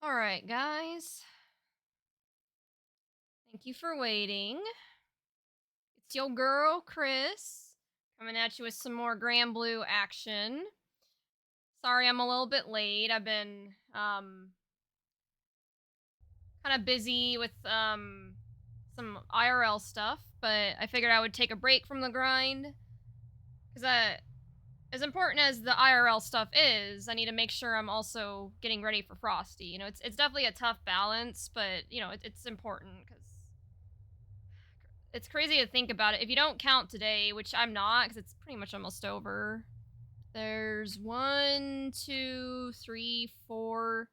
All right, guys. Thank you for waiting. It's your girl, Chris, coming at you with some more Grand Blue action. Sorry, I'm a little bit late. I've been kind of busy with some IRL stuff, but I figured I would take a break from the grind because as important as the IRL stuff is, I need to make sure I'm also getting ready for Frosty. It's definitely a tough balance, but it's important because it's crazy to think about it. If you don't count today, which I'm not, because it's pretty much almost over. There's one, two, three, four,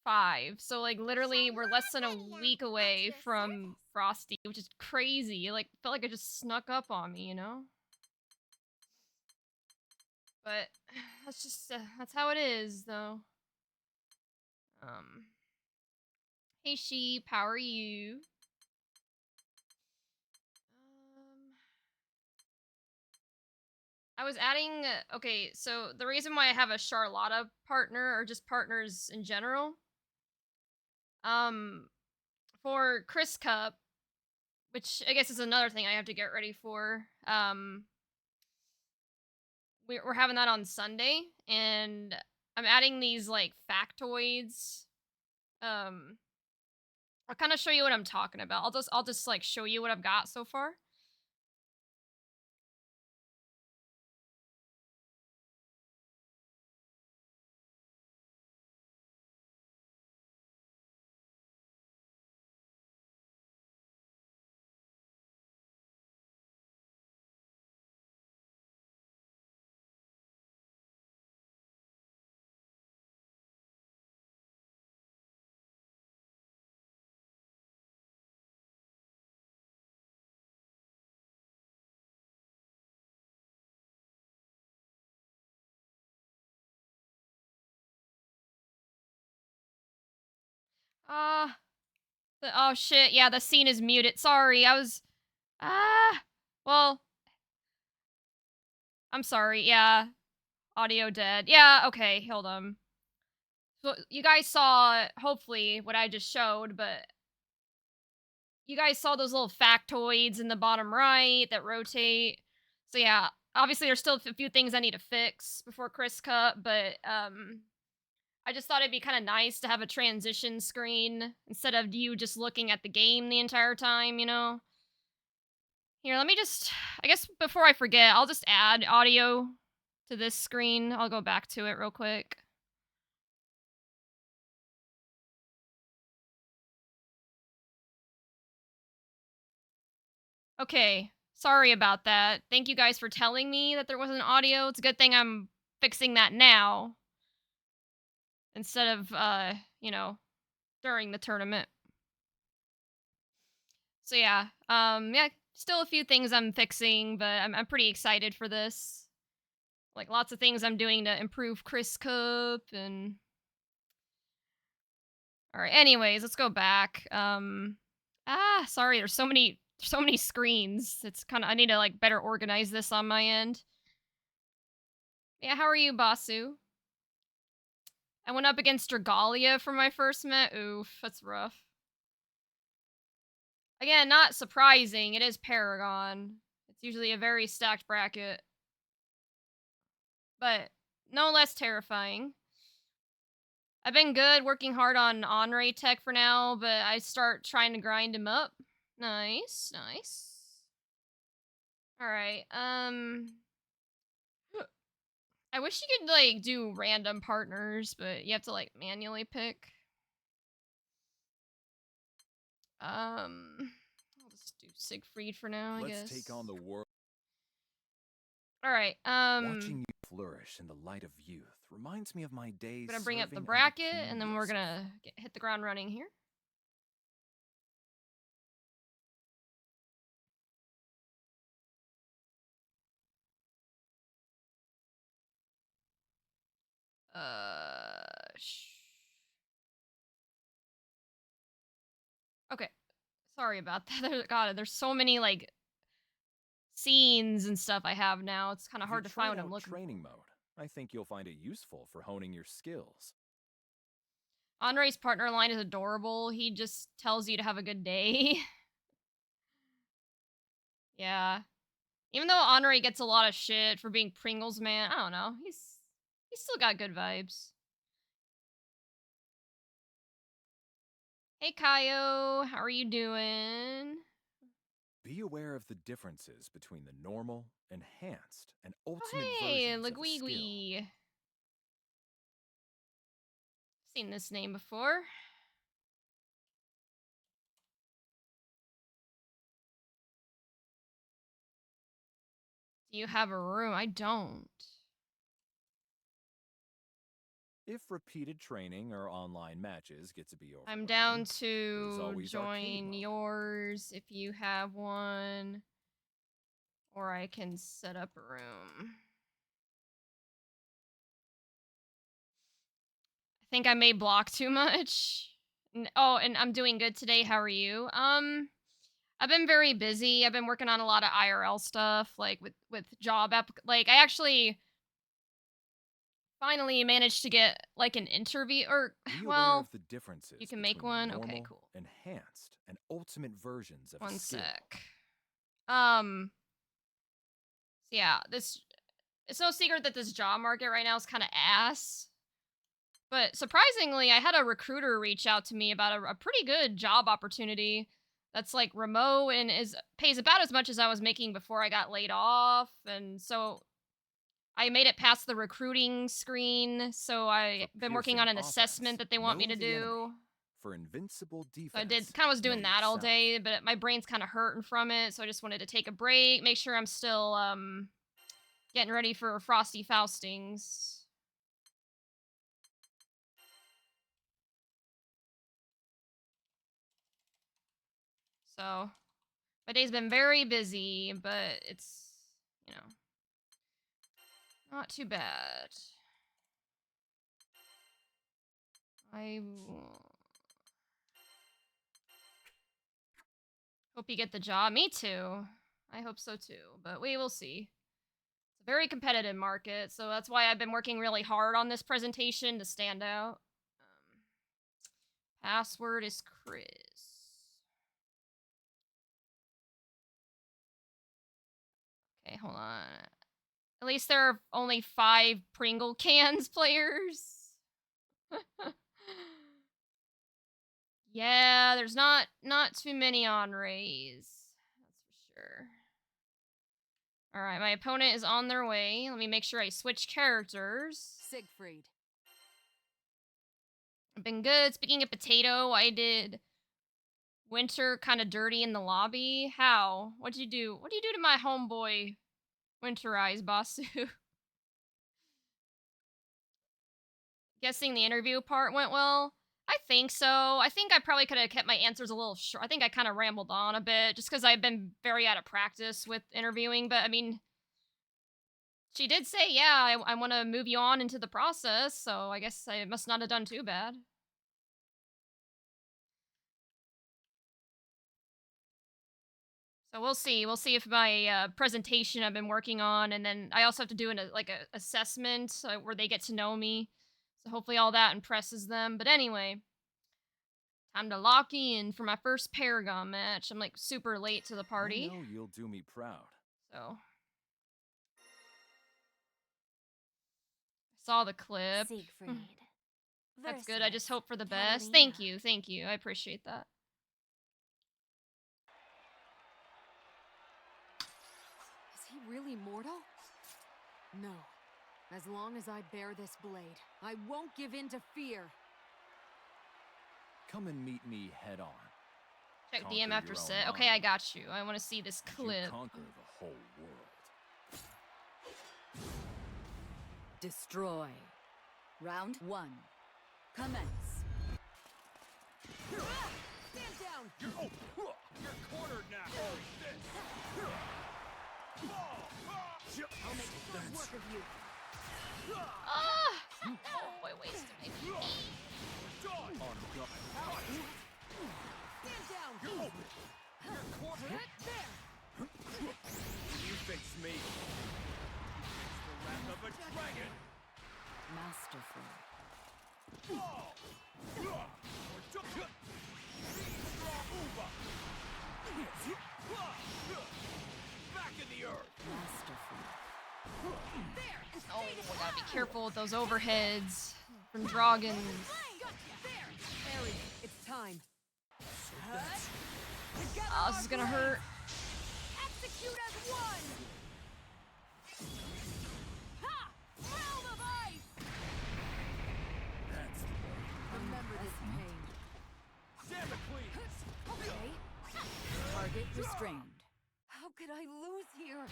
five. So like literally, we're less than a week away from Frosty, which is crazy. Like felt like it just snuck up on me. But that's how it is, though. Um, hey sheep, how are you? Um, I was adding. Okay, so the reason why I have a Charlotta partner, or just partners in general, um, for Chris Cup, which I guess is another thing I have to get ready for. We're having that on Sunday, and I'm adding these like factoids. Um, I'll kind of show you what I'm talking about. I'll just like show you what I've got so far. Ah, oh shit, yeah, the scene is muted. Sorry, I was well, I'm sorry. Yeah, audio dead. Yeah, okay, hold on. So you guys saw hopefully what I just showed, but you guys saw those little factoids in the bottom right that rotate. So yeah, obviously there's still a few things I need to fix before Chris Cup, but I just thought it'd be kind of nice to have a transition screen instead of you just looking at the game the entire time. Here, let me just, I guess before I forget, I'll just add audio to this screen. I'll go back to it real quick. Okay, sorry about that. Thank you guys for telling me that there wasn't audio. It's a good thing I'm fixing that now instead of, during the tournament. So yeah, still a few things I'm fixing, but I'm pretty excited for this. Like lots of things I'm doing to improve Chris Cup and all right. Anyways, let's go back. Sorry. There's so many screens. It's kind of I need to like better organize this on my end. Yeah. How are you, Basu? I went up against Dragalia for my first met. Oof, that's rough. Again, not surprising. It is Paragon. It's usually a very stacked bracket, but no less terrifying. I've been good working hard on Onray tech for now, but I start trying to grind him up. Nice, nice. All right. I wish you could like do random partners, but you have to like manually pick. I'll just do Siegfried for now, I guess. Let's take on the world. All right. Watching you flourish in the light of youth reminds me of my days. I'm gonna bring up the serving bracket, under King and then we're Yusuf. gonna hit the ground running here. Okay. Sorry about that. God, there's so many like scenes and stuff I have now. It's kind of If you hard to find tried what I'm out looking training for. mode, I think you'll find it useful for honing your skills. Andre's partner line is adorable. He just tells you to have a good day. Yeah. Even though Andre gets a lot of shit for being Pringles man, I don't know. He's still got good vibes. Hey Kaio, how are you doing? Be aware of the differences between the normal, enhanced, and Oh ultimate hey, versions of a skill. Laguigui. Seen this name before. Do you have a room? I don't. If repeated training or online matches get to be overwhelming, I'm down there's to always arcade join mode. yours if you have one. Or I can set up a room. I think I may block too much. Oh, and I'm doing good today. How are you? I've been very busy. I've been working on a lot of IRL stuff, like with job like I actually finally managed to get like an interview or Be aware well, of the differences you can make between the one. normal, Okay, cool. enhanced, and ultimate versions of a One skill. sec. So yeah, this it's no secret that this job market right now is kind of ass. But surprisingly, I had a recruiter reach out to me about a pretty good job opportunity that's like remote and is pays about as much as I was making before I got laid off. And so I made it past the recruiting screen. So I've For been working piercing on an offense, assessment that they want me know to the enemy. do. For invincible So I defense, did kind of was know doing that all yourself. day, but my brain's kind of hurting from it. So I just wanted to take a break, make sure I'm still getting ready for Frosty Faustings. So my day's been very busy, but it's, you know, not too bad. I hope you get the job. Me too. I hope so too, but we will see. It's a very competitive market, so that's why I've been working really hard on this presentation to stand out. Password is Chris. Okay, hold on. At least there are only 5 Pringle cans players. Yeah, there's not too many on Rays. That's for sure. All right, my opponent is on their way. Let me make sure I switch characters. Siegfried. I've been good. Speaking of potato, I did Winter kind of dirty in the lobby. How? What'd you do? What'd you do to my homeboy Winter Eyes, Basu? Guessing the interview part went well. I think so. I think I probably could have kept my answers a little short. I think I kind of rambled on a bit just because I've been very out of practice with interviewing. But I mean, she did say, yeah, I want to move you on into the process. So I guess I must not have done too bad. So we'll see. We'll see if my presentation I've been working on, and then I also have to do an assessment where they get to know me. So hopefully all that impresses them. But anyway, time to lock in for my first Paragon match. I'm like super late to the party. I know you'll do me proud. So saw the clip. Siegfried. That's good. I just hope for the best. Catalina. Thank you. Thank you. I appreciate that. Is he really mortal? No. As long as I bear this blade, I won't give in to fear. Come and meet me head on. Check Conquer DM after your own set. Okay, mind. I got you. I want to see this You clip. conquer the whole world. Destroy. Round 1. Commence. Stand down! You're cornered now. I'll make quick work of you. Ah! Oh, boy, wasted my PP. Stand down! You're cornered. There! You fix me. It's the wrath of a dragon. Masterful. Back in the earth. Masterful. Oh, we gotta be careful with those overheads from Dragons. Harry, it's time. Oh, this is gonna hurt. Execute as one! Ha! Realm of ice! That's Remember this pain. damn it, please. Okay. Target restrained. How could I lose here?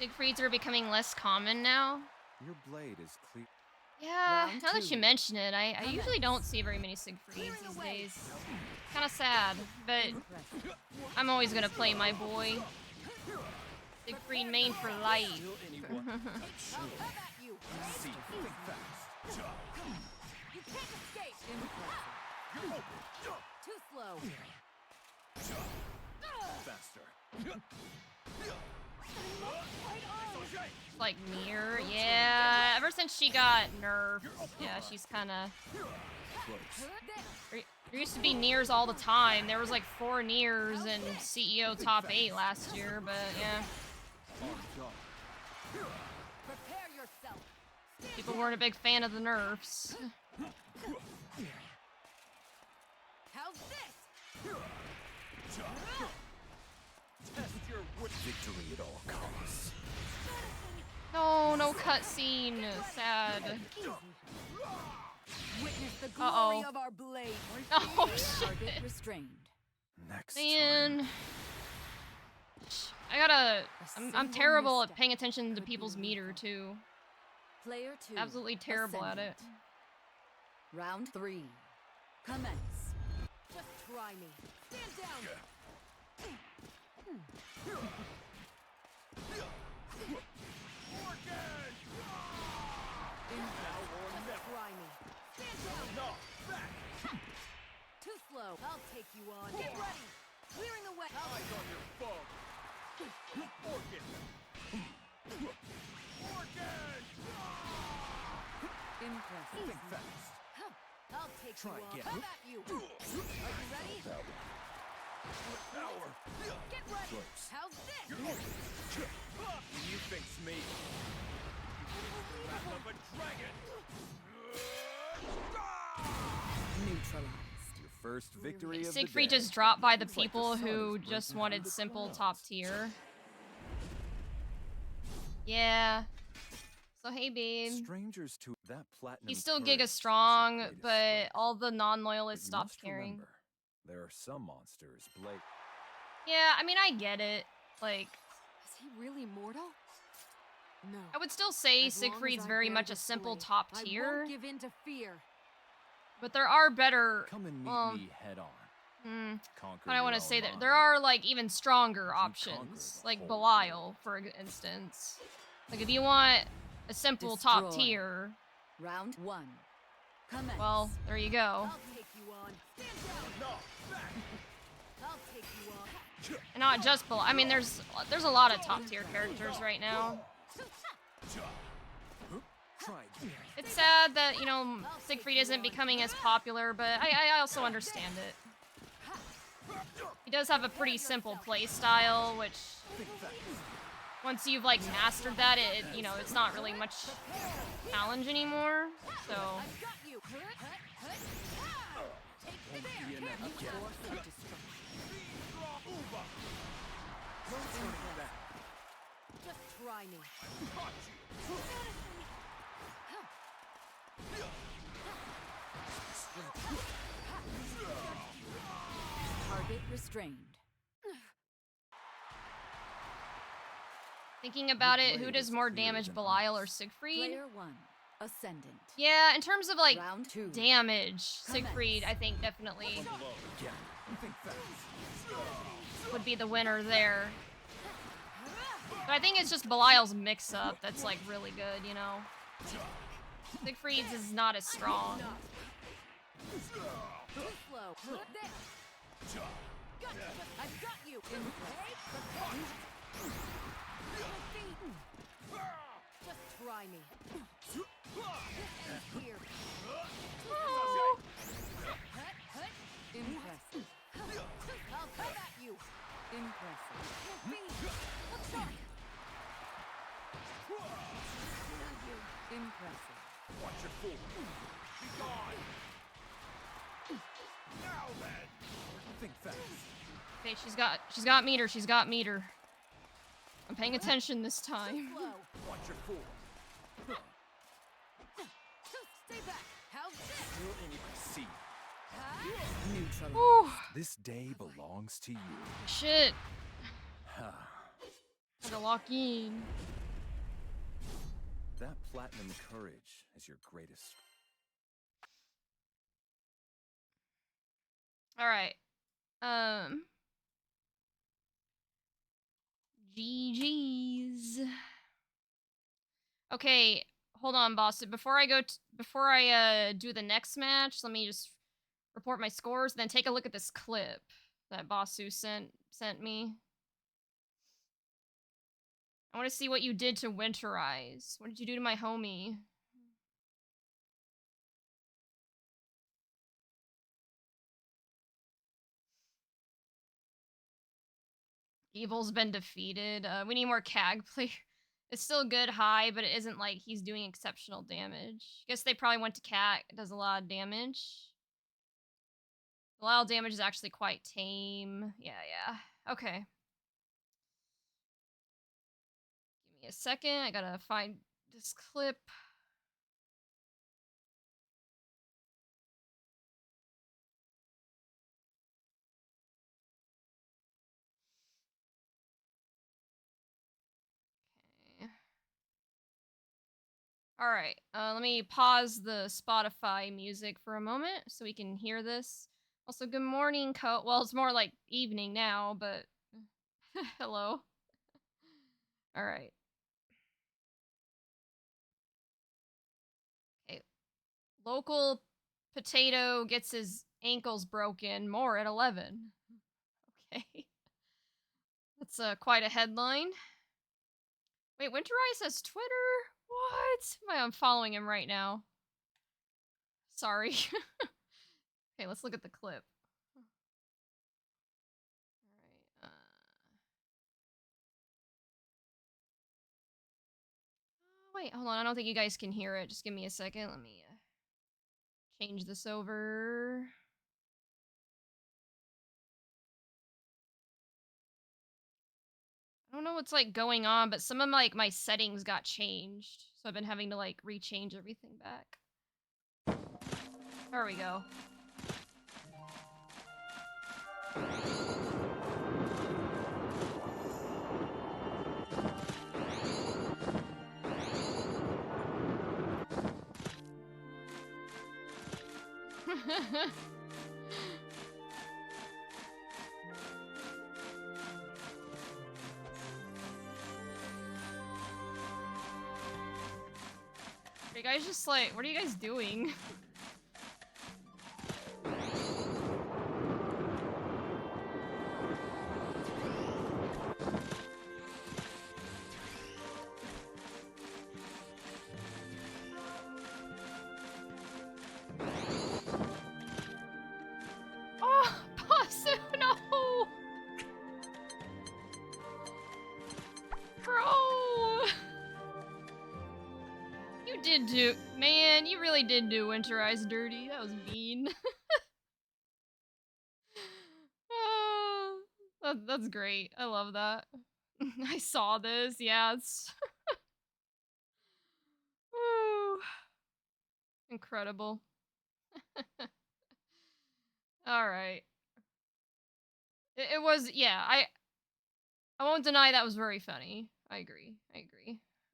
Siegfrieds are becoming less common now. Your blade is clear. Yeah, Round now that you two. mention it, I usually don't see very many Siegfrieds these days. Kind of sad, but Impressive. I'm always gonna play my boy. Siegfried main for life. Will anyone I'll have at you. see? Think fast. You can't escape. Impressive. Too slow. Faster. It's like Nier, yeah. Ever since she got nerfed, yeah, she's kind of. Close. There used to be Niers all the time. There was like 4 Niers in CEO top 8 last year, but yeah, On guard. Prepare yourself. people weren't a big fan of the nerfs. How's this? Test your wood. Victory at all costs. No, no cutscene. Sad. Witness the Uh-oh. glory of our blade. Oh Target shit, restrained. Next man. time. I gotta. I'm single terrible at misstep paying attention to could be people's meter lethal. too. Player 2. Absolutely terrible at it. ascendant. Round 3. Commence. Just try me. Stand down. Just try me. Stand down. No, back. Too slow. I'll take you on. Get ready. Clearing the way. Eyes on your foe. Orchid. Orchid. Impressive. Think fast. I'll take Try you on. again. How about you? Are you ready? Power. Get ready. Close. How's this? You think's me? Wrath of a dragon. Neutralized. Your first victory of the Siegfried day. just dropped by the It's like the people sun who is just breaking wanted through the simple clouds. top tier. Yeah. So hey babe. Strangers to that platinum. He's still courage Giga is the strong, greatest but strength. all the But non-loyalists you stopped must caring. remember, there are some monsters, Blake. Yeah, I mean I get it. Like, Is he really mortal? No. I would still say As long as Siegfried's I very bear much a this simple blade, top I tier, won't give in to fear. but there are better. Come and meet well, me head on. Conquer I your want to own say that mind. there are like even stronger You conquer options, the like whole Belial, for instance. Like if you want a simple top Destroy. tier, Round 1. Commence. well, there you go. I'll take you on. Stand down. No, back. I'll take you on. And not just Belial. I mean, there's a lot of top tier characters right now. Try again. It's sad that, you know, Siegfried isn't becoming as popular, but I also understand it. He does have a pretty simple play style, which once you've like mastered that, you know, it's not really much challenge anymore. So I've got you. Take me there. Again. Force of destruction. Just try me. Target restrained. thinking about it, who blade does is more clearer damage, than Belial or ice. Siegfried? Player 1. Ascendant. Yeah, in terms of like Round 2. damage, Siegfried, I think definitely Again. Think fast. would be the winner there. But I think it's just Belial's mix-up that's like really good, you know? Siegfried's is not as strong. Too slow. There. I've got you. Just try me. This ends here. Impressive. Let's try. Impressive. Watch your fool. Be gone. Now then. Think fast. Okay, she's got meter. She's got meter. I'm paying attention this time. Slow. Watch your fool. Stay back. How's this? Still in my seat. Neutralized. Whew. This day belongs to you. Shit. Ha. Gotta lock in. That platinum courage is your greatest. All right. GG's. Okay, hold on, boss. Before I do the next match, let me just report my scores, then take a look at this clip that Basu sent me. I want to see what you did to Winterize. What did you do to my homie? Evil's been defeated. We need more CAG player. It's still good high, but it isn't like he's doing exceptional damage. Guess they probably went to Cat. It does a lot of damage. A lot of damage is actually quite tame. Yeah. Okay. Give me a second. I gotta find this clip. Okay. Alright, let me pause the Spotify music for a moment so we can hear this. Also, good morning, well, it's more like evening now, but hello. Alright. Okay. Local potato gets his ankles broken, more at 11. Okay. That's quite a headline. Wait, Winterize has Twitter? What? I'm following him right now. Sorry. Okay, let's look at the clip. Alright, wait, hold on. I don't think you guys can hear it. Just give me a second. Let me change this over. I don't know what's like going on, but some of my settings got changed. So I've been having to like rechange everything back. There we go. Are you guys just like, what are you guys doing? Oh, Basu, no! Bro! You did do, man, you really did do Winterize dirty. That was mean. Oh, that's great. I love that. I saw this, yeah, it's... Woo. Incredible. Alright. It was, yeah, I won't deny that was very funny. I agree.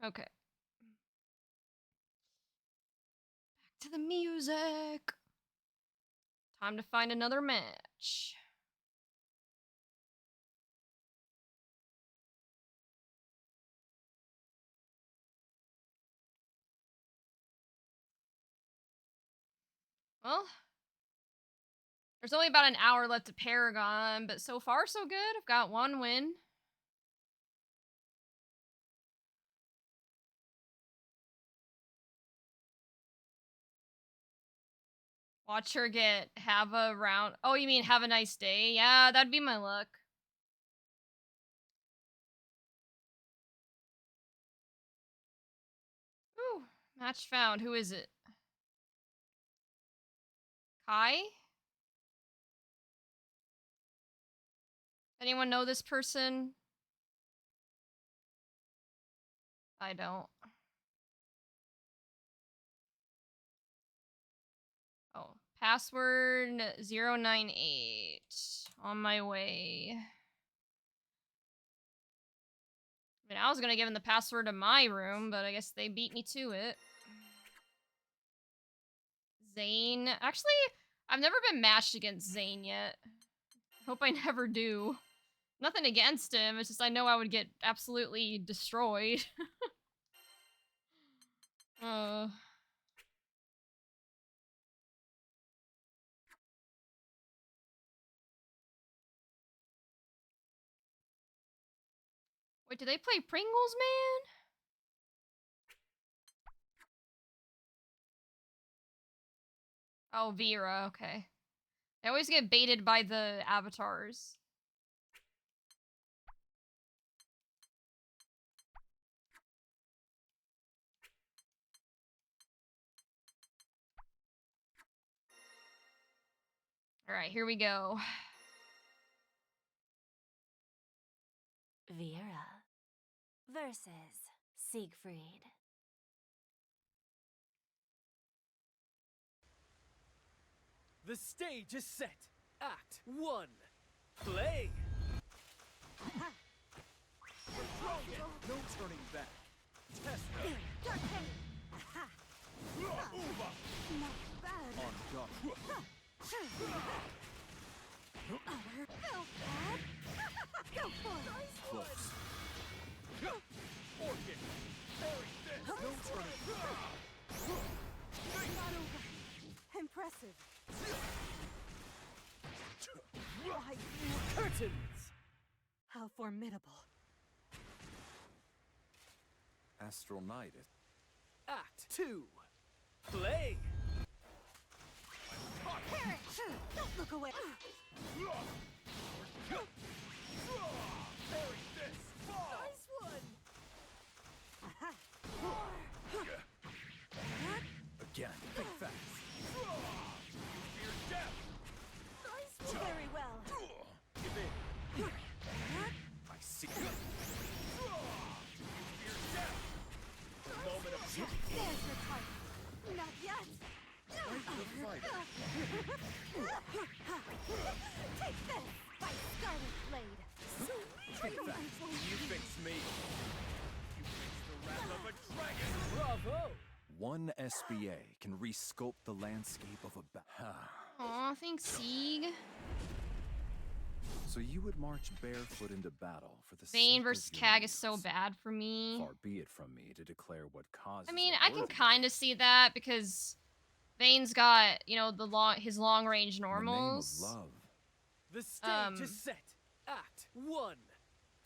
Okay. Back to the music. Time to find another match. Well, there's only about an hour left of Paragon, but so far so good. I've got one win. Watch her have a round. Oh, you mean have a nice day? Yeah, that'd be my luck. Match found. Who is it? Kai? Anyone know this person? I don't. Oh, password 098. On my way. I mean, I was gonna give him the password to my room, but I guess they beat me to it. Zane. Actually, I've never been matched against Zane yet. Hope I never do. Nothing against him, it's just I know I would get absolutely destroyed. uh... Wait, do they play Pringles Man? Oh, Vera, okay. I always get baited by the avatars. Alright, here we go. Vera versus Siegfried. The stage is set. Act 1. Play. No turning back. Test Not bad. On guard. Go for it. Close. Orchid. Parry this. No turning back. Not over. Impressive. Why, Curtains. how formidable. Astral Knight is Act 2. Play. Don't look away. Parry this. Nice one. again. Think fast. Fear death. Nice one. Very well. Give in. I see. Fear death. Moment of truth. There's your target. Not yet. Fight the fighter. Take this, my scarlet blade. Think fast. You fix me. You fix the wrath of a dragon. Bravo. One SBA can resculpt the landscape of a Aw, thanks, Sieg. So you would march barefoot into battle for the Vayne sake versus of your Kag is so muse. bad for me. Far be it from me to declare what causes. I mean, are I can worthy kind of see that because Vayne's got, you know, his long range in the normals. name of love. The stage is set. Act 1.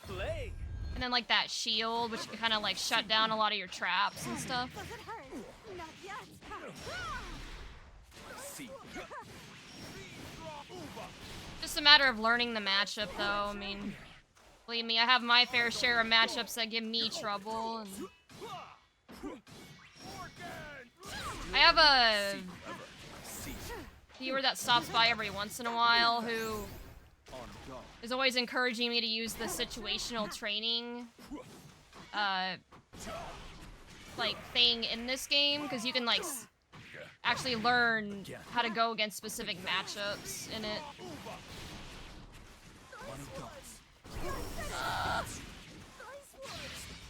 Play. And then like that shield, which can kind of like shut down a lot of your traps and stuff. Does it hurt? Not yet. See. Just a matter of learning the matchup, though. I mean, believe me, I have my fair share of matchups that give me trouble. And I have a See. viewer that stops by every once in a while who On guard. is always encouraging me to use the situational training like thing in this game, because you can like actually learn how to go against specific matchups in it. One goes.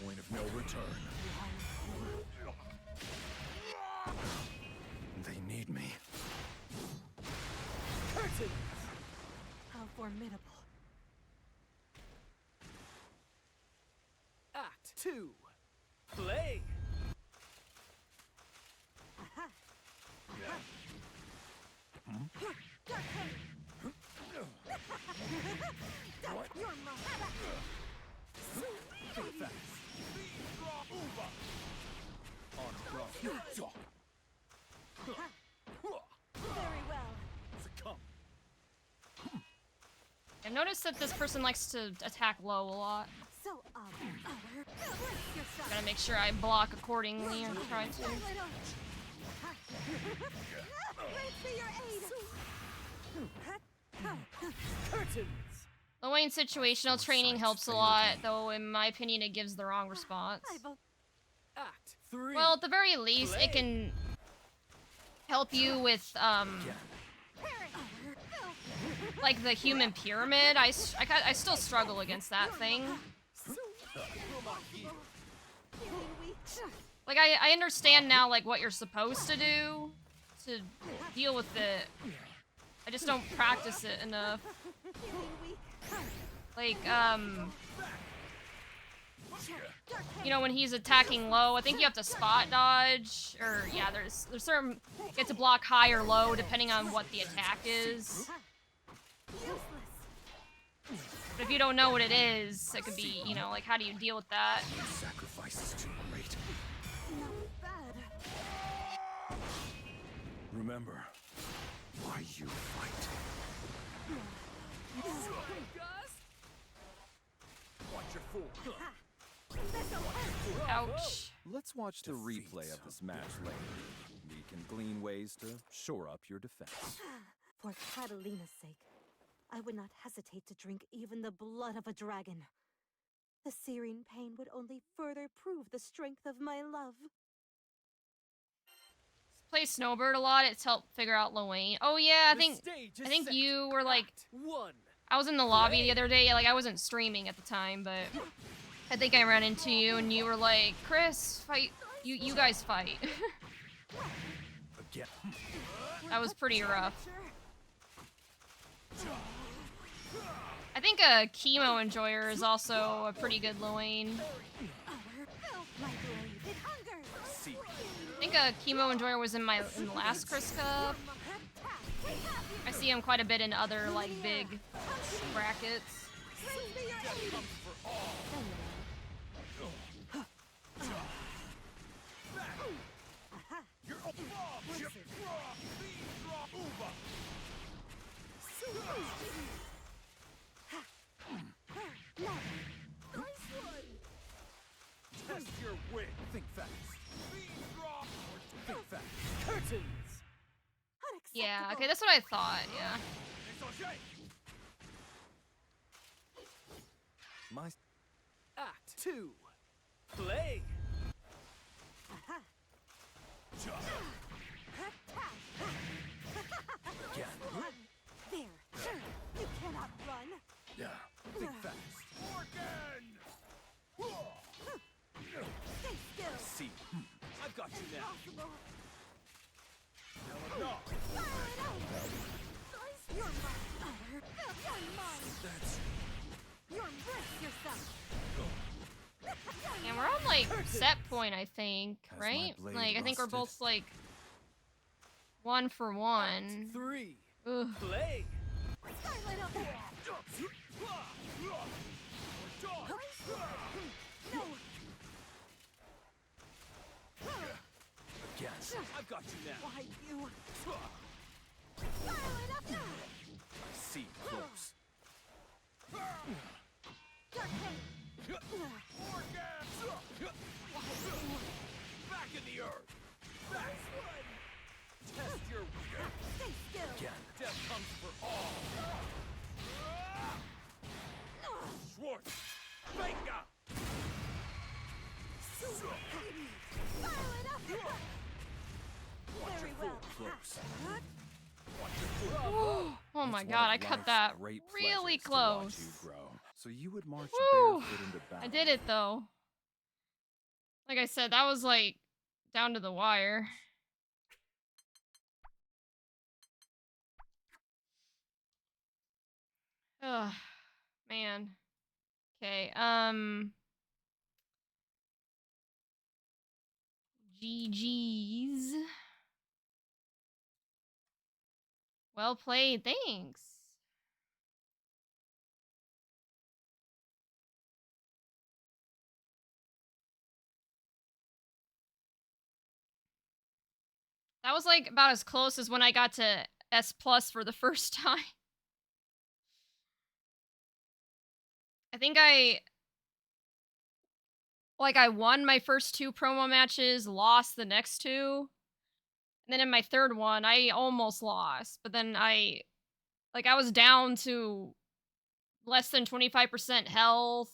Point of no return. They need me. Curtains. How formidable. Act 2. Play. Your mark. Think fast. On guard. Very well. Succumb. I've noticed that this person likes to attack low a lot. So, brace yourself. Gotta make sure I block accordingly or try to. Curtains! Lil situational training helps a lot, though in my opinion it gives the wrong response. Act 3. Well, at the very least, it can help you with, like the human pyramid. I still struggle against that thing. Like, I understand now, like, what you're supposed to do to deal with it. I just don't practice it enough. Like, you know, when he's attacking low, I think you have to spot dodge, or, yeah, there's certain, you get to block high or low depending on what the attack is. But if you don't know what it is, it could be, you know, like, how do you deal with that? Sacrifice is too great. Remember, why you fight. Watch your fool. Ouch. Let's watch the replay of this match later. We can glean ways to shore up your defense. For Catalina's sake, I would not hesitate to drink even the blood of a dragon. The searing pain would only further prove the strength of my love. Play Snowbird a lot. It's helped figure out Lil. Oh yeah, I think set. you were like, Act 1. I was in the lobby the other day. Like, I wasn't streaming at the time, but I think I ran into you and you were like, Chris, fight. You guys fight. Again. That was pretty rough. I think a Chemo Enjoyer is also a pretty good Lil. See. I think a Chemo Enjoyer was in the last Chris Cup. I see him quite a bit in other, like, big brackets. Test your wit. Think fast. Think fast. Curtains! Yeah, okay, that's what I thought, yeah. My Act 2. Play! again. There, sure, you cannot run. Yeah. Think fast. Stay still. See. I've got you now. Possible. No. You're mine. You're mine. That's You're brace yourself. And we're on, like, set point, I think, Has my right? blade Like, I think we're rusted? both, like, 1 for 1. 3. Ugh. Play! Skylight up there. No. again. I've got you now. Why you? Skylight up there. I see close. Dark Fate. Back in the earth. Back. Test your wit. Stay still. Again. Death comes for all. Schwartz. Venga. Skylight up there. Very well. Close. Oh my It's god, one I of cut life's that great really pleasures to watch close. you grow. So you would march Woo! barefoot into battle. I did it, though. Like I said, that was, like, down to the wire. Ugh, man. Okay, GG's. Well played, thanks. That was, like, about as close as when I got to S+ for the first time. I think I Like, I won my first 2 promo matches, lost the next 2, and then in my 3rd one, I almost lost, but then I was down to less than 25% health.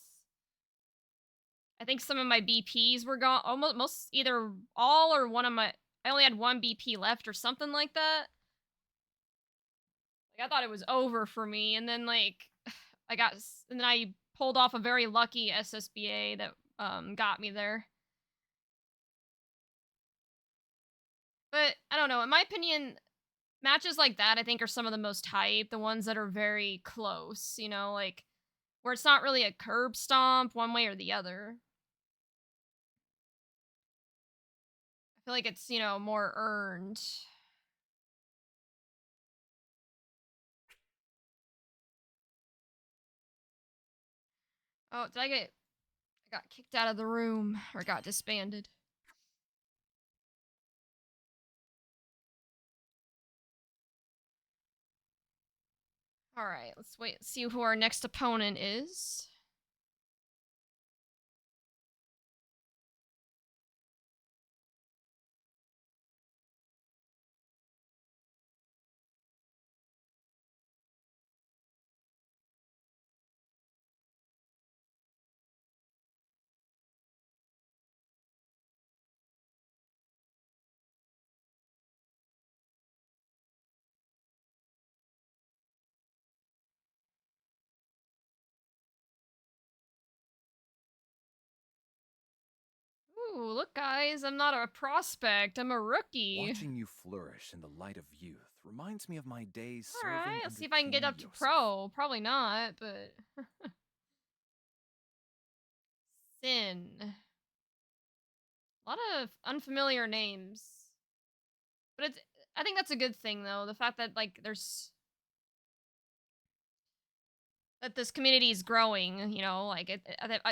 I think some of my BPs were gone, almost most either all or one of my I only had 1 BP left or something like that. Like, I thought it was over for me, and then, like, and then I pulled off a very lucky SSBA that, got me there. But, I don't know, in my opinion, matches like that, I think, are some of the most hype, the ones that are very close, you know, like, where it's not really a curb stomp one way or the other. I feel like it's, more earned. Oh, I got kicked out of the room, or got disbanded. Alright, let's wait, see who our next opponent is. Ooh, look guys, I'm not a prospect, I'm a rookie. Watching you flourish in the light of youth reminds me of my days serving Alright, under let's see if I can get King up to Yosef. pro. Probably not, but... Sin. A lot of unfamiliar names. But I think that's a good thing, though. The fact that, like, that this community is growing, like,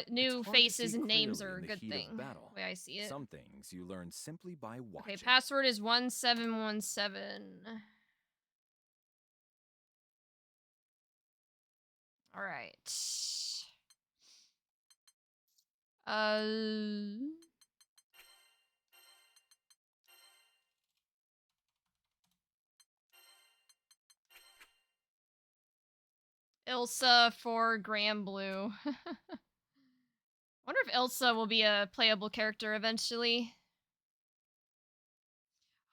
new It's hard to faces see and names clearly are in a the good heat thing, of battle. the way I see it. Some things you learn simply by watching. Okay, password is 1717. Alright. Ilsa for Grand Blue. Wonder if Ilsa will be a playable character eventually.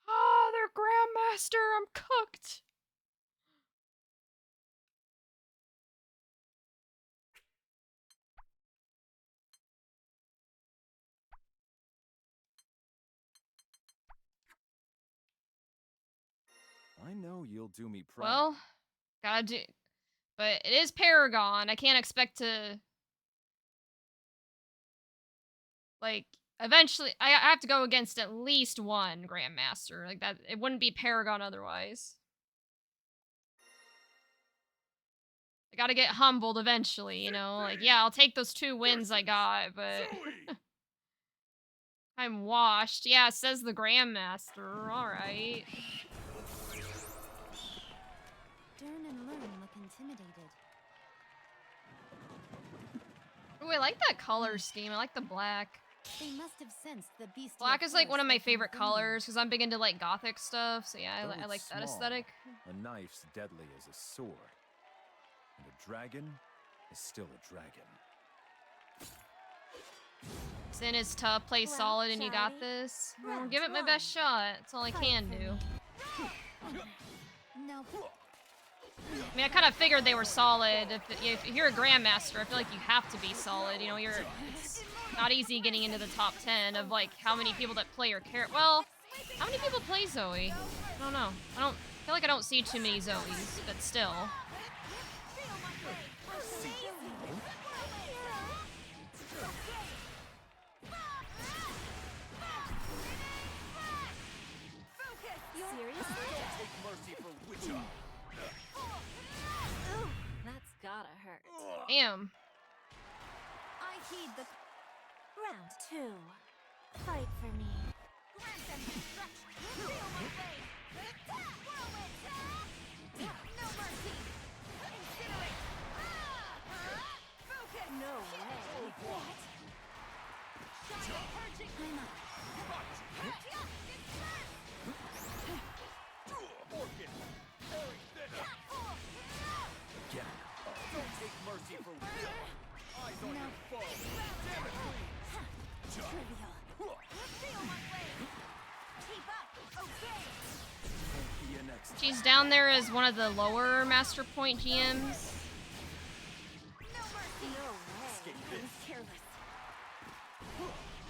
Oh, they're Grandmaster! I'm cooked! I know you'll do me proud. Well, gotta do... But it is Paragon. I can't expect to... Like, eventually... I have to go against at least one Grandmaster. Like, that... It wouldn't be Paragon otherwise. I gotta get humbled eventually, Like, yeah, I'll take those 2 wins I got, but... I'm washed. Yeah, it says the Grandmaster. Alright. Dern and Learn look intimidated. Ooh, I like that color scheme. I like the black. They must have sensed the beast. Black is like one of my favorite colors because I'm big into like gothic stuff. So yeah, Though I like it's that small, aesthetic. A knife's deadly as a sword, and a dragon is still a dragon. Sin is tough, play Well, solid, and you got Charlie, this. I'll round give it my one. best shot. That's all I Fight can for do. me. No. I mean, I kind of figured they were solid. If you're a Grandmaster, I feel like you have to be solid. It's not easy getting into the top 10 of like how many people that play your character. Well, how many people play Zoe? I don't know. I feel like I don't see too many Zoes, but still. Seriously? Take mercy for Witcher. Ooh, that's gotta hurt. Damn. I heed the... Round 2. Fight for me. Grant them destruction. Feel my fate. Attack! Whirlwind! No mercy. Incinerate. Focus. No way. What? I'm up. Orchid! Very thinner! Again. Don't take mercy for weak. Eyes on your foe. Damn it! Trivial. Feel my way. Keep up. Okay. Won't be an next She's down there as one of the lower Master Point GMs. No mercy. No way. Escape I this. was careless.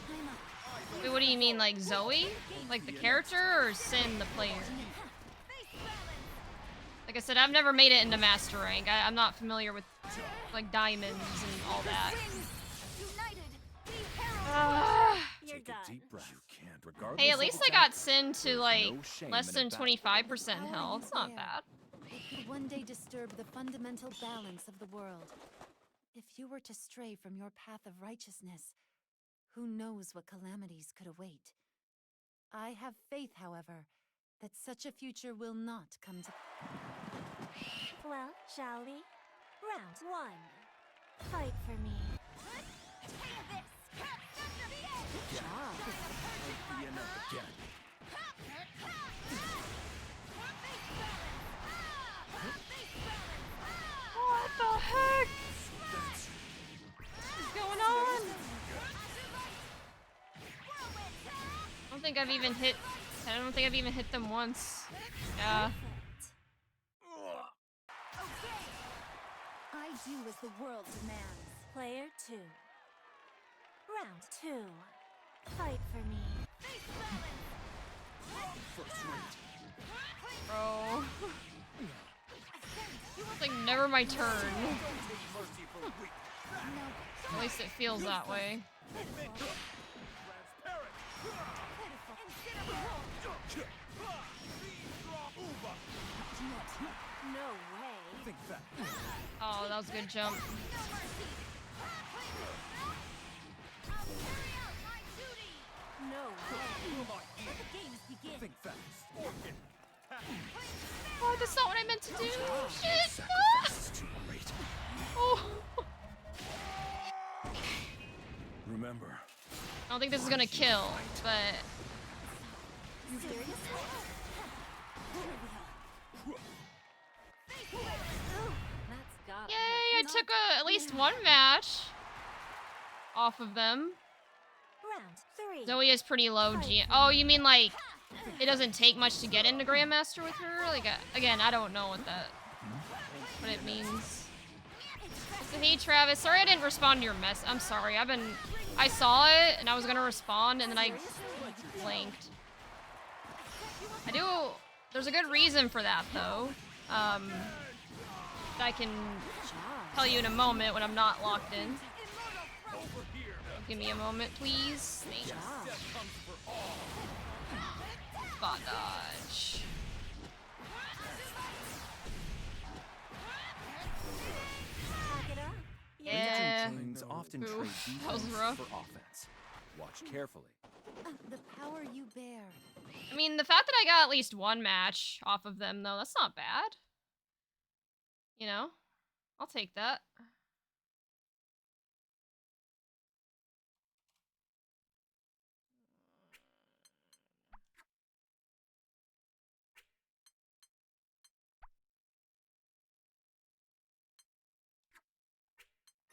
I'm up. Wait, what do you mean, like Zoe? Like the character, or Sin, the player? Face balance. Like I said, I've never made it into Master Rank. I'm not familiar with, like, diamonds and all that. Wings. United. We herald. You're Take done. a deep breath. You can't, regardless. Hey, at of least I attack. got Sin to, like, No shame less in than a battle. 25% How are health. you It's not there? bad. It could one day disturb the fundamental balance of the world. If you were to stray from your path of righteousness, who knows what calamities could await. I have faith, however, that such a future will not come to... Well, shall we? Round 1. Fight for me. Take this. Won't be enough again. What the heck? What's going on? I don't think I've even hit them once. Yeah. Okay. I do as the world demands. Player 2. Round 2. Fight for me. First rate. Bro. It's like never my turn. Don't take mercy for weak. At least it feels that way. Transparent! No way. Think fast. Oh, that was a good jump. No mercy. I'll carry out my duty. No way. Let the games begin. Think fast. Orchid! Oh, that's not what I meant to do. Shit. Sacrifice is too great. Oh. Remember, I don't think this is gonna kill, but Seriously? That's got yay! I took at least one match off of them. Round 3. Zoe is pretty low G. Oh, you mean like it doesn't take much to get into Grandmaster with her? Like, again, I don't know what it means. So, hey, Travis. Sorry I didn't respond to your mess. I'm sorry. I saw it and I was gonna respond and then I blanked. There's a good reason for that though. That I can tell you in a moment when I'm not locked in. Give me a moment, please. Thanks. Spot dodge. Pack it up. Yeah. Teams often Oof, trade that was defense rough. for offense. Watch carefully. The power you bear. I mean, the fact that I got at least one match off of them, though, that's not bad. You know? I'll take that.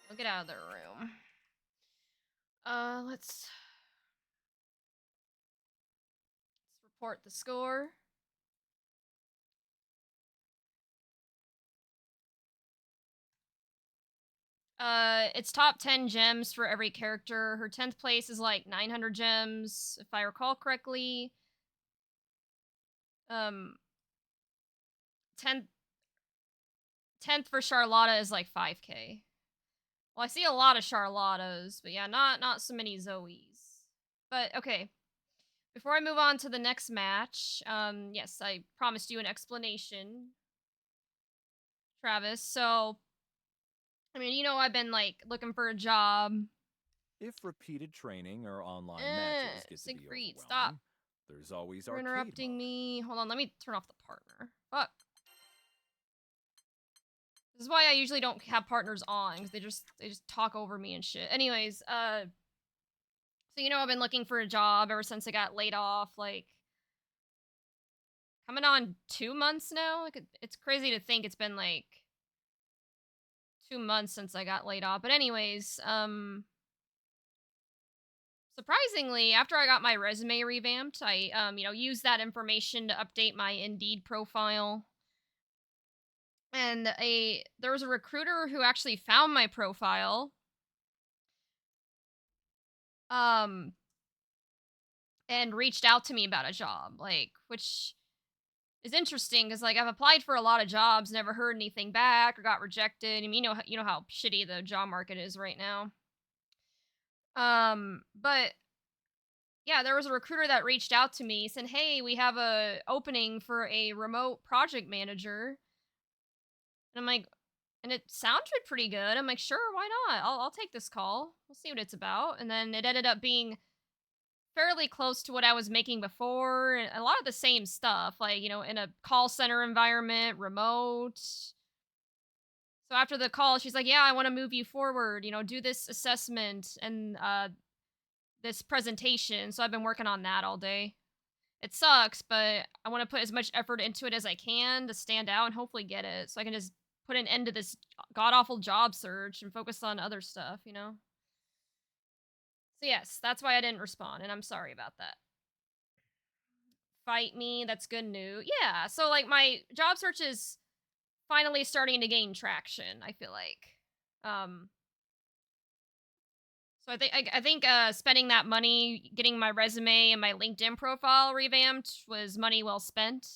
I'll get out of their room. Let's report the score. It's top 10 gems for every character. Her 10th place is like 900 gems, if I recall correctly. 10th for Charlotta is like 5k. Well, I see a lot of Charlottas, but yeah, not so many Zoes. But okay. Before I move on to the next match, yes, I promised you an explanation, Travis. So, I mean, you know, I've been like looking for a job. If repeated training or online matches get to be Siegfried, overwhelming, stop. there's always You're arcade interrupting mode. me. Hold on, let me turn off the partner. Fuck. This is why I usually don't have partners on, because they just talk over me and shit. Anyways, so So, I've been looking for a job ever since I got laid off, like, coming on 2 months now. Like, it's crazy to think it's been, like, 2 months since I got laid off. But anyways, surprisingly, after I got my resume revamped, I, used that information to update my Indeed profile. And there was a recruiter who actually found my profile, um, and reached out to me about a job, like, which is interesting because, like, I've applied for a lot of jobs, never heard anything back or got rejected. I mean, you know how shitty the job market is right now. But yeah, there was a recruiter that reached out to me saying, "Hey, we have a opening for a remote project manager." And I'm like, and it sounded pretty good. I'm like, "Sure, why not? I'll take this call. We'll see what it's about." And then it ended up being fairly close to what I was making before, and a lot of the same stuff, like, in a call center environment, remote. So after the call, she's like, "Yeah, I want to move you forward, do this assessment and this presentation." So I've been working on that all day. It sucks, but I want to put as much effort into it as I can to stand out and hopefully get it so I can just put an end to this god awful job search and focus on other stuff. So yes, that's why I didn't respond, and I'm sorry about that. Fight me, that's good news. Yeah, so like my job search is finally starting to gain traction, I feel like. Um so I think spending that money getting my resume and my LinkedIn profile revamped was money well spent.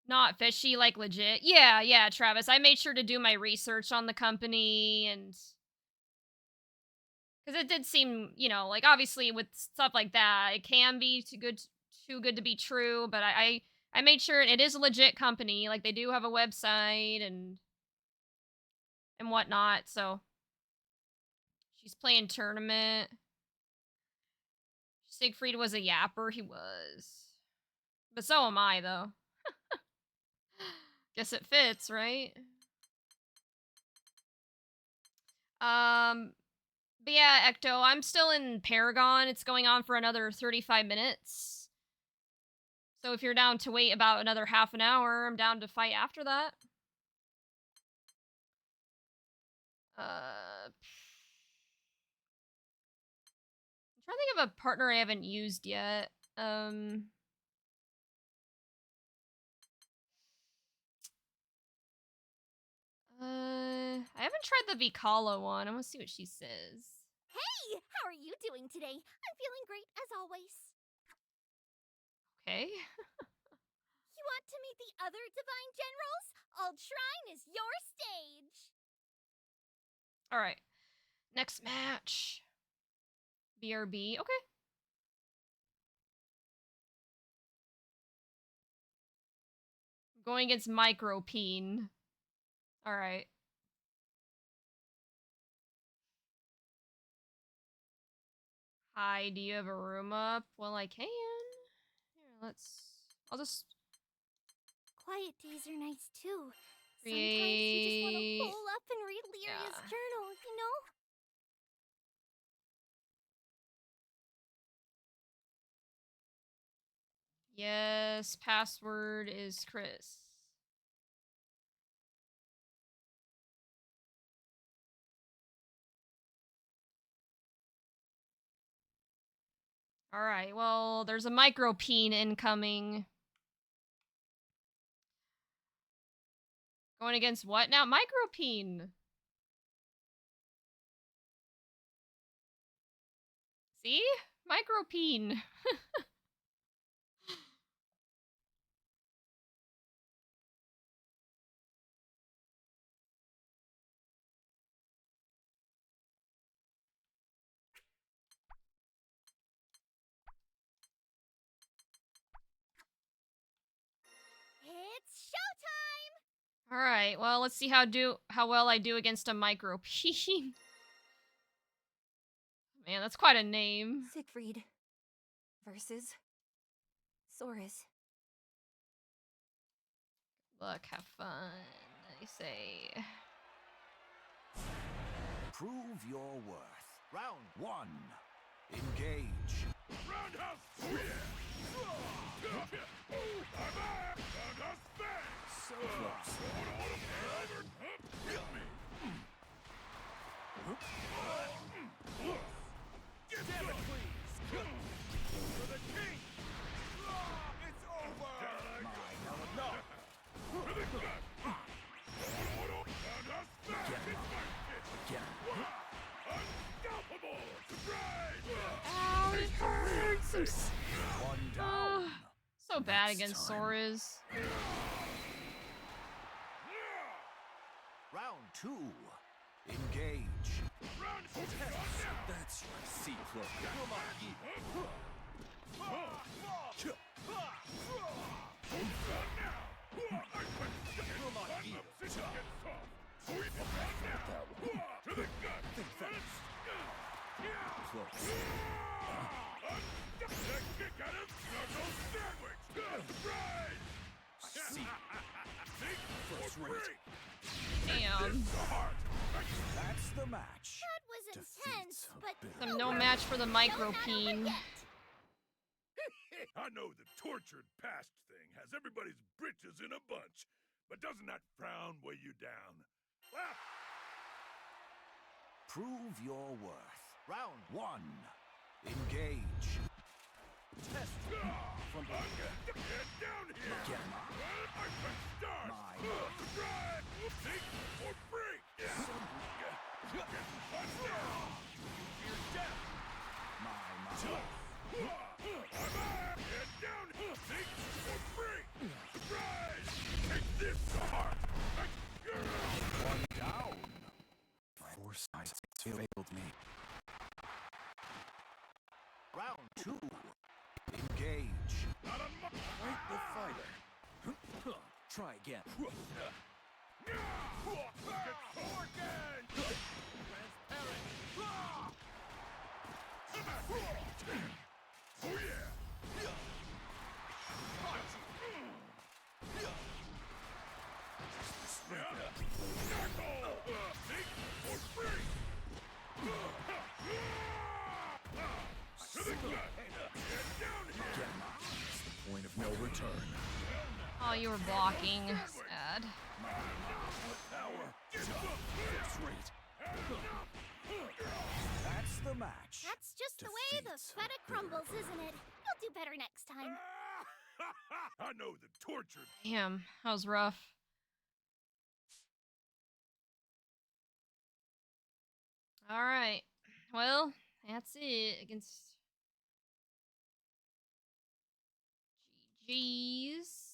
Not fishy, like legit. Yeah, yeah, Travis. I made sure to do my research on the company and because it did seem, like obviously with stuff like that, it can be too good to be true. But I made sure it is a legit company. Like they do have a website and whatnot. So she's playing tournament. Siegfried was a yapper. He was, but so am I though. Guess it fits, right? Um, But yeah, Ecto, I'm still in Paragon. It's going on for another 35 minutes. So if you're down to wait about another half an hour, I'm down to fight after that. I'm trying to think of a partner I haven't used yet. I haven't tried the Vicala one. I'm gonna see what she says. Hey, how are you doing today? I'm feeling great as always. Okay. You want to meet the other Divine Generals? Old Shrine is your stage. All right. Next match. BRB. Okay. Going against Micropeen. All right. Hi, do you have a room up? Well, I can. Here, I'll just Quiet days are nice too. Sometimes you just want to create. hole up and read Lyria's Yeah. journal. Yes, password is Chris. All right, well, there's a Micropeen incoming. Going against what now? Micropeen. See? Micropeen. It's showtime! All right, well, let's see how well I do against a Micropeen. Man, that's quite a name. Siegfried versus Soris. Look, have fun. They say. Prove your worth. Round 1. Engage. Roundhouse sweep! Roundhouse bang! So close. Get me! Damn it, please! For the king! It's over! Mine. No! For the gut! Roundhouse smash! It's my pitch! Again. Unstoppable! Surprise! Ow, it hurts. One down. So bad Next against time. Soras. Round 2. Engage. Round two! That's right. See close. Close. See. First rate. Damn. That's the match. That was intense, but I'm no match for the micropeen. I know the tortured past thing has everybody's britches in a bunch, but doesn't that frown weigh you down? Well, Prove your worth. Round 1. Engage. Test from the get down here! Again. I can start! Mine. Subscribe! Think or break! Get punched down! You fear death! My. Get down! Think or break! Surprise! Take this to heart! One down. Foresight failed me. Round 2. Engage. Not on my... Fight the fighter. Try again. Get again! Transparent! Oh yeah! Knuckle! Think or break! To the gut! Get down here! Point of no return. Oh, you were blocking. Sad. Power. Fix rate. That's the match. that's just the way the Defeat. feta crumbles, isn't it? You'll do better next time. I know the tortured. Damn, that was rough. Alright. Well, that's it against GG's.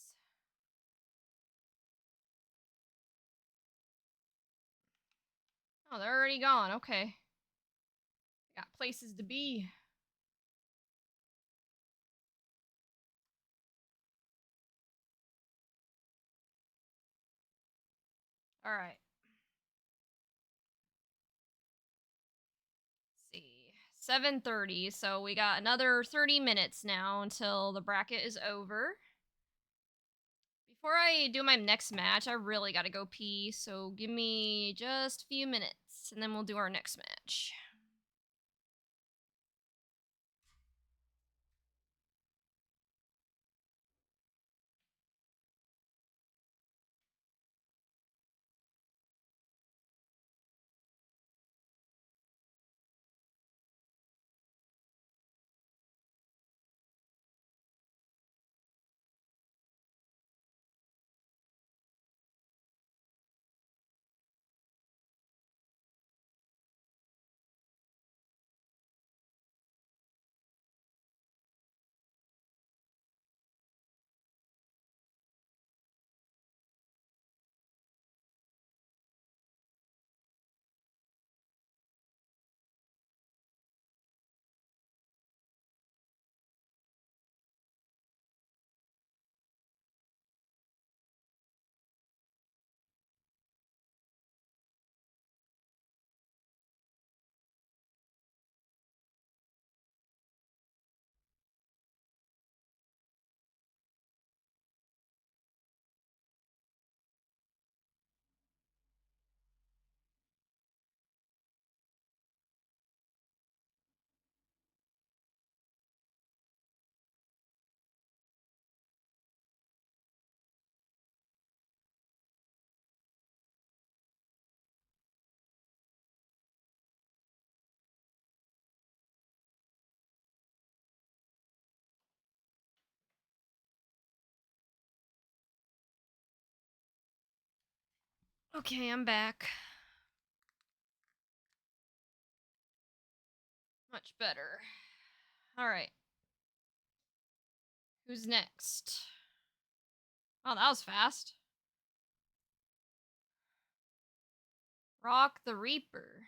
Oh, they're already gone. Okay. Got places to be. Alright. See. 7:30, so we got another 30 minutes now until the bracket is over. Before I do my next match, I really gotta go pee, so give me just a few minutes, and then we'll do our next match. Okay, I'm back. Much better. Alright. Who's next? Oh, that was fast. Rock the Reaper.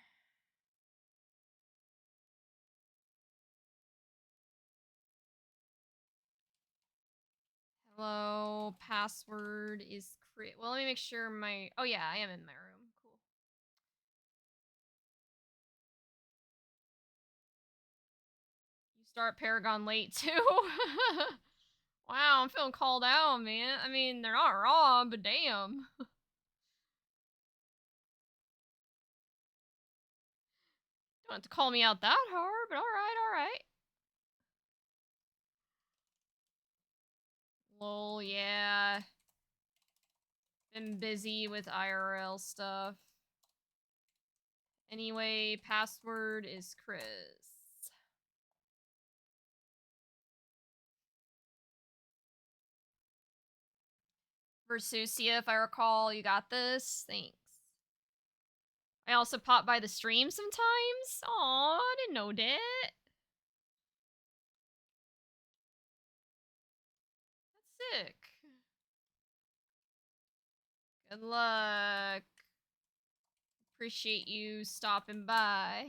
Hello, password is well, let me make sure my oh yeah, I am in my room. Cool. You start Paragon late too. Wow, I'm feeling called out, man. I mean, they're not wrong, but damn. Don't have to call me out that hard, but alright, alright. Lol, yeah. Been busy with IRL stuff. Anyway, password is Chris. Versusia, if I recall, you got this. Thanks. I also pop by the stream sometimes. Aw, I didn't know that. That's sick. Good luck. Appreciate you stopping by.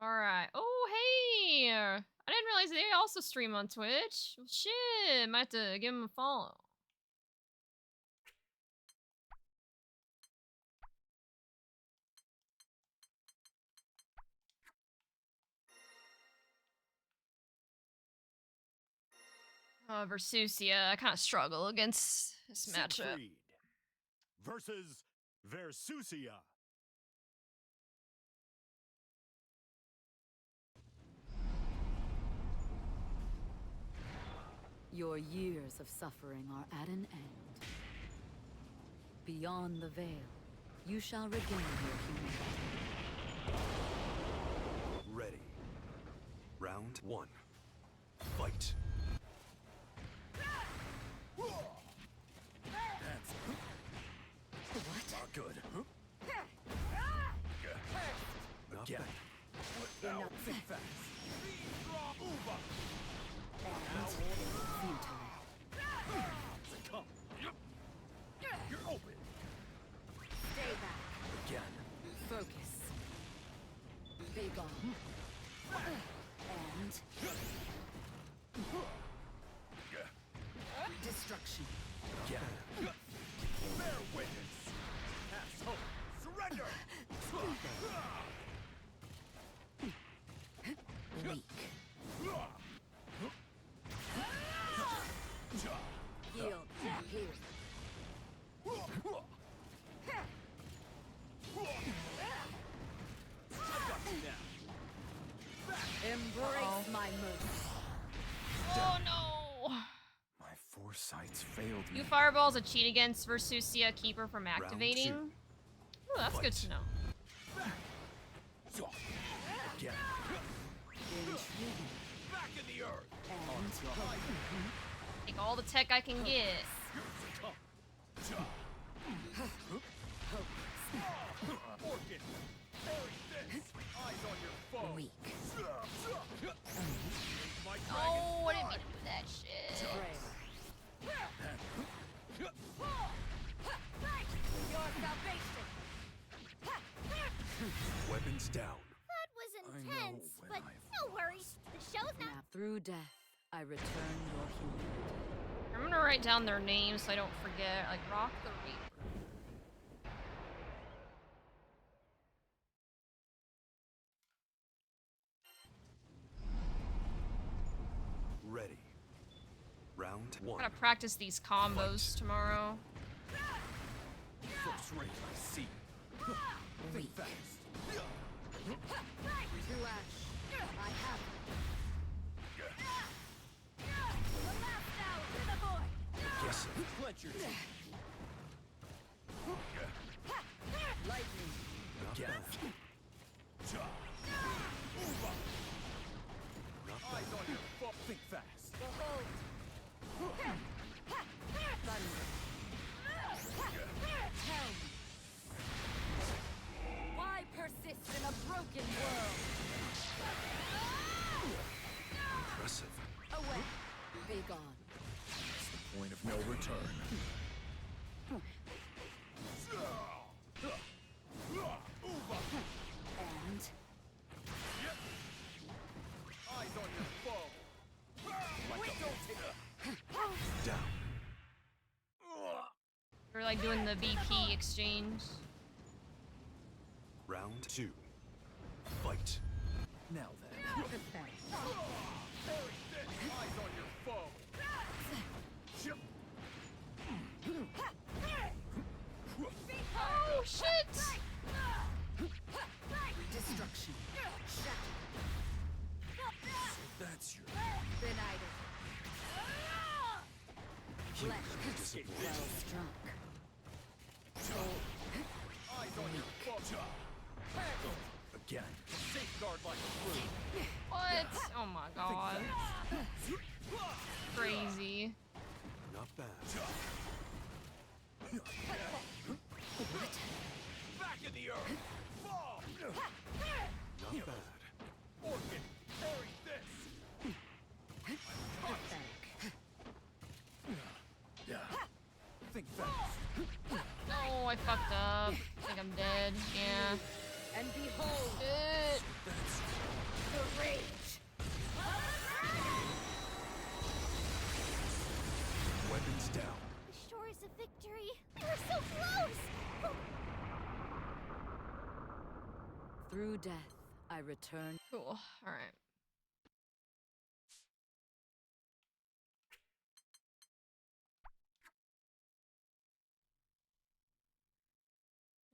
Alright. Oh, hey! I didn't realize they also stream on Twitch. Well, shit, might have to give them a follow. Versusia, I kind of struggle against this matchup. Siegfried versus Versusia. Your years of suffering are at an end. Beyond the veil, you shall regain your humanity. Ready. Round 1. Fight. That's not good. Again. Now, think fast. Futile. Come. You're open. Stay back. Again. Focus. Be gone. And destruction. Again. Bear witness. Asshole. Surrender. weak. Yield. Here. Embrace my moves. Oh no! My foresights failed me. You fireballs a cheat against Versusia Keeper from activating? Round Oh, that's good to know. Again. Intriguing. Back in the earth. And Take all the tech I can get. Orchid. Eyes on your foe. weak. My Oh, I didn't mean to do that shit. Prayer. Your salvation. Weapons down. That was I know intense, when but I've no worries. The show's not. Now through death, I return your humanity. I'm gonna write down their names so I don't forget. Like, Rock the Reaper. Ready. Round I'm 1. gonna practice these combos tomorrow. First rate I see. Think fast. Flash. I have Yes. Clench your teeth. lightning. Again. Eyes on your foe. Think fast. Behold. Thunder. broken world. Impressive. Away. Be gone. It's the point of no return. And Eyes on your foe. Like a down. We're like doing the VP exchange. Round 2. Fight. Now then. pathetic. Eyes on your foe. Oh shit! Destruction. That's your Benighted. huge Well disappointment. struck. Eyes on your foe. Again. Safeguard like a fruit. What? Oh my god. Crazy. Not bad. Back in the earth. Fall. Not bad. Orchid, carry this. Pathetic. Yeah. Think fast. Oh, I fucked up. I think I'm dead. Yeah. And behold, Shit. That's the rage. weapons down. The shores of victory. We were so close. Through death, I return. Cool. Alright.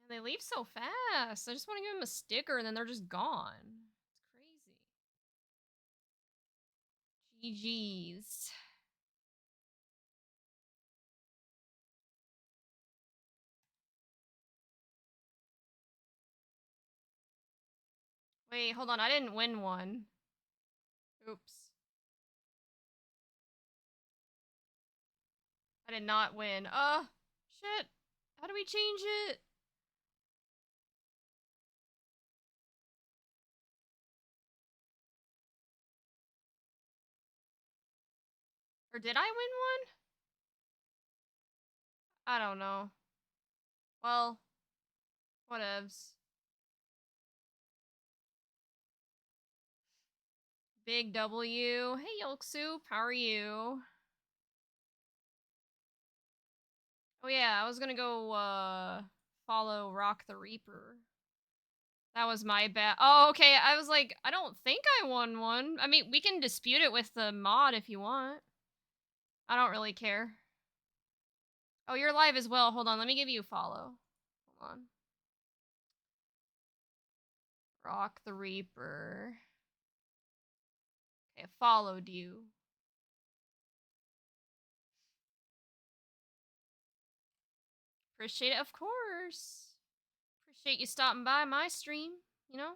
And they leave so fast. I just want to give them a sticker and then they're just gone. It's crazy. GG's. Wait, hold on. I didn't win one. Oops. I did not win. Shit. How do we change it? Or did I win one? I don't know. Well, whatevs. Big W. Hey, Yolk Soup. How are you? Oh, yeah. I was gonna go, follow Rock the Reaper. That was my bad. Oh, okay. I was like, I don't think I won one. I mean, we can dispute it with the mod if you want. I don't really care. Oh, you're live as well. Hold on. Let me give you a follow. Hold on. Rock the Reaper. Okay, I followed you. Appreciate it, of course. Appreciate you stopping by my stream, you know?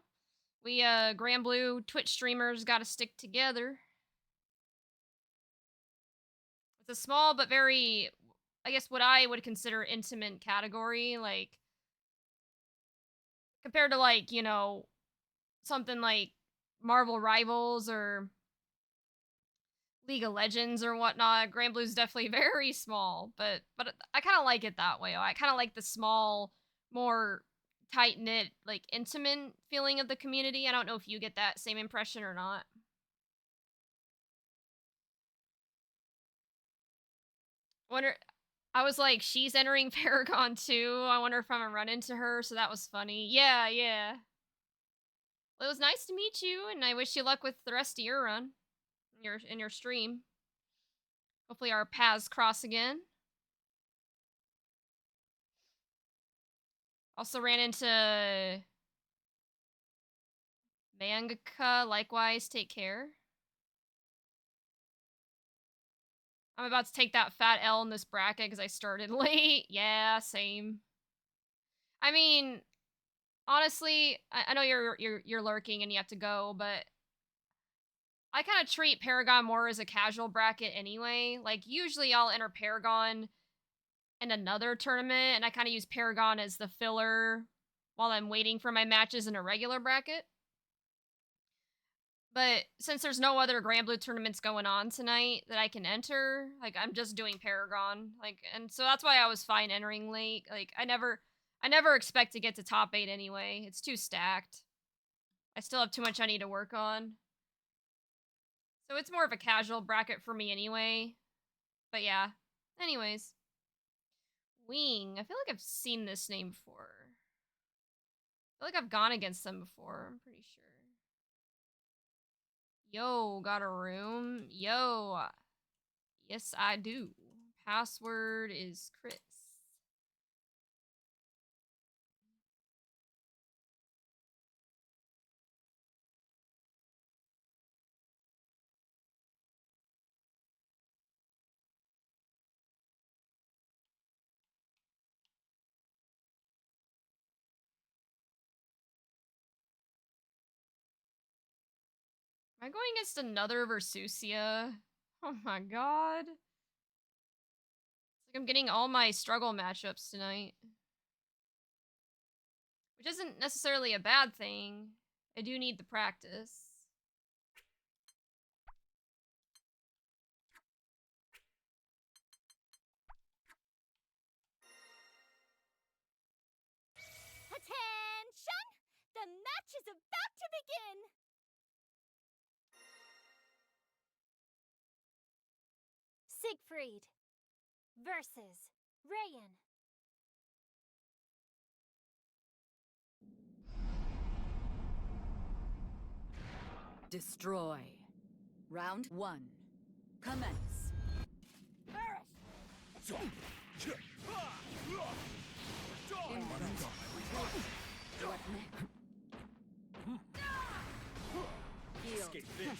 We, Grand Blue Twitch streamers gotta stick together. It's a small but very, I guess what I would consider intimate category, like, compared to, like, you know, something like Marvel Rivals or League of Legends or whatnot. Grand Blue's definitely very small, but I kind of like it that way. I kind of like the small, more tight-knit, like, intimate feeling of the community. I don't know if you get that same impression or not. Wonder, I was like, she's entering Paragon too. I wonder if I'm gonna run into her, so that was funny. Yeah, yeah. Well, it was nice to meet you, and I wish you luck with the rest of your run. In your stream. Hopefully our paths cross again. Also ran into Mangaka, likewise, take care. I'm about to take that fat L in this bracket because I started late. Yeah, same. I mean, honestly, I know you're lurking and you have to go, but I kind of treat Paragon more as a casual bracket anyway. Like, usually I'll enter Paragon in another tournament, and I kind of use Paragon as the filler while I'm waiting for my matches in a regular bracket. But since there's no other Grand Blue tournaments going on tonight that I can enter, like I'm just doing Paragon. Like, and so that's why I was fine entering late. Like I never expect to get to top 8 anyway. It's too stacked. I still have too much I need to work on. So it's more of a casual bracket for me anyway. But yeah. Anyways. Wing. I feel like I've seen this name before. I feel like I've gone against them before. I'm pretty sure. Yo, got a room? Yo. Yes, I do. Password is Chris. Am I going against another Versusia? Oh my god. It's like I'm getting all my struggle matchups tonight. Which isn't necessarily a bad thing. I do need the practice. Attention! The match is about to begin! Siegfried versus Rayan. Destroy. Round 1. Commence. Escape this.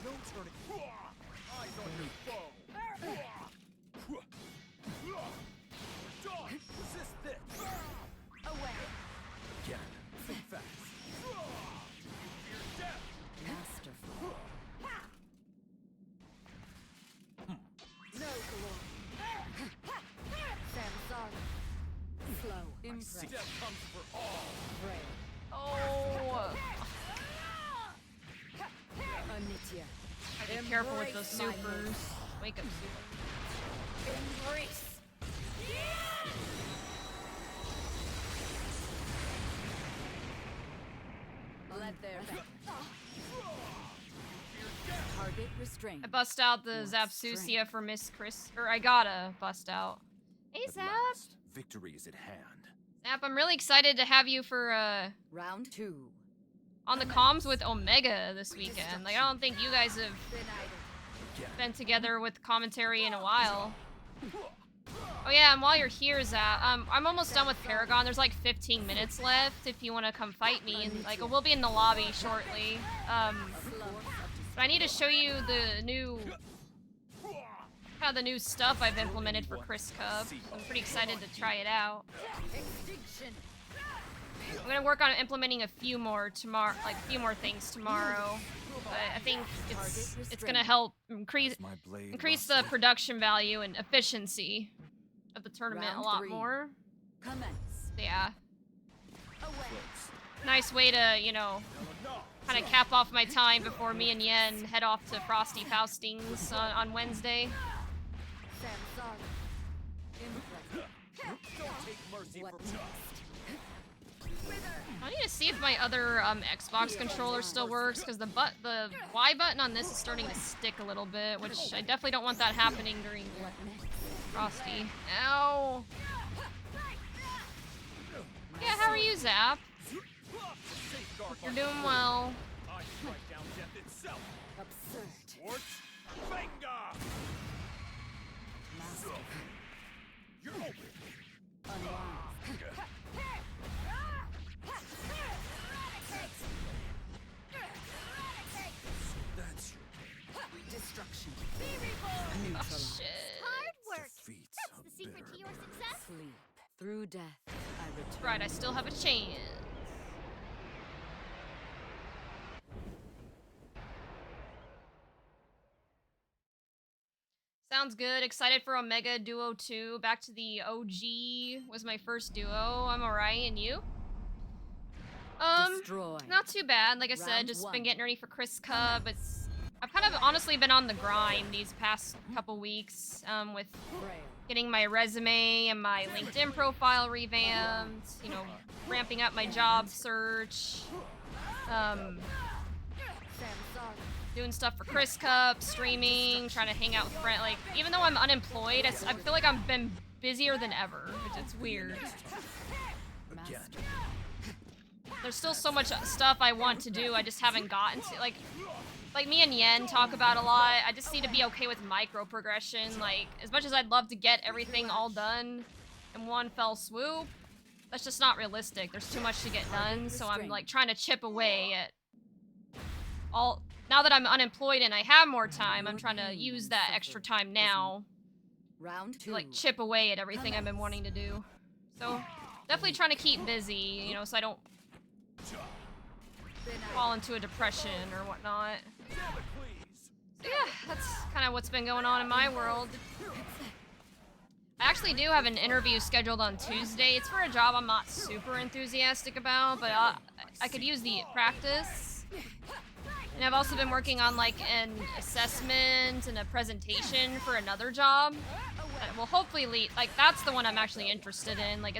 No turning. Eyes on your foe. Resist this. Away. Again. Think fast. You fear death. Masterful. No glory. Samsara. Slow. My Impressive. death comes for all. Frail. Oh. Anitya. Gotta be careful with those supers. Wake up, super. Embrace. Let there be. Target restrained. I bust out the Zapsusia for Miss Chris. Or I gotta bust out. Hey, At Zap. last, victory is at hand. Zap, I'm really excited to have you for, Round 2. on the comms with Omega this weekend. Like, I don't think you guys have Again. been together with commentary in a while. Oh yeah, and while you're here, Zap, I'm almost done with Paragon. There's like 15 minutes left if you want to come fight me, and like we'll be in the lobby shortly. But I need to show you the new, kind of the new stuff I've implemented for Chris Cup. I'm pretty excited to try it out. I'm gonna work on implementing a few more tomorrow, like a few more things tomorrow. But I think it's gonna help increase My blade the production value and efficiency of the tournament Round a lot 3. more. Commence. So yeah, close. nice way to, you know, kind of cap off my time before me and Yen head off to Frosty Faustings on Wednesday. Samsara. Impressive. Don't take mercy What for next? I need to see if my other Xbox controller still works, because the Y button on this is starting to stick a little bit, which I definitely don't want that happening during What next? Frosty. Ow! Yeah, how are you, Zap? safeguard. You're doing well. I strike down death itself. Absurd. Schwartz, Venga! Master. You're open. Unwise. That's Destruction. Oh, Neutralize. shit. Hard work. defeat. That's the secret to your success. Sleep. Through death, I return. Right, I still have a chance. Sounds good. Excited for Omega Duo 2. Back to the OG was my first duo. I'm alright, and you? Destroy. Not too bad. Like I said, Round just one. been getting ready for Chris Cup. I've kind of honestly been on the grind these past couple weeks with Frail. getting my resume and my LinkedIn profile revamped, you know, ramping up my job search, doing stuff for Chris Cup, streaming, trying to hang out with friends. Like, even though I'm unemployed, I feel like I've been busier than ever. It's weird. Again. There's still so much stuff I want to do, I just haven't gotten to. Like me and Yen talk about a lot, I just need to be okay with micro progression. Like, as much as I'd love to get everything all done in one fell swoop, that's just not realistic. There's too much to get done, so I'm like trying to chip away at all. Now that I'm unemployed and I have more time, I'm trying to use that extra time now Round to two. like chip away at everything I've been wanting to do. So definitely trying to keep busy, you know, so I don't fall into a depression or whatnot. So yeah, that's kind of what's been going on in my world. I actually do have an interview scheduled on Tuesday. It's for a job I'm not super enthusiastic about, but I could use the practice. And I've also been working on like an assessment and a presentation for another job that will hopefully lead, like that's the one I'm actually interested in. Like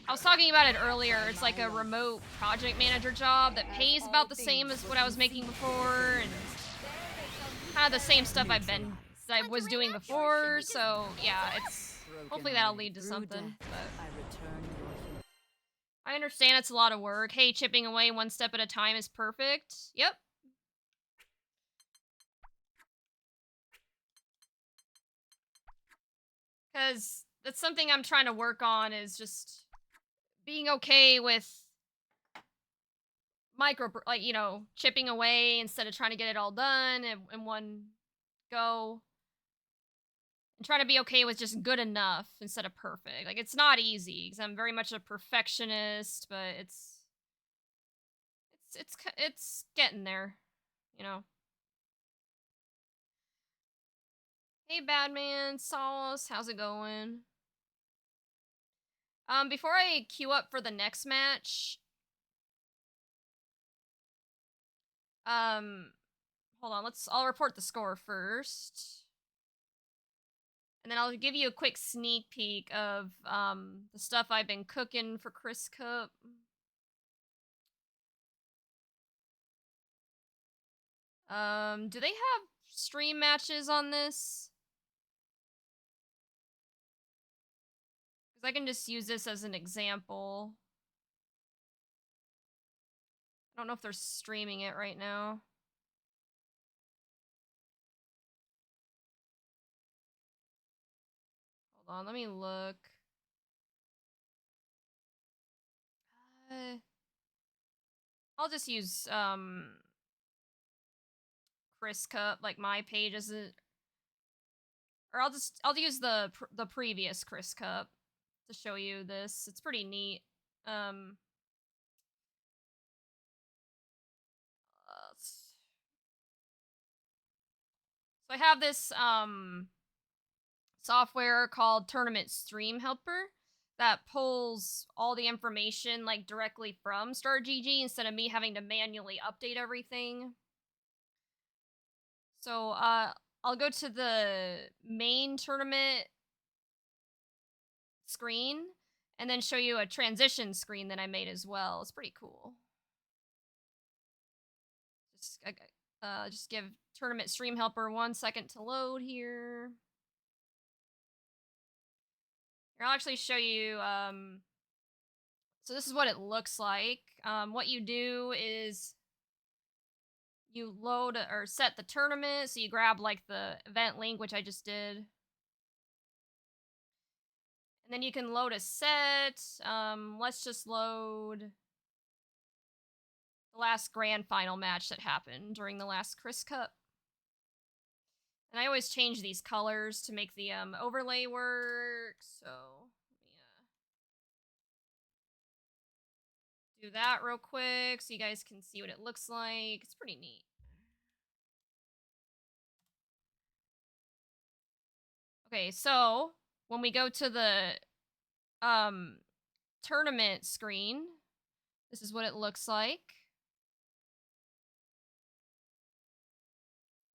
I was talking about it earlier, it's like a remote project manager job that pays about the same as what I was making before, and kind of the same stuff I was doing before, so yeah, hopefully that'll lead to something. But I return your I understand it's a lot of work. Hey, chipping away one step at a time is perfect. Yep. Because that's something I'm trying to work on, is just being okay with like, you know, chipping away instead of trying to get it all done in one go. And trying to be okay with just good enough instead of perfect. Like, it's not easy because I'm very much a perfectionist, but it's getting there, you know. Hey, Badman, Sauce, how's it going? Before I queue up for the next match, hold on, I'll report the score first. And then I'll give you a quick sneak peek of, the stuff I've been cooking for Chris Cup. Do they have stream matches on this? Because I can just use this as an example. I don't know if they're streaming it right now. Hold on, let me look. I'll just use, Chris Cup, like my page as a, or I'll use the previous Chris Cup to show you this. It's pretty neat. So I have this software called Tournament Stream Helper that pulls all the information like directly from StarGG instead of me having to manually update everything. So I'll go to the main tournament screen and then show you a transition screen that I made as well. It's pretty cool. Just give Tournament Stream Helper 1 second to load here. Here, I'll actually show you, so this is what it looks like. What you do is you load or set the tournament, so you grab like the event link, which I just did. And then you can load a set. Let's just load the last grand final match that happened during the last Chris Cup. And I always change these colors to make the overlay work, so do that real quick so you guys can see what it looks like. It's pretty neat. Okay, so when we go to the tournament screen, This is what it looks like.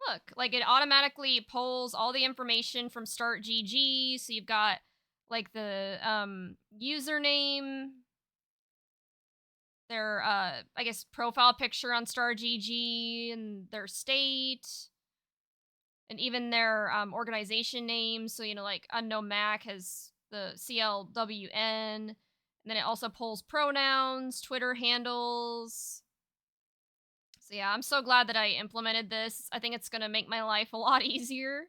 Look, like it automatically pulls all the information from Start GG. So you've got like the username, their I guess profile picture on Star GG, and their state, and even their organization name. So like Unknown Mac has the CLWN, and then it also pulls pronouns, Twitter handles. So yeah, I'm so glad that I implemented this. I think it's gonna make my life a lot easier.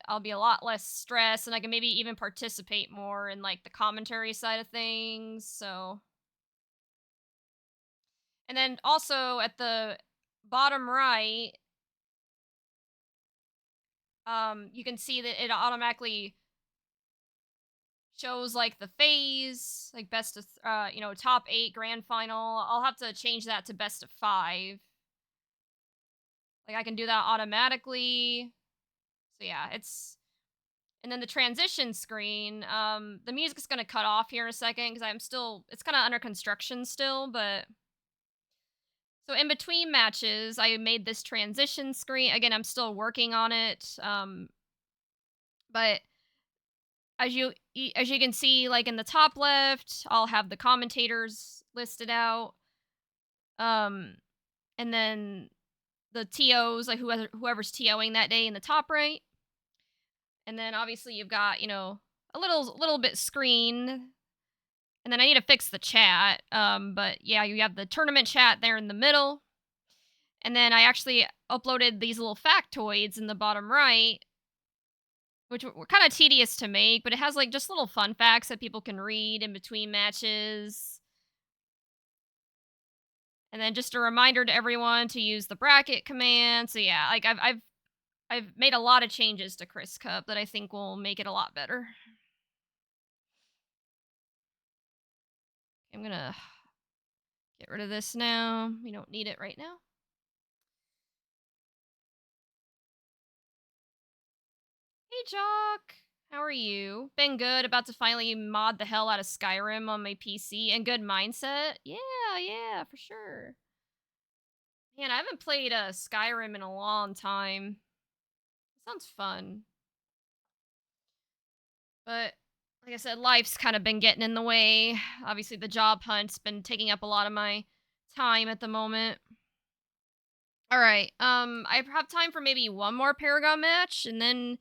I'll be a lot less stressed, and I can maybe even participate more in like the commentary side of things. So, and then also at the bottom right, you can see that it automatically shows like the phase, like best of, top 8 grand final. I'll have to change that to best of 5. Like I can do that automatically. So yeah, and then the transition screen, the music's gonna cut off here in a second because it's kind of under construction still, but so in between matches, I made this transition screen. Again, I'm still working on it, but as you can see, like in the top left, I'll have the commentators listed out, um, and then the TOs, like whoever's TOing that day in the top right. And then obviously you've got, a little bit screen. And then I need to fix the chat. But yeah, you have the tournament chat there in the middle. And then I actually uploaded these little factoids in the bottom right, which were kind of tedious to make, but it has like just little fun facts that people can read in between matches. And then just a reminder to everyone to use the bracket command. So yeah, like I've made a lot of changes to Chris Cup that I think will make it a lot better. I'm gonna get rid of this now. We don't need it right now. Hey, Jock. How are you? Been good. About to finally mod the hell out of Skyrim on my PC. And good mindset. Yeah, for sure. Man, I haven't played Skyrim in a long time. Sounds fun. But like I said, life's kind of been getting in the way. Obviously, the job hunt's been taking up a lot of my time at the moment. All right. I have time for maybe one more Paragon match, and then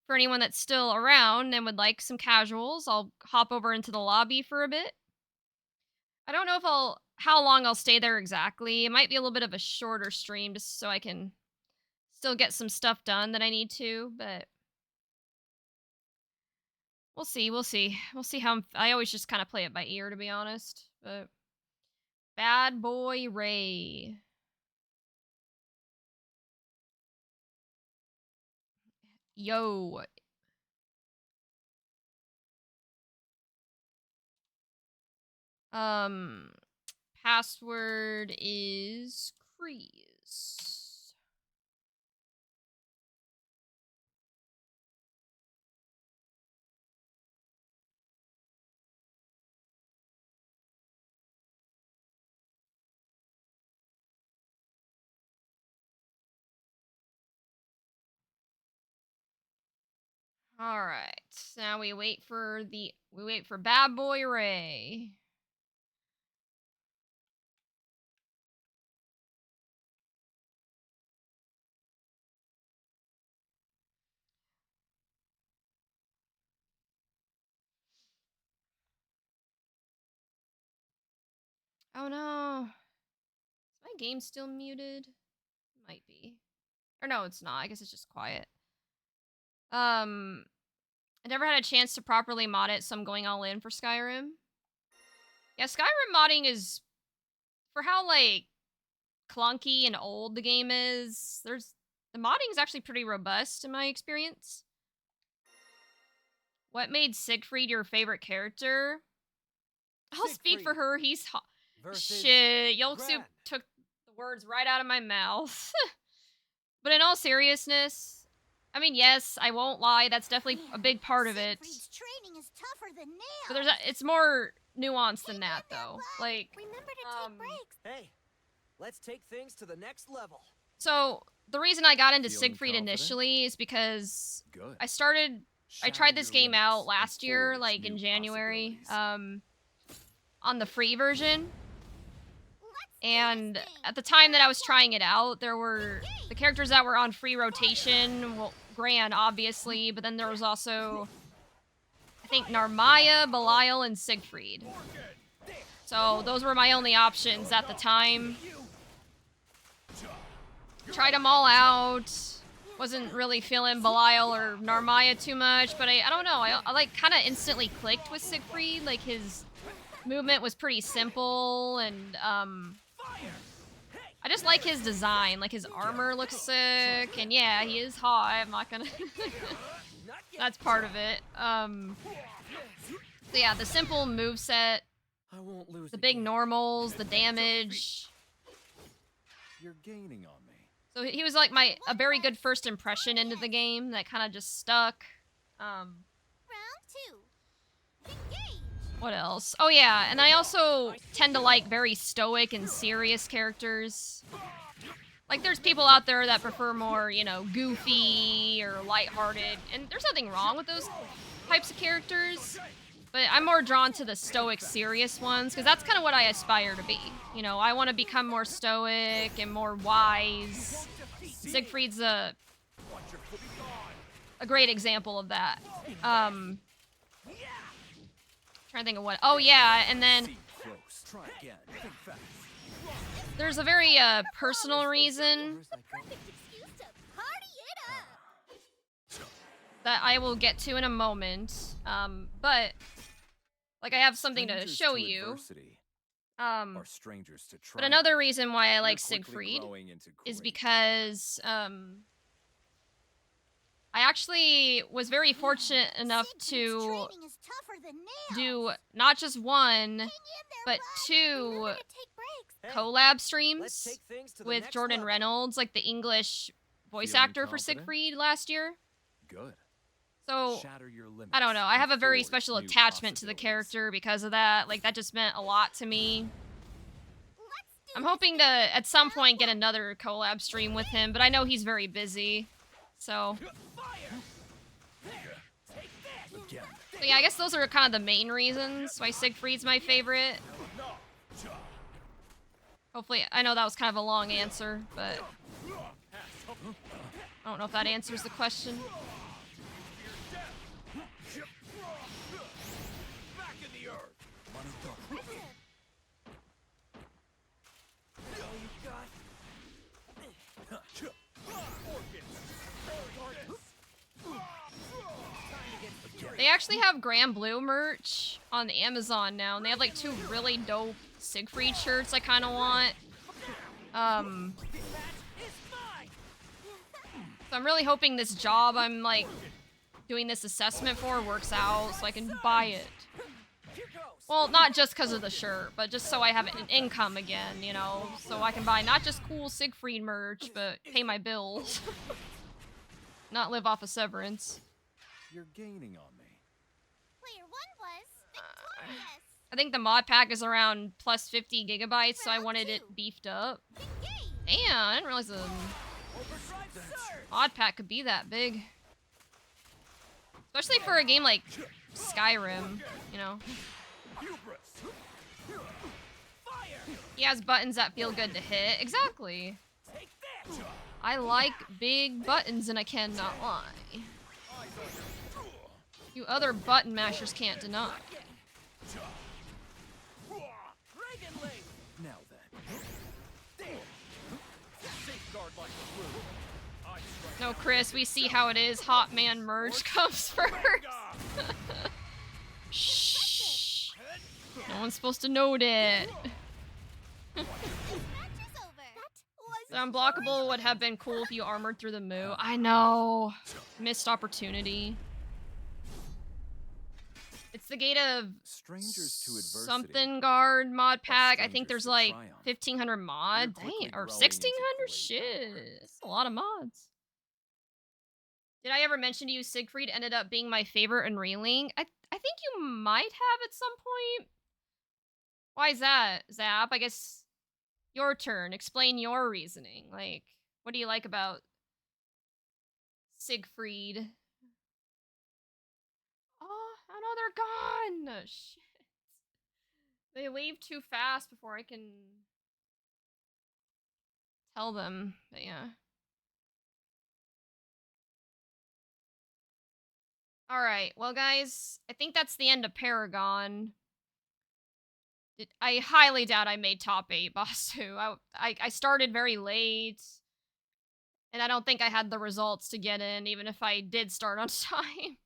for anyone that's still around and would like some casuals, I'll hop over into the lobby for a bit. I don't know how long I'll stay there exactly. It might be a little bit of a shorter stream just so I can still get some stuff done that I need to, but we'll see. We'll see how I always just kind of play it by ear, to be honest. But Bad Boy Ray. Yo. Password is Crease. All right. Now we wait for Bad Boy Ray. Oh no. Is my game still muted? Might be. Or no, it's not. I guess it's just quiet. I never had a chance to properly mod it, so I'm going all in for Skyrim. Yeah, Skyrim modding is, for how like clunky and old the game is, the modding is actually pretty robust in my experience. What made Siegfried your favorite character? I'll speak for her. He's hot. Shit, Yolksoup took the words right out of my mouth. But in all seriousness, I mean, yes, I won't lie. That's definitely a big part of it. Siegfried's training is tougher than nails. But it's more nuanced than that, though. Like, Remember to take breaks. Hey, let's take things to the next level. so the reason I got into Feeling Siegfried confident? initially is because Good. I Shatter tried this your game limits out and last year, forge like in new January, possibilities. on the free version. Let's And do this thing. at the time that I was trying it out, there were the characters that were on free rotation, well, Gran, obviously, but then there was also, I think, Narmaya, Belial, and Siegfried. So those were my only options at the time. Tried them all out. Wasn't really feeling Belial or Narmaya too much, but I don't know. I like kind of instantly clicked with Siegfried. Like his movement was pretty simple, and I just like his design. Like his armor looks sick, and yeah, he is hot. I'm not gonna. That's part of it. So yeah, the simple moveset, I won't lose the big again. normals, the damage. You're gaining on me. So he was like a very good first impression into the game that kind of just stuck. Round 2. Engage. What else? Oh yeah, and I also tend to like very stoic and serious characters. Like there's people out there that prefer more, you know, goofy or lighthearted, and there's nothing wrong with those types of characters. But I'm more drawn to the stoic, serious ones, because that's kind of what I aspire to be. You know, I want to become more stoic and more wise. Siegfried's a great example of that. Trying to think of what. Oh yeah, and then Close. Try again. Think fast. there's a very personal reason Perfect excuse to party it up. that I will get to in a moment. But like I have something to Strangers show to you. adversity Um, are strangers to but triumph. another reason why I You're like quickly Siegfried growing into is great. because I actually was very fortunate enough Siegfried's to training is tougher than nails. do not just one, Hang in there, but bud. 2 Remember to take breaks. Hey, collab let's streams take things to the with next Jordan level. Reynolds, like the English voice Feeling actor for confident? Siegfried last year. Good. So Shatter your limits I don't know. I have and a very forge special new attachment to the possibilities. character because of that. Like that just meant a lot to me. Let's do I'm this hoping to thing. at some point get another collab stream with him, but I know he's very busy. So, Again. but yeah, I guess those are kind of the main reasons why Siegfried's my favorite. Hopefully, I know that was kind of a long answer, but I don't know if that answers the question. Back in the earth. They actually have Grand Blue merch on Amazon now, and they have like 2 really dope Siegfried shirts I kind of want. So I'm really hoping this job I'm like doing this assessment for works out so I can buy it. Well, not just because of the shirt, but just so I have an income again, you know? So I can buy not just cool Siegfried merch, but pay my bills. Not live off of severance. You're gaining on me. Player 1 was victorious. I think the mod pack is around plus 50 gigabytes, so I wanted it beefed up. Engage. Damn, I didn't realize the mod pack could be that big. Especially for a game like Skyrim, you know? He has buttons that feel good to hit. Exactly. I like big buttons and I cannot lie. You other button mashers can't deny. Now then. No, Chris, we see how it is. Hot man merge comes first. Shh. No one's supposed to know that. Match is over. That The unblockable would have been cool if you armored through the moo. I know. Missed opportunity. It's the gate of Strangers to adversity. something guard mod pack. I think strangers there's to like triumph. 1,500 mods. You're quickly Dang, or growing into 1,600? great Shit. That's a lot of mods. Did I ever mention to you Siegfried ended up being my favorite in Reeling? I think you might have at some point. Why is that, Zap? I guess your turn. Explain your reasoning. Like, what do you like about Siegfried? Oh, no, they're gone! Shit. They leave too fast before I can tell them. But yeah. Alright, well guys, I think that's the end of Paragon. I highly doubt I made top 8, Basu. I started very late, and I don't think I had the results to get in, even if I did start on time.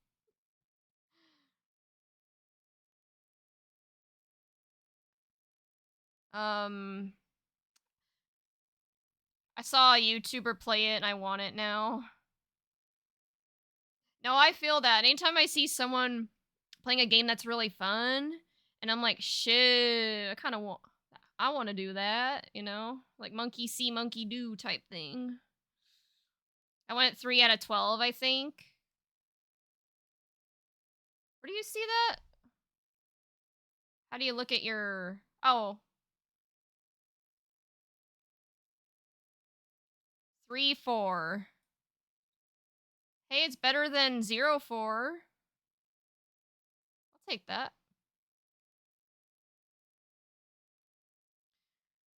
I saw a YouTuber play it, and I want it now. No, I feel that. Anytime I see someone playing a game that's really fun, and I'm like, shit, I want to do that, you know? Like monkey see, monkey do type thing. I went 3 out of 12, I think. Where do you see that? How do you look at your... Oh. 3, 4. Hey, it's better than 0, 4. I'll take that.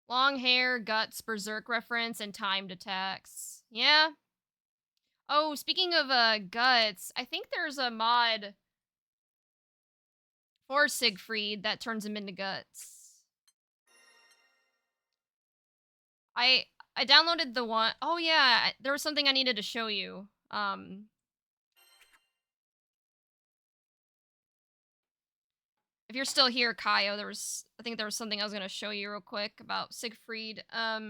Long hair, guts, berserk reference, and timed attacks. Yeah. Oh, speaking of guts, I think there's a mod for Siegfried that turns him into guts. I downloaded the one. Oh yeah, there was something I needed to show you. If you're still here, Kaio, I think there was something I was gonna show you real quick about Siegfried. I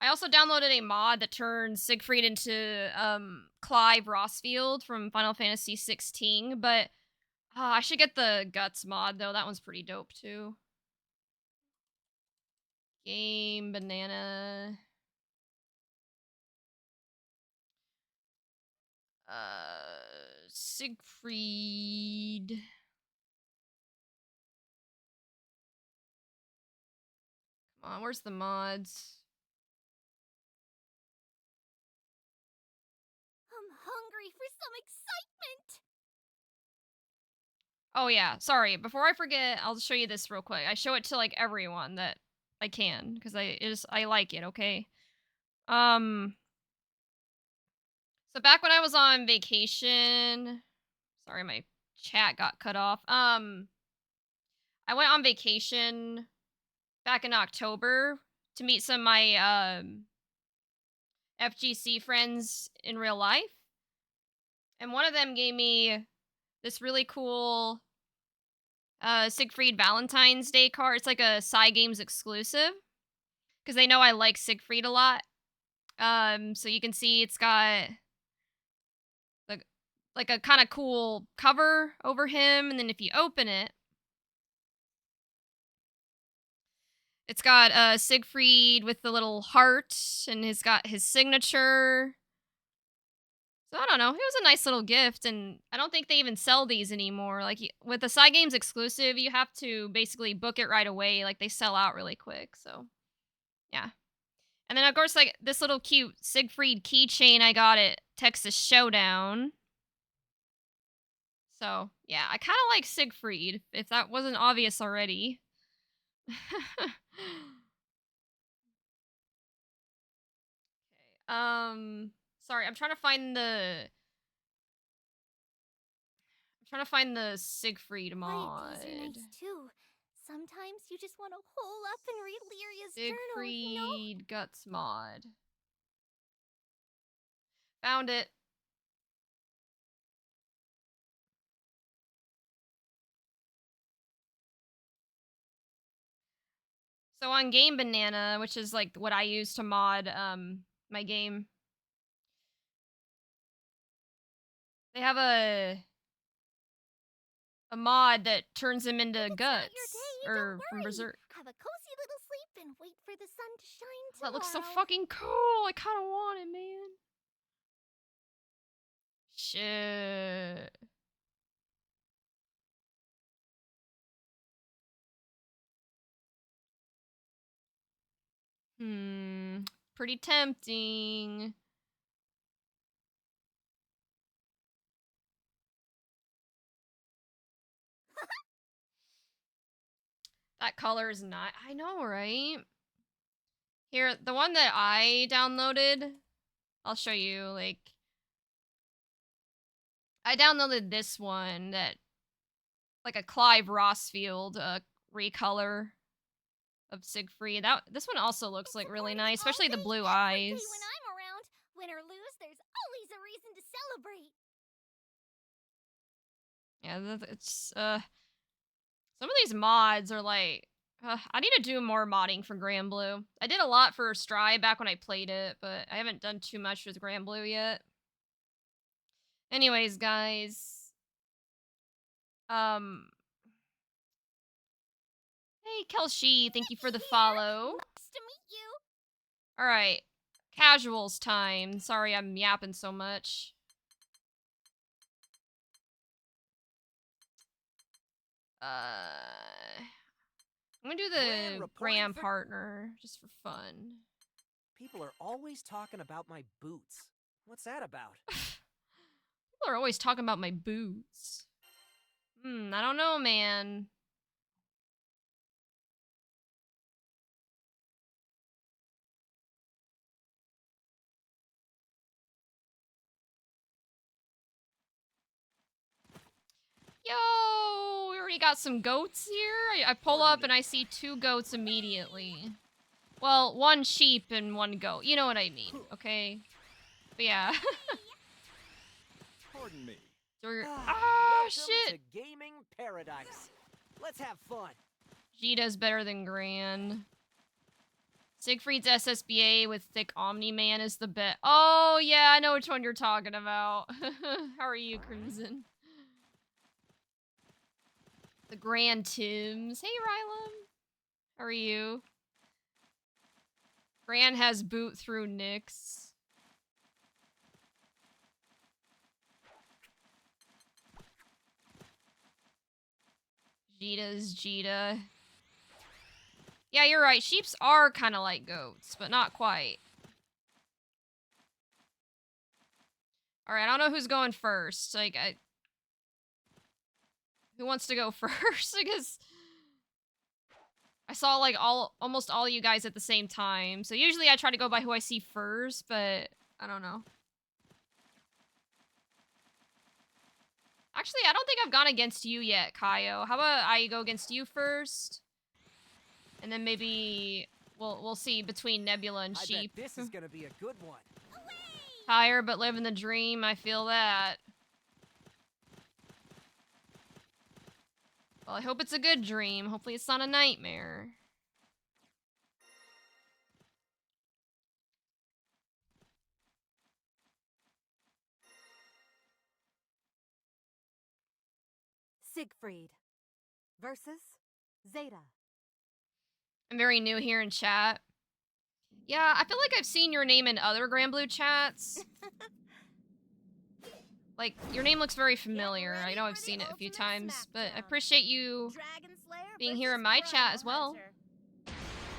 also downloaded a mod that turns Siegfried into Clive Rossfield from Final Fantasy 16, but I should get the Guts mod though. That one's pretty dope too. Game banana. Siegfried. Come on, where's the mods? I'm hungry for some excitement. Oh yeah, sorry. Before I forget, I'll show you this real quick. I show it to like everyone that I can because I like it. Okay. So back when I was on vacation, sorry, my chat got cut off. I went on vacation back in October to meet some of my FGC friends in real life, and one of them gave me this really cool Siegfried Valentine's Day card. It's like a Cygames exclusive because they know I like Siegfried a lot. So you can see it's got like a kind of cool cover over him, and then if you open it, it's got Siegfried with the little heart, and he's got his signature. So I don't know. It was a nice little gift, and I don't think they even sell these anymore. Like with the Cygames exclusive, you have to basically book it right away. Like they sell out really quick. So yeah. And then of course like this little cute Siegfried keychain I got at Texas Showdown. So yeah, I kind of like Siegfried. If that wasn't obvious already. Okay. Sorry, I'm trying to find the Siegfried Quiet days are mod. nice too. Sometimes you just want to hole up and read Lyria's journal, you know? Siegfried Guts mod. Found it. So on Game Banana, which is like what I use to mod my game, they have a mod that turns him into If it's not your Guts day, or don't from worry. Berserk. Have a cozy little sleep and wait for the sun to shine tomorrow. That looks so fucking cool. I kind of want it, man. Shit. Pretty tempting. That color is not. I know, right? Here, the one that I downloaded, I'll show you. Like, I downloaded this one that, like a Clive Rossfield recolor of Siegfried. This one also looks like really nice, especially the blue eyes. When I'm around, win or lose, there's always a reason to celebrate. Yeah, it's some of these mods are like, I need to do more modding for Grand Blue. I did a lot for Stry back when I played it, but I haven't done too much with Grand Blue yet. Anyways, guys. Hey, Kelshi, thank you for the follow. Nice to meet you. Alright. Casuals time. Sorry I'm yapping so much. I'm gonna do the grand partner, just for fun. People are always talking about my boots. What's that about? People are always talking about my boots. I don't know, man. Yo, we already got some goats here. I pull up and I see 2 goats immediately. Well, 1 sheep and 1 goat. You know what I mean, okay? But yeah. Pardon me. Welcome shit! to gaming paradise. Let's have fun. Vegeta's better than Gran. Siegfried's SSBA with thick Omni-Man is the bet. Oh, yeah, I know which one you're talking about. How are you, Crimson? The Grand Tims. Hey, Rylum. How are you? Gran has boot through Nyx. Vegeta's Vegeta. Yeah, you're right. Sheeps are kind of like goats, but not quite. Alright, I don't know who's going first. Like, who wants to go first? Because I saw, like, almost all you guys at the same time. So usually I try to go by who I see first, but I don't know. Actually, I don't think I've gone against you yet, Kaio. How about I go against you first? And then maybe we'll see between Nebula and Sheep. I bet this is gonna be a good one. Tired but living the dream, I feel that. Well, I hope it's a good dream. Hopefully it's not a nightmare. Siegfried versus Zeta. I'm very new here in chat. Yeah, I feel like I've seen your name in other Grand Blue chats. Like, your name looks very familiar. I know I've seen it a few times, but I appreciate you being here in my chat as well.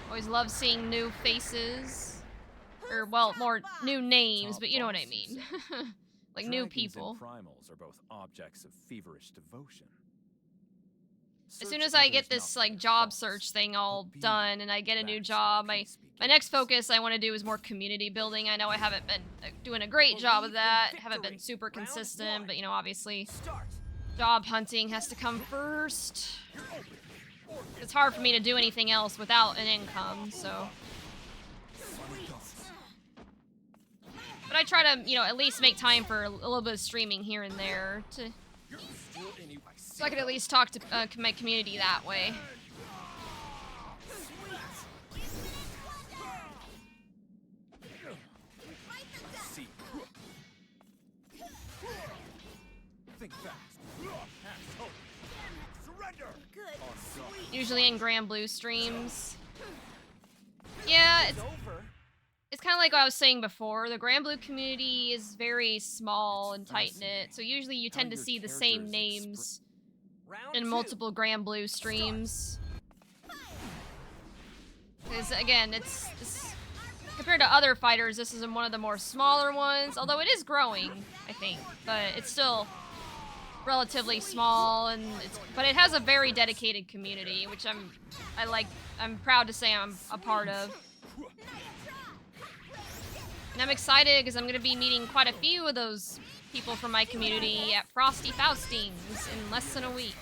Always love seeing new faces. Or, well, more new names, but you know what I mean. Like, new people. Dragons and primals are both objects of feverish devotion. As soon as I get this, like, job search thing all done and I get a new job, my next focus I want to do is more community building. I know I haven't been doing a great job of that. Haven't been super consistent, but, you know, obviously, job hunting has to come first. It's hard for me to do anything else without an income, so. But I try to, you know, at least make time for a little bit of streaming here and there to... So I could at least talk to my community that way. Think fast. Surrender. Usually in Grand Blue streams. Yeah, it's kind of like what I was saying before. The Grand Blue community is very small and tight-knit, so usually you tend to see the same names in multiple Grand Blue streams. Because, again, it's compared to other fighters, this is one of the more smaller ones, although it is growing, I think, but it's still relatively small, and but it has a very dedicated community, which I'm proud to say I'm a part of. And I'm excited because I'm going to be meeting quite a few of those people from my community at Frosty Faustings in less than a week.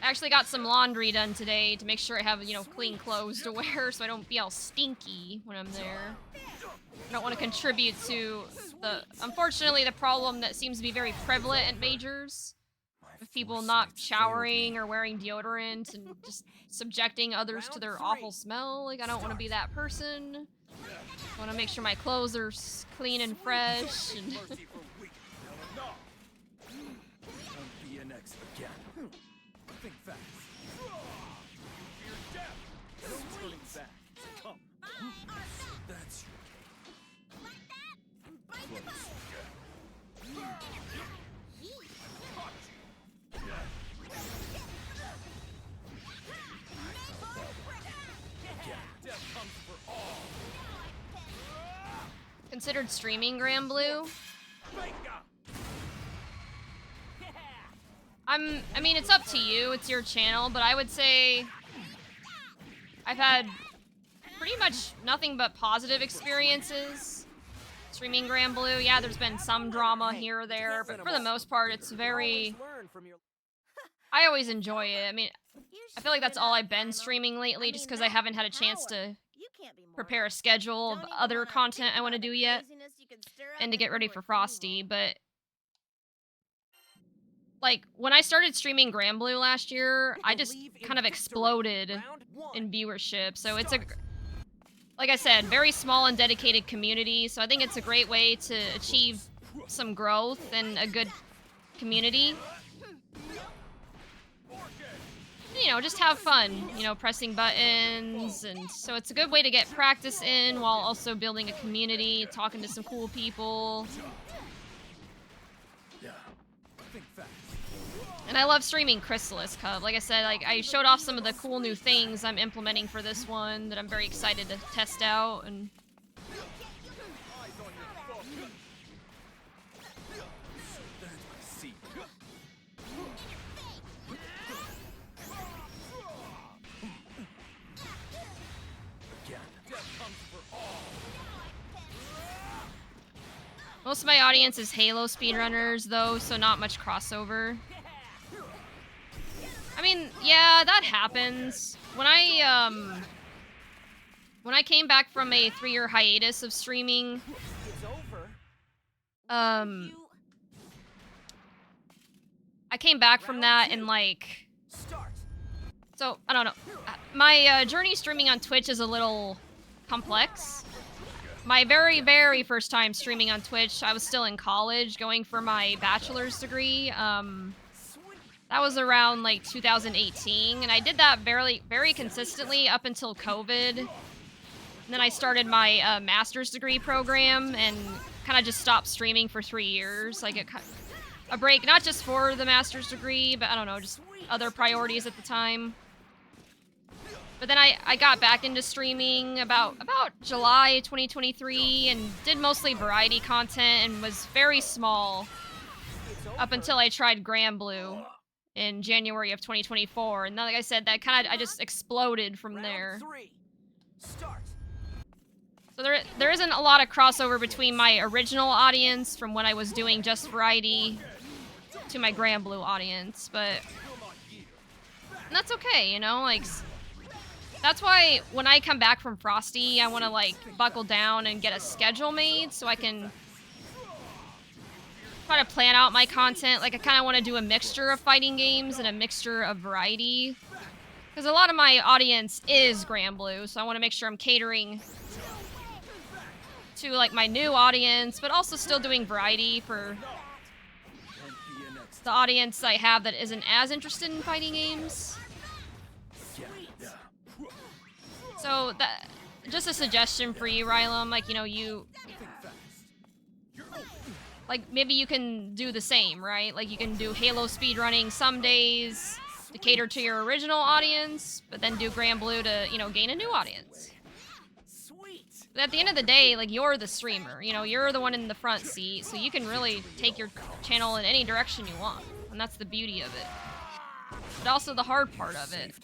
I actually got some laundry done today to make sure I have, clean clothes to wear so I don't be all stinky when I'm there. I don't want to contribute to unfortunately, the problem that seems to be very prevalent at majors. With people not showering or wearing deodorant and just subjecting others to their awful smell. Like, I don't want to be that person. I want to make sure my clothes are clean and fresh. And Don't be an X again. Think fast. Fear death. No turning back. Come. That's your game. Death comes for all. Considered streaming Grand Blue. I mean, it's up to you. It's your channel, but I would say I've had pretty much nothing but positive experiences streaming Grand Blue. Yeah, there's been some drama here or there, but for the most part, it's very... I always enjoy it. I mean, I feel like that's all I've been streaming lately, just because I haven't had a chance to prepare a schedule of other content I want to do yet, and to get ready for Frosty, but... Like, when I started streaming Grand Blue last year, I just kind of exploded in viewership, so it's like I said, very small and dedicated community, so I think it's a great way to achieve some growth and a good community. Just have fun, pressing buttons, and so it's a good way to get practice in while also building a community, talking to some cool people. And I love streaming Chrysalis Cup. Like I said, I showed off some of the cool new things I'm implementing for this one that I'm very excited to test out, and... Most of my audience is Halo speedrunners, though, so not much crossover. I mean, yeah, that happens. When I came back from a 3-year hiatus of streaming, I came back from that and, so, I don't know. My journey streaming on Twitch is a little complex. My very, very first time streaming on Twitch, I was still in college, going for my bachelor's degree. That was around, 2018, and I did that very consistently up until COVID. And then I started my master's degree program and kind of just stopped streaming for 3 years. A break, not just for the master's degree, but I don't know, just other priorities at the time. But then I got back into streaming about July 2023 and did mostly variety content and was very small up until I tried Grand Blue in January of 2024. And then, like I said, I just exploded from there. So there isn't a lot of crossover between my original audience from when I was doing just variety to my Grand Blue audience, but that's okay, that's why when I come back from Frosty, I want to buckle down and get a schedule made so I can try to plan out my content. I kind of want to do a mixture of fighting games and a mixture of variety, because a lot of my audience is Grand Blue, so I want to make sure I'm catering to my new audience, but also still doing variety for the audience I have that isn't as interested in fighting games. So just a suggestion for you, Rylum, maybe you can do the same, right? You can do Halo speedrunning some days to cater to your original audience, but then do Grand Blue to, gain a new audience. Sweet. But at the end of the day, like, you're the streamer. You know, you're the one in the front seat, so you can really take your channel in any direction you want. And that's the beauty of it. But also the hard part of it.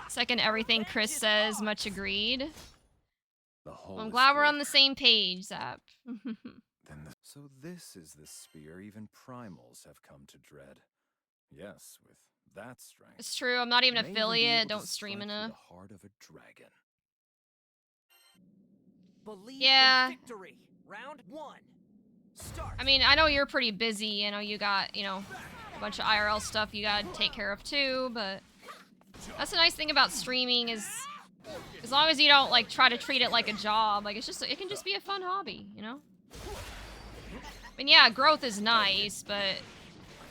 Second everything Chris says, much agreed. Well, I'm glad we're on the same page, Zap. So this is the spear even primals have come to dread. Yes, with that strength. It's true, I'm not even may affiliate, even be able don't to stream strike through enough. the heart of a dragon. Believe Yeah. in victory. Round 1. Start. I mean, I know you're pretty busy, I know you got, you know, a bunch of IRL stuff you gotta take care of too, but that's the nice thing about streaming is as long as you don't like try to treat it like a job, like it can just be a fun hobby, you know? I mean, yeah, growth is nice, but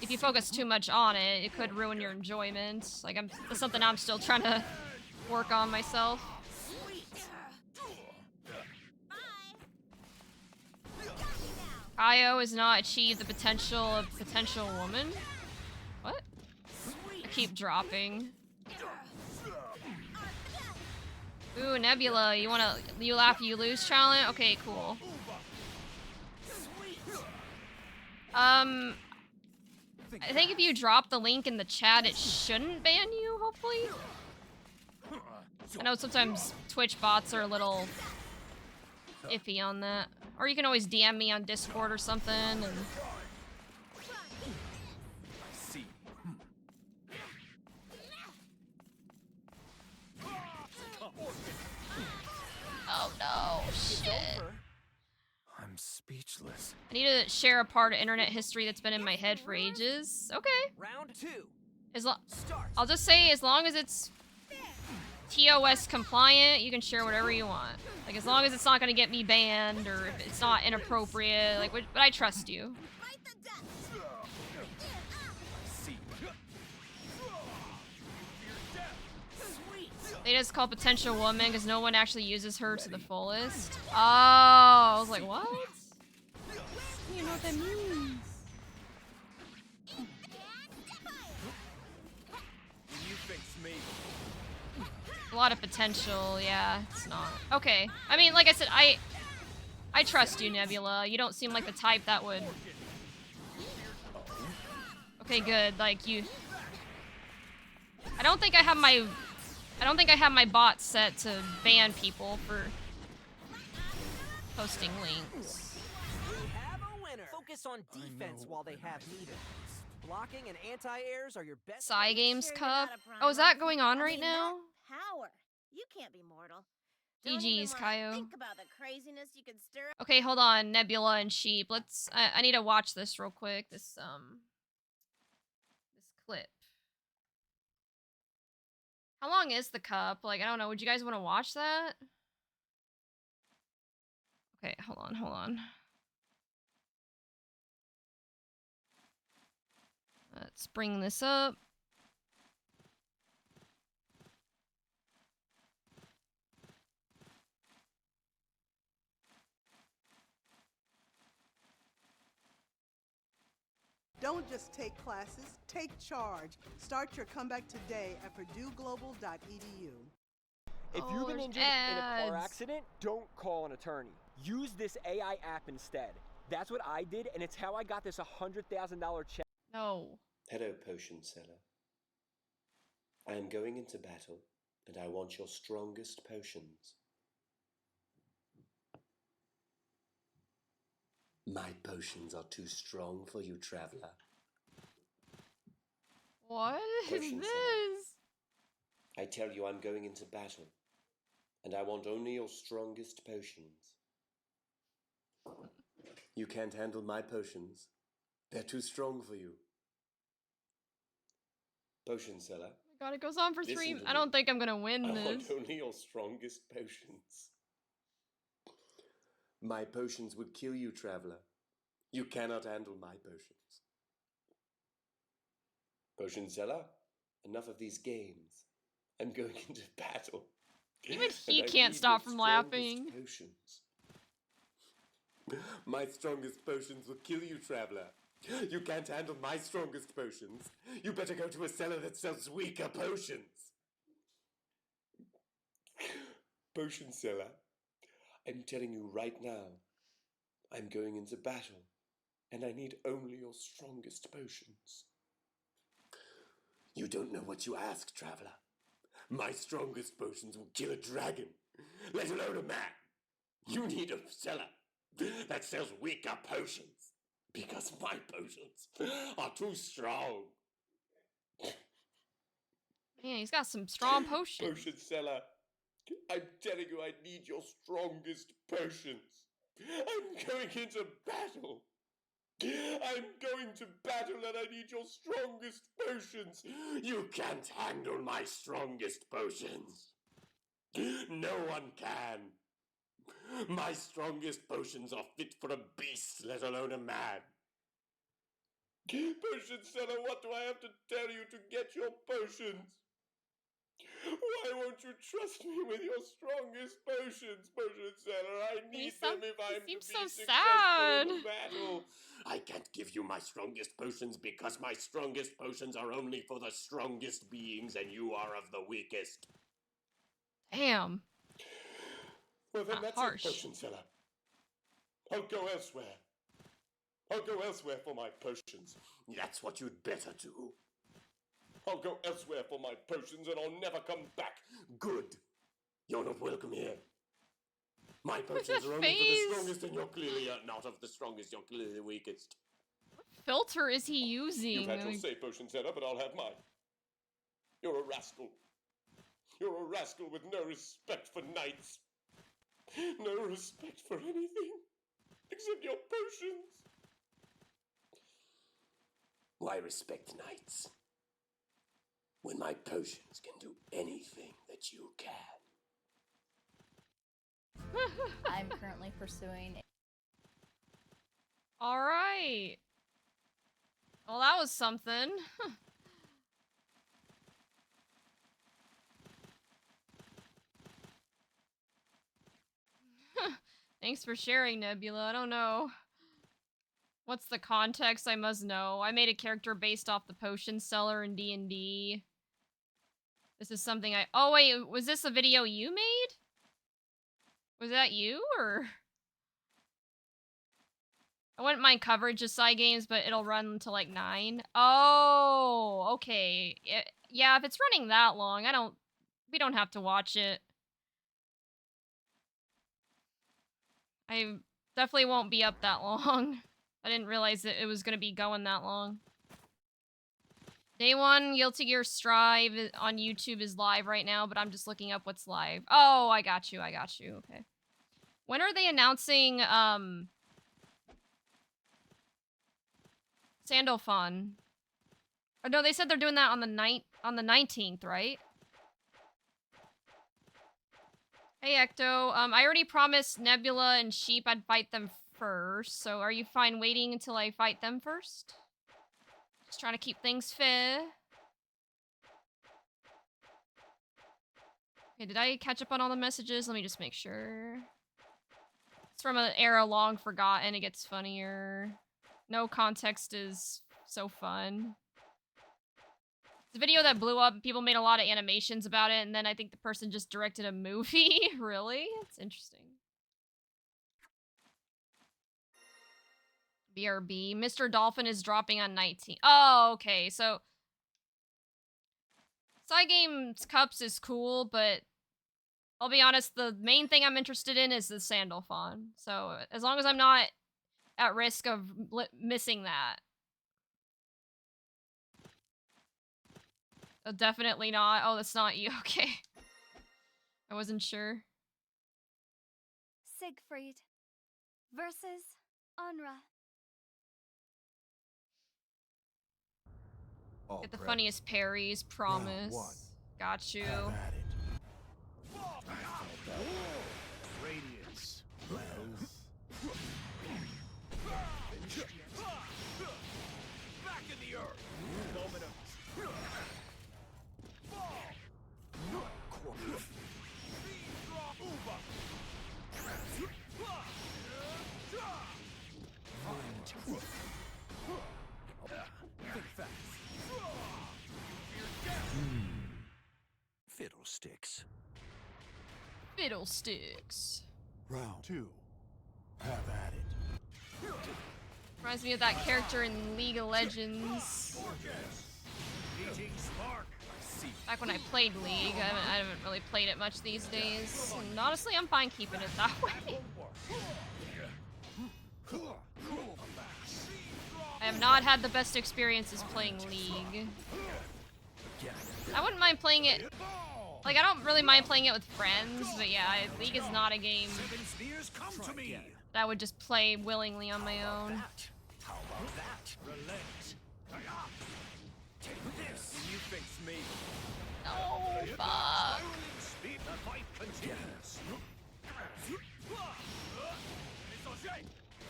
if you focus too much on it, it could ruin your enjoyment. Like that's something I'm still trying to work on myself. Kaio has not achieved the potential of potential woman. What? I keep dropping. Ooh, Nebula, you laugh, you lose challenge? Okay, cool. I think if you drop the link in the chat, it shouldn't ban you, hopefully. I know sometimes Twitch bots are a little iffy on that. Or you can always DM me on Discord or something. And... Oh no, shit. I'm speechless. I need to share a part of internet history that's been in my head for ages. Okay. Round 2. I'll just say as long as it's TOS compliant, you can share whatever you want. Like as long as it's not gonna get me banned or if it's not inappropriate, like, but I trust you. They just call potential woman because no one actually uses her to the fullest. Oh, I was like, what? You know what that means? A lot of potential, yeah, it's not. Okay, I mean, like I said, I trust you, Nebula. You don't seem like the type that would... Okay, good, like, you... I don't think I have my bot set to ban people for posting links. We have a winner. Focus on defense while they have neither. Blocking and anti-airs are your best. Psy Games Sure, you're Cup. not a Oh, is that primal. going on I right mean, now? that power. You can't be mortal. Don't GG's, even wanna Kaio. think about the craziness you could stir up. Okay, hold on, Nebula and Sheep. Let's. I need to watch this real quick. This clip. How long is the cup? Like, I don't know. Would you guys want to watch that? Okay, hold on. Let's bring this up. Don't just take classes, take charge. Start your comeback today at purdueglobal.edu. If Oh, you've been injured in a car ads. accident, don't call an attorney. Use this AI app instead. That's what I did, and it's how I got this $100,000 check. No. Hello, potion seller. I am going into battle, and I want your strongest potions. My potions are too strong for you, traveler. What is Potion this? I tell you I'm going into battle, and I want only your strongest potions. You can't handle my potions. They're too strong for you. Potion seller. Oh my God, it goes on for 3. Listen to I don't me. think I'm gonna win I want this. only your strongest potions. My potions would kill you, traveler. You cannot handle my potions. Potion seller, enough of these games. I'm going into battle. Even he And I can't need stop your from strongest laughing. Potions. My strongest potions will kill you, traveler. You can't handle my strongest potions. You better go to a seller that sells weaker potions. potion seller. I'm telling you right now, I'm going into battle, and I need only your strongest potions. You don't know what you ask, traveler. My strongest potions will kill a dragon, let alone a man. You need a seller that sells weaker potions, because my potions are too strong. Man, he's got some strong potions. Potion seller, I'm telling you I need your strongest potions. I'm going into battle. I'm going to battle and I need your strongest potions. You can't handle my strongest potions. No one can. My strongest potions are fit for a beast, let alone a man. Potion seller, what do I have to tell you to get your potions? Why won't you trust me with your strongest potions, potion seller? I need them if I'm to be successful in the battle. I can't give you my strongest potions because my strongest potions are only for the strongest beings and you are of the weakest. Damn. Well, then that's harsh. it, potion seller. I'll go elsewhere. I'll go elsewhere for my potions. That's what you'd better do. I'll go elsewhere for my potions and I'll never come back. Good. You're not welcome here. My potions are only for the strongest and you're clearly not of the strongest. You're clearly the weakest. What filter is he using? You've had your say, potion seller, but I'll have mine. You're a rascal. You're a rascal with no respect for knights. No respect for anything except your potions. Why respect knights when my potions can do anything that you can? I'm currently pursuing. All right. Well, that was something. Thanks for sharing, Nebula. I don't know. What's the context? I must know. I made a character based off the potion seller in D&D. This is something I... Oh, wait. Was this a video you made? Was that you, or... I wouldn't mind coverage of side games, but it'll run until like 9. Oh, okay. Yeah, if it's running that long, we don't have to watch it. I definitely won't be up that long. I didn't realize that it was going to be going that long. Day 1, Guilty Gear Strive on YouTube is live right now, but I'm just looking up what's live. Oh, I got you, okay. When are they announcing, Sandalphon? Oh, no, they said they're doing that on the 19th, right? Hey, Ecto. I already promised Nebula and Sheep I'd fight them first, so are you fine waiting until I fight them first? Just trying to keep things fair. Okay, did I catch up on all the messages? Let me just make sure. It's from an era long forgotten. It gets funnier. No context is so fun. It's a video that blew up. People made a lot of animations about it, and then I think the person just directed a movie. Really? It's interesting. BRB. Mr. Dolphin is dropping on 19. Oh, okay. So, Side Games Cups is cool, but I'll be honest, the main thing I'm interested in is the Sandalphon. So, as long as I'm not at risk of missing that. Oh, definitely not. Oh, that's not you. Okay. I wasn't sure. Siegfried versus Unra. Get the funniest parries, promise. Got you. Radiance. Back in the earth. Moment of Fiddlesticks. Fiddlesticks. Round 2. Have at it. Reminds me of that character in League of Legends. Back when I played League, I haven't really played it much these days. And honestly, I'm fine keeping it that way. I have not had the best experiences playing League. I wouldn't mind playing it. Like, I don't really mind playing it with friends, but yeah, League is not a game that I would just play willingly on my own. How about that? Relent. Take this. You face me. Oh, fuck. The fight continues.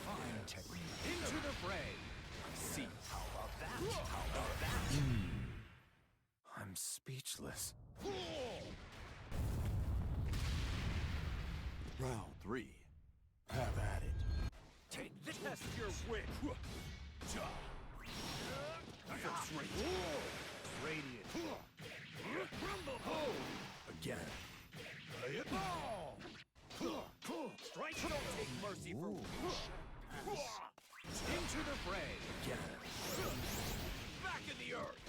Fine technique. Into the fray. See. How about that? How about that? I'm speechless. Round 3. Have at it. Take this. Test your wit. First rate. Radiant. Rumble. Again. Play it ball. Strike. Don't take mercy for into the fray. Again. Back in the earth.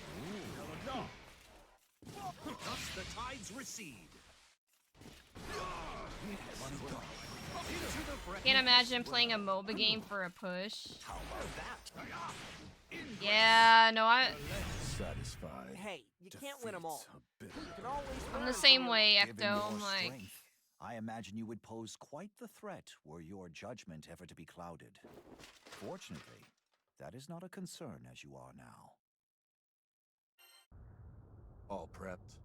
Thus the tides recede. Into the fray. Can't imagine playing a MOBA game for a push. How about that? Yeah, no, Satisfied. Hey, you can't win them all. You can always I'm learn the from same your- way, Given Ecto. your I'm like, strength, I imagine you would pose quite the threat were your judgment ever to be clouded. Fortunately, that is not a concern as you are now. All prepped.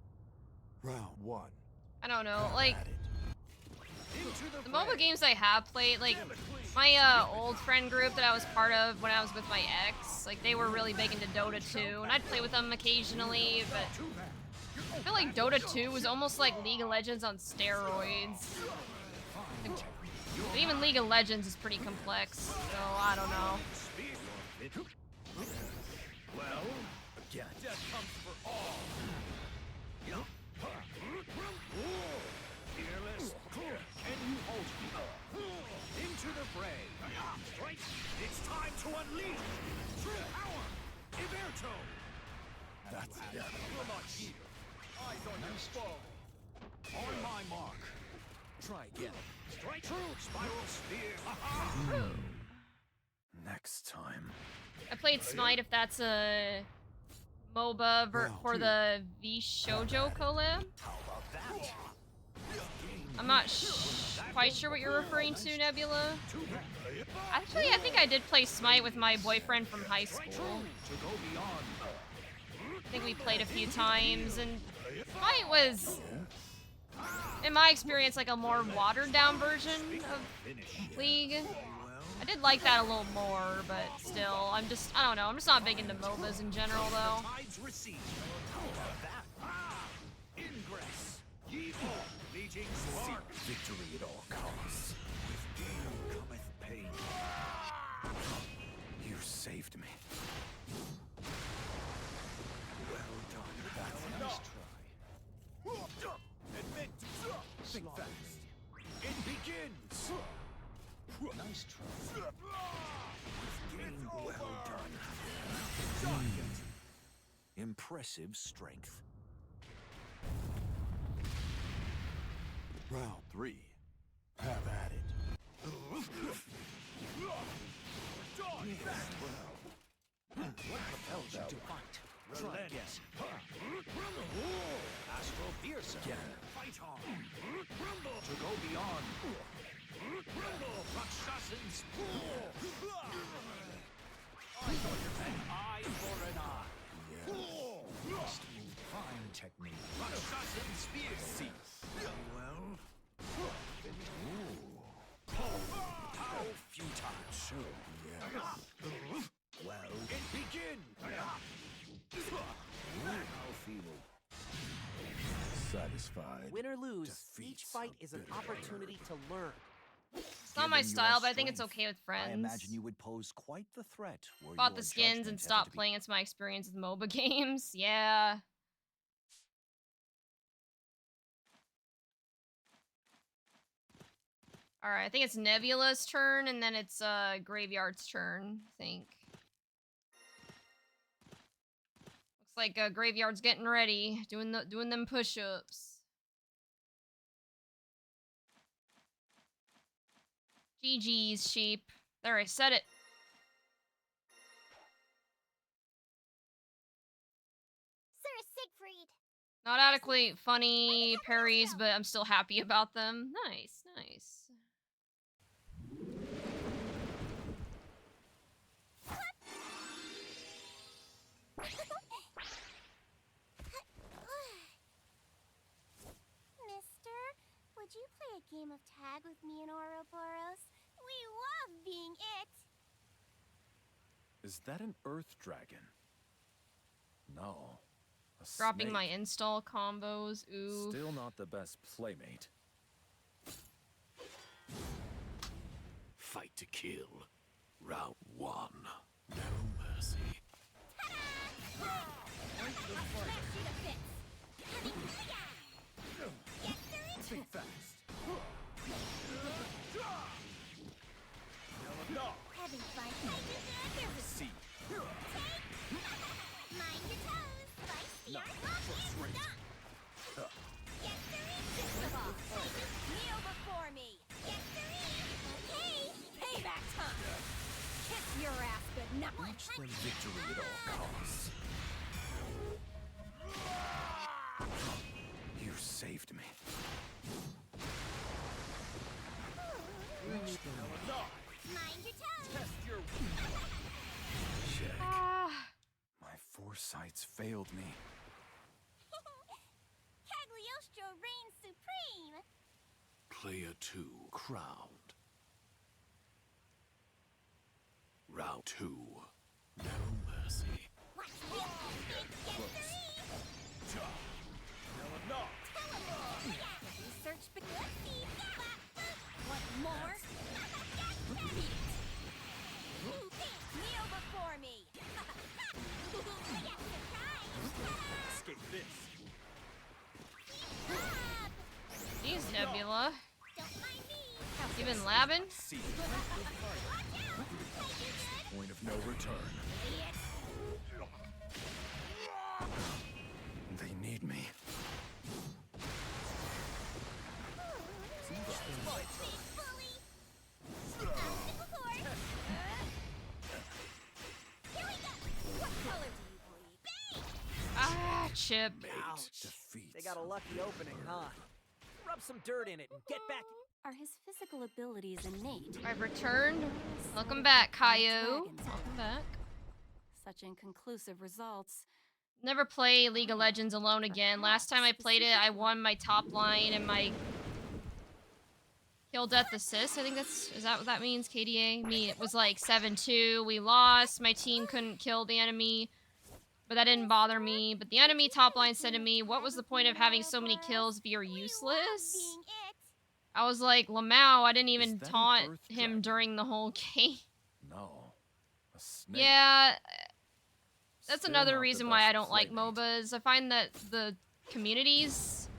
Round 1. I don't know, like, Into the MOBA games I have played, like, my old friend group that I was part of when I was with my ex, like, they were really big into Dota 2, and I'd play with them occasionally, but I feel like Dota 2 was almost like League of Legends on steroids. Like, but even League of Legends is pretty complex, so I don't know. Well, again. Death comes for all. Fearless. Can you hold me? Into the fray. Strike. It's time to unleash true power. Iberto. That's it. Will not hear. Eyes on your foe. On my mark. Try again. Strike true. Spiral spear. Next time. I played Smite, if that's a MOBA for the V Shoujo collab. How about that? I'm not quite sure what you're referring to, Nebula. Actually, I think I did play Smite with my boyfriend from high school. To go beyond. I think we played a few times, and Smite was, in my experience, like a more watered-down version of League. I did like that a little more, but still, I don't know, I'm just not big into MOBAs in general, though. Tides recede. How about that? Ingress. Fleeting spark. Victory at all costs. With gain cometh pain. You saved me. Well done. That's a nice try. Admit. Think fast. It begins. Nice try. Gain well done. Impressive strength. Round 3. Have at it. What compels you to fight? Try again. Astral Piercer. Fight on. To go beyond. Rakshasans. Eye for an eye for an eye. Must move. Fine technique. Rakshasans spear. Cease. Well. How futile. Sure, yeah. Well, it begins. How feeble. Satisfied. Win or lose, Defeats each fight a is an bitter opportunity to learn. It's not my Given your style, but I think it's strength, okay with I friends. imagine you would pose quite the threat were Bought your the skins judgment and ever stopped to be- playing. It's my experience with MOBA games. Yeah. Alright, I think it's Nebula's turn, and then it's Graveyard's turn, I think. Looks like Graveyard's getting ready, doing them push-ups. GG's, sheep. There, I said it. Sir Siegfried. Not adequately funny parries, but I'm still happy about them. Nice, nice. Mister, would you play a game of tag with me and Ouroboros? We love being it. Is that an earth dragon? No. A Dropping my snake. install combos, ooh. Still not the best playmate. Fight to kill. Round 1. No mercy. Think fast. Having fun. See. Mind your toes. Feisty art First rate. Get three. Kneel before me. Get three. Okay. Payback time. Kiss your ass good night. Reach for victory at all costs. You saved me. Mind your toes. Test your Check. Ah. My foresights failed me. Cagliostro reigns supreme. Player 2 crowned. Round 2. No mercy. Watch me. Get three. Research begins. Want more? Beat it. Kneel before me. Escape this. Jeez, Nebula. Don't mind me. You been labbing? See. Point of no return. They need me. Ah, Chip. Defeat. They got a lucky opening, huh? Rub some dirt in it and get back. Are his physical abilities innate? I've returned. Welcome back, Caillou. Welcome back. Such inconclusive results. Never play League of Legends alone again. Last time I played it, I won my top line and my kill death assist. I think is that what that means? KDA? Me, it was like 7-2. We lost. My team couldn't kill the enemy, but that didn't bother me. But the enemy top line said to me, "What was the point of having so many kills if you're useless?" I was like, Lamau, I didn't even taunt him during the whole game. No. A snake. Yeah, that's Still another not the reason why best I don't like playmate. MOBAs. I find that the communities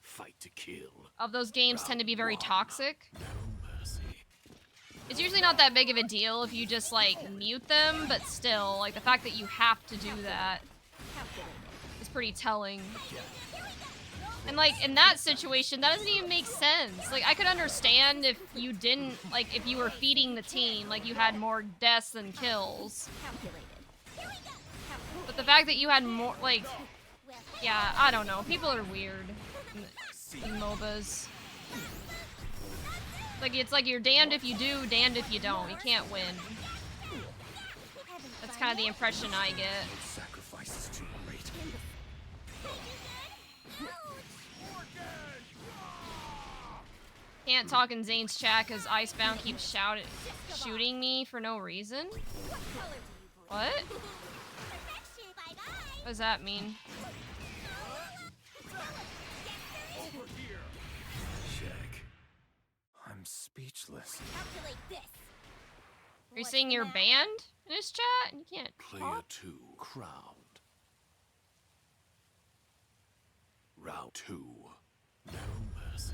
Fight to kill. of those games tend to be very Round 1. toxic. No mercy. It's usually not that big of a deal if you just, like, mute them, but still, like, the fact that you have to do that is pretty telling. And, like, in that situation, that doesn't even make sense. Like, I could understand if you didn't, like, if you were feeding the team, like, you had more deaths than kills. But the fact that you had more, like, yeah, I don't know. People are weird in MOBAs. Like, it's like you're damned if you do, damned if you don't. You can't win. That's kind of the impression I get. Sacrifice is too great. Can't talk in Zane's chat because Icebound keeps shooting me for no reason. What? What does that mean? Check. I'm speechless. Are you saying you're banned in his chat? You can't Player talk? 2 crowned. Round 2. No mercy.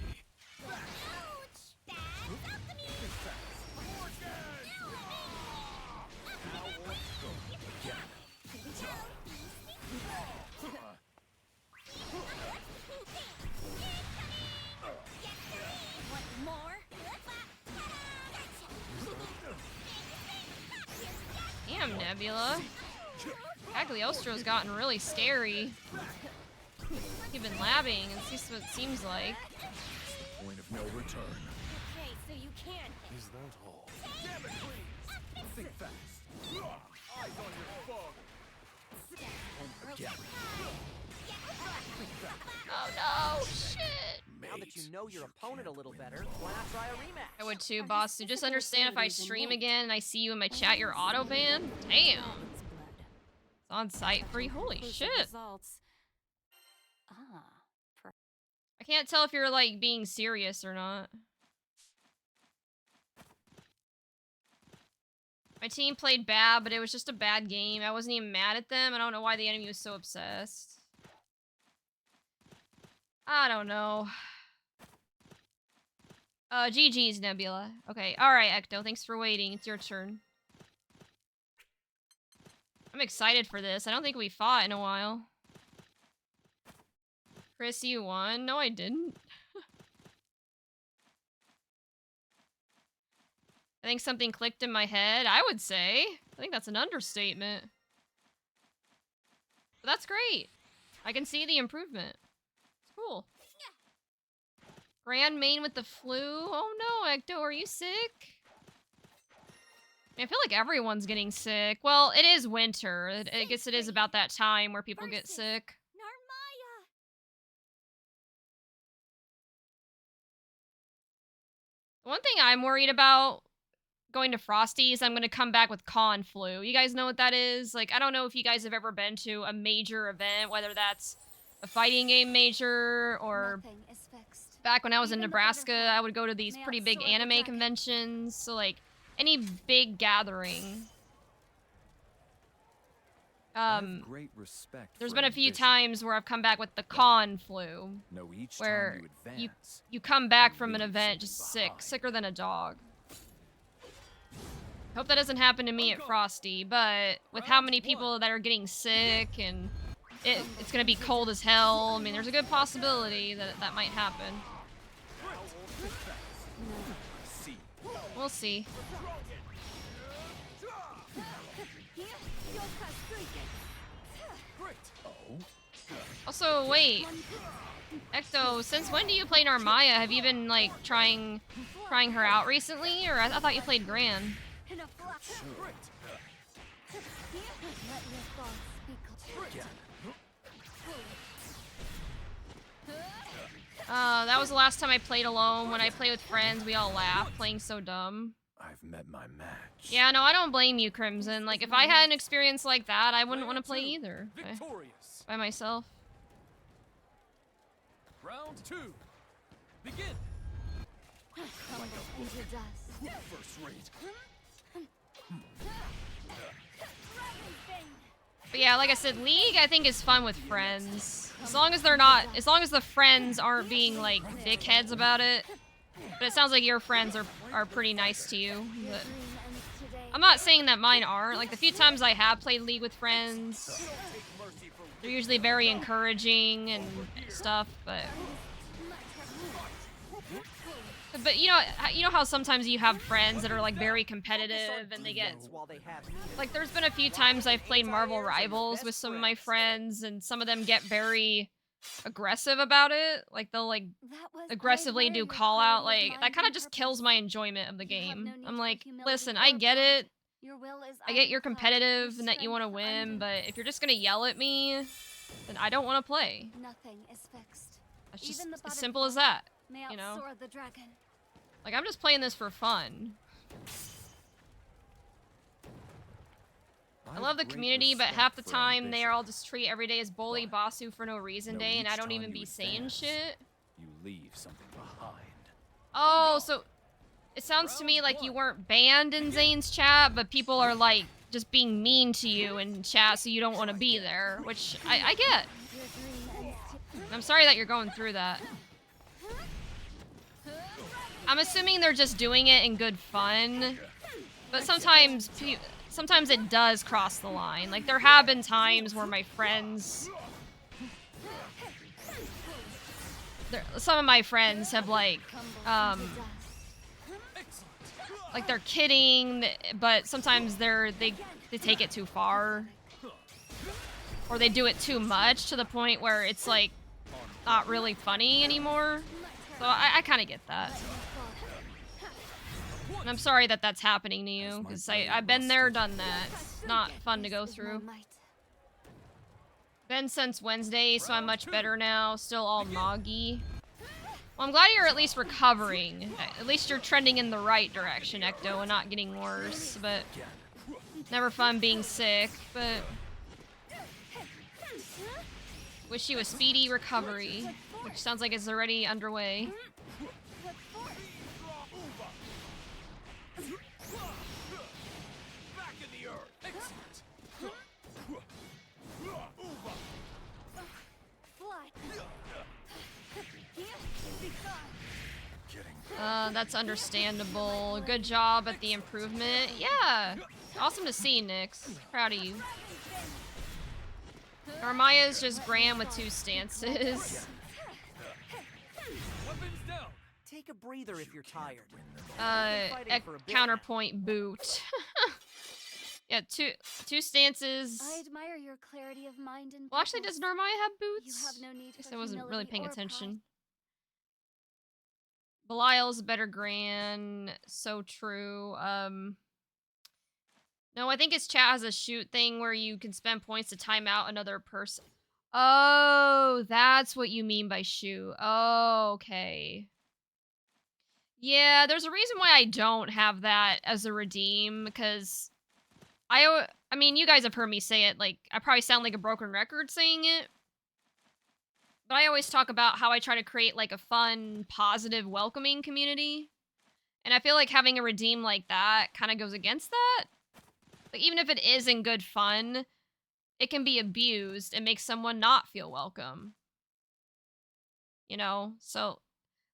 Nebula. Cagliostro's gotten really scary. You've been labbing, and see what it seems like. Point of no return. Okay, so you can. Is that all? Damn it, please! Think fast. Eyes on your phone. Again. Oh no, shit. Now that you know your opponent a little better, why not try a rematch? I would too, boss. So just understand if I stream again and I see you in my chat, you're auto banned. Damn. It's on site free. Holy shit. Results. I can't tell if you're like being serious or not. My team played bad, but it was just a bad game. I wasn't even mad at them. I don't know why the enemy was so obsessed. I don't know. GG's, Nebula. Okay, alright, Ecto. Thanks for waiting. It's your turn. I'm excited for this. I don't think we fought in a while. Chris, you won? No, I didn't. I think something clicked in my head, I would say. I think that's an understatement. But that's great. I can see the improvement. It's cool. Grand main with the flu? Oh no, Ecto, are you sick? I feel like everyone's getting sick. Well, it is winter. I guess it is about that time where people get sick. One thing I'm worried about going to Frosty's, I'm going to come back with con flu. You guys know what that is? Like, I don't know if you guys have ever been to a major event, whether that's a fighting game major or back when I was in Nebraska, I would go to these pretty big anime conventions. So, like, any big gathering. Great respect There's for been a few ambition. times where I've come back with the con flu. Know each Where time you advance, you come back from an event just sick. Sicker than a dog. Hope that doesn't happen to me at Frosty, but with how many people that are getting sick and it's gonna be cold as hell, I mean, there's a good possibility that that might happen. We'll see. Also, wait. Ecto, since when do you play Narmaya? Have you been, like, trying her out recently? Or I thought you played Gran. That was the last time I played alone. When I play with friends, we all laugh, playing so dumb. I've met my match. Yeah, no, I don't blame you, Crimson. Like, if I had an experience like that, I wouldn't want to play either. By myself. Round 2. Begin. First rate. But yeah, like I said, League I think is fun with friends. As long as the friends aren't being like dickheads about it. But it sounds like your friends are pretty nice to you. But I'm not saying that mine aren't. Like the few times I have played League with friends, they're usually very encouraging and stuff, but you know how sometimes you have friends that are like very competitive and they get like there's been a few times I've played Marvel Rivals with some of my friends and some of them get very aggressive about it. Like they'll like aggressively do call out, like that kind of just kills my enjoyment of the game. I'm like, listen, I get it. I get you're competitive and that you want to win, but if you're just gonna yell at me, then I don't want to play. Nothing is fixed. It's just as simple as that, you know? Like, I'm just playing this for fun. I love the community, but half the time they are all just treat every day as bully Basu for no reason day, and I don't even be saying shit. You leave something behind. Oh, so it sounds to me like you weren't banned in Zane's chat, but people are like just being mean to you in chat, so you don't want to be there, which I get. I'm sorry that you're going through that. I'm assuming they're just doing it in good fun, but sometimes it does cross the line. Like, there have been times where my friends... some of my friends have, like, they're kidding, but sometimes they they take it too far. Or they do it too much to the point where it's like not really funny anymore. So I kind of get that. And I'm sorry that that's happening to you, because I've been there, done that. It's not fun to go through. Been since Wednesday, so I'm much better now. Still all moggy. Well, I'm glad you're at least recovering. At least you're trending in the right direction, Ecto, and not getting worse. But never fun being sick, but wish you a speedy recovery, which sounds like it's already underway. That's understandable. Good job at the improvement. Yeah. Awesome to see, Nyx. Proud of you. Narmaya's just Graham with 2 stances. Take a breather if you're tired. Counterpoint boot. Yeah, two stances. I admire your clarity of mind and Well, actually, does Narmaya have boots? You have no need Guess for I wasn't really humility paying or attention. Belial's a better Gran. So true. No, I think it's chat has a shoot thing where you can spend points to time out another person. Oh, that's what you mean by shoot. Oh, okay. Yeah, there's a reason why I don't have that as a redeem, because I mean, you guys have heard me say it, like, I probably sound like a broken record saying it, but I always talk about how I try to create, like, a fun, positive, welcoming community, and I feel like having a redeem like that kind of goes against that. Like, even if it is in good fun, it can be abused and make someone not feel welcome. You know? So,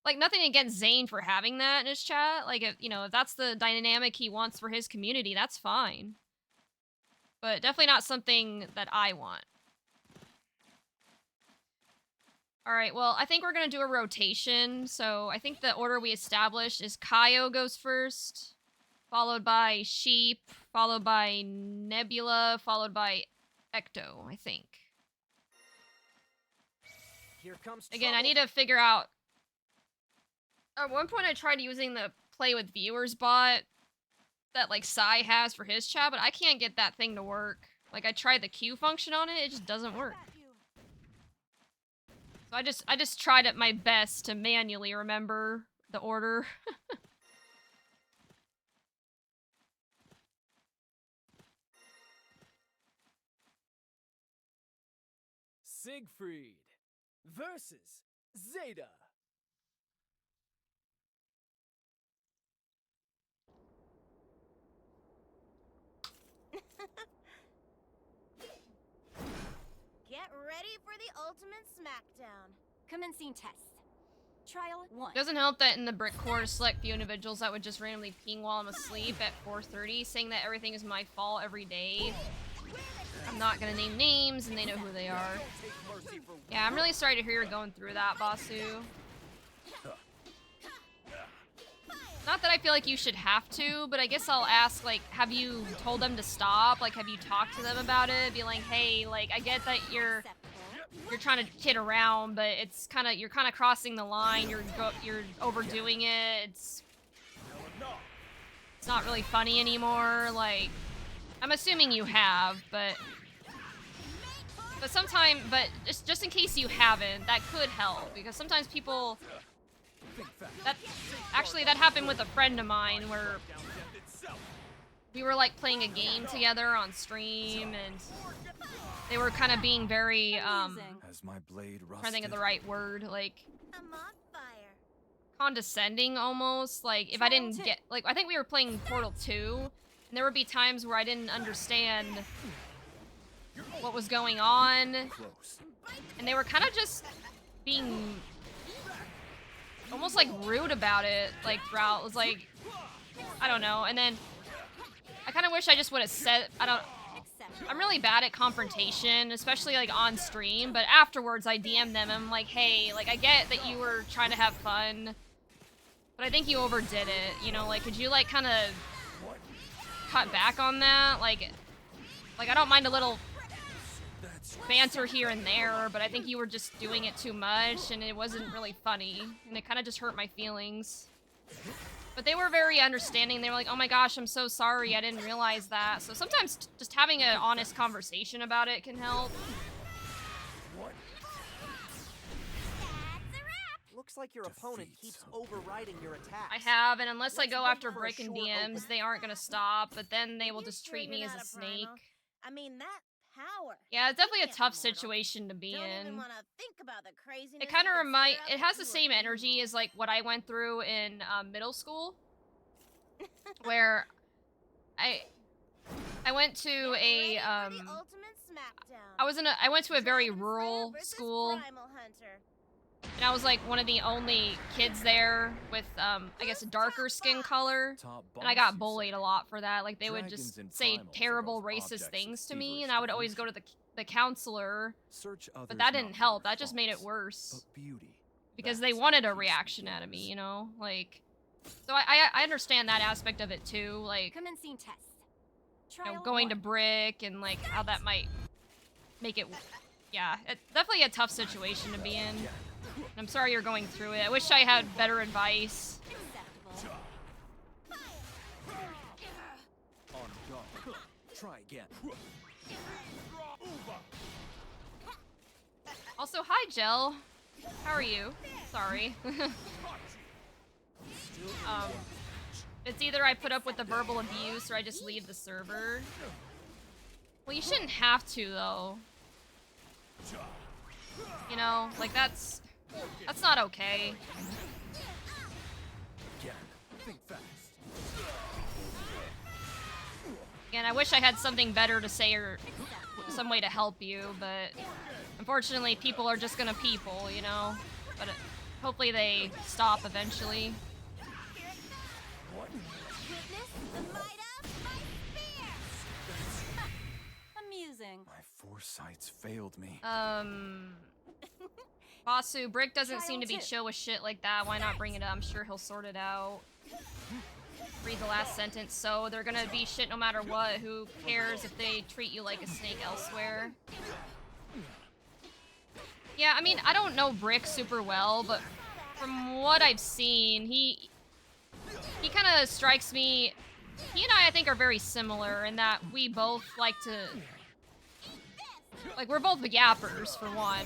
like, nothing against Zane for having that in his chat. Like, if, you know, if that's the dynamic he wants for his community, that's fine. But definitely not something that I want. Alright, well, I think we're gonna do a rotation. So, I think the order we established is Kaio goes first, followed by Sheep, followed by Nebula, followed by Ecto, I think. Here comes Again, I need to figure out... At one point I tried using the play with viewers bot that, like, Sai has for his chat, but I can't get that thing to work. Like, I tried the queue function on it, it just doesn't work. So I just tried at my best to manually remember the order. Siegfried versus Zeta. Get ready for the ultimate smackdown. Commencing test. Trial 1. Doesn't help that in the brick core select few individuals that would just randomly ping while I'm asleep at 4:30, saying that everything is my fault every day. I'm not gonna name names, and they know who they are. Yeah, I'm really sorry to hear you're going through that, Basu. Not that I feel like you should have to, but I guess I'll ask, like, have you told them to stop? Like, have you talked to them about it? Be like, hey, like, I get that you're trying to kid around, but it's kind of, you're kind of crossing the line. You're overdoing it. It's not really funny anymore. Like, I'm assuming you have, but just in case you haven't, that could help, because sometimes people, that happened with a friend of mine where we were, like, playing a game together on stream, and they were kind of being very, Has my blade rusted? I'm trying to think of the right word, like, I'm on fire. condescending almost. Like, if I didn't get, like, I think we were playing Portal 2, and there would be times where I didn't understand what was going on, and they were kind of just being almost, like, rude about it, like, throughout. It was like, I don't know, and then I kind of wish I just would have said, I'm really bad at confrontation, especially, like, on stream, but afterwards I DM them, and I'm like, hey, like, I get that you were trying to have fun, but I think you overdid it, you know, like, could you, like, kind of cut back on that? Like, Like, I don't mind a little banter here and there, but I think you were just doing it too much, and it wasn't really funny, and it kind of just hurt my feelings. But they were very understanding. They were like, oh my gosh, I'm so sorry, I didn't realize that. So sometimes just having an honest conversation about it can help. Looks like your opponent keeps overriding your attacks. I have, and unless I go after Brick and DMs, they aren't gonna stop, but then they will just treat me as a snake. I mean, that power. Yeah, it's definitely a tough situation to be Don't in. even want to think about the craziness. It kind of it has the same energy as like what I went through in middle school, where I went to a I went to a very rural school, and I was like one of the only kids there with I guess a darker skin color, and I got bullied a lot for that. Like they would just say terrible racist things to me, and I would always go to the counselor, but that didn't help. That just made it worse. Because they wanted a reaction out of me, you know? Like, so I understand that aspect of it too, like, Commencing test. you know, going to Brick and like how that might make it, yeah, it's definitely a tough situation to be in. I'm sorry you're going through it. I wish I had better advice. Try again. Also, hi, Gel. How are you? Sorry. It's either I put up with the verbal abuse or I just leave the server. Well, you shouldn't have to, though. You know, like that's not okay. Again, I wish I had something better to say or some way to help you, but unfortunately people are just gonna people, you know? But hopefully they stop eventually. Amusing. My foresights failed me. Basu, Brick doesn't seem to be chill with shit like that. Why not bring it up? I'm sure he'll sort it out. Read the last sentence. So they're gonna be shit no matter what. Who cares if they treat you like a snake elsewhere? Yeah, I mean, I don't know Brick super well, but from what I've seen, he kind of strikes me. He and I think, are very similar in that we both like to. Like, we're both yappers, for one.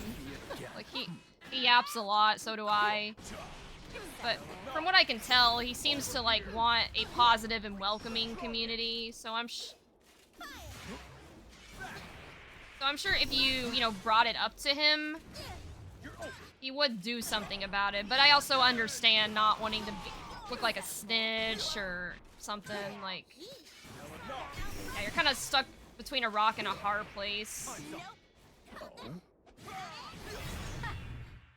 Like, he yaps a lot, so do I. But from what I can tell, he seems to, like, want a positive and welcoming community, so I'm sure if you know, brought it up to him, he would do something about it. But I also understand not wanting to look like a snitch or something, like... Yeah, you're kind of stuck between a rock and a hard place.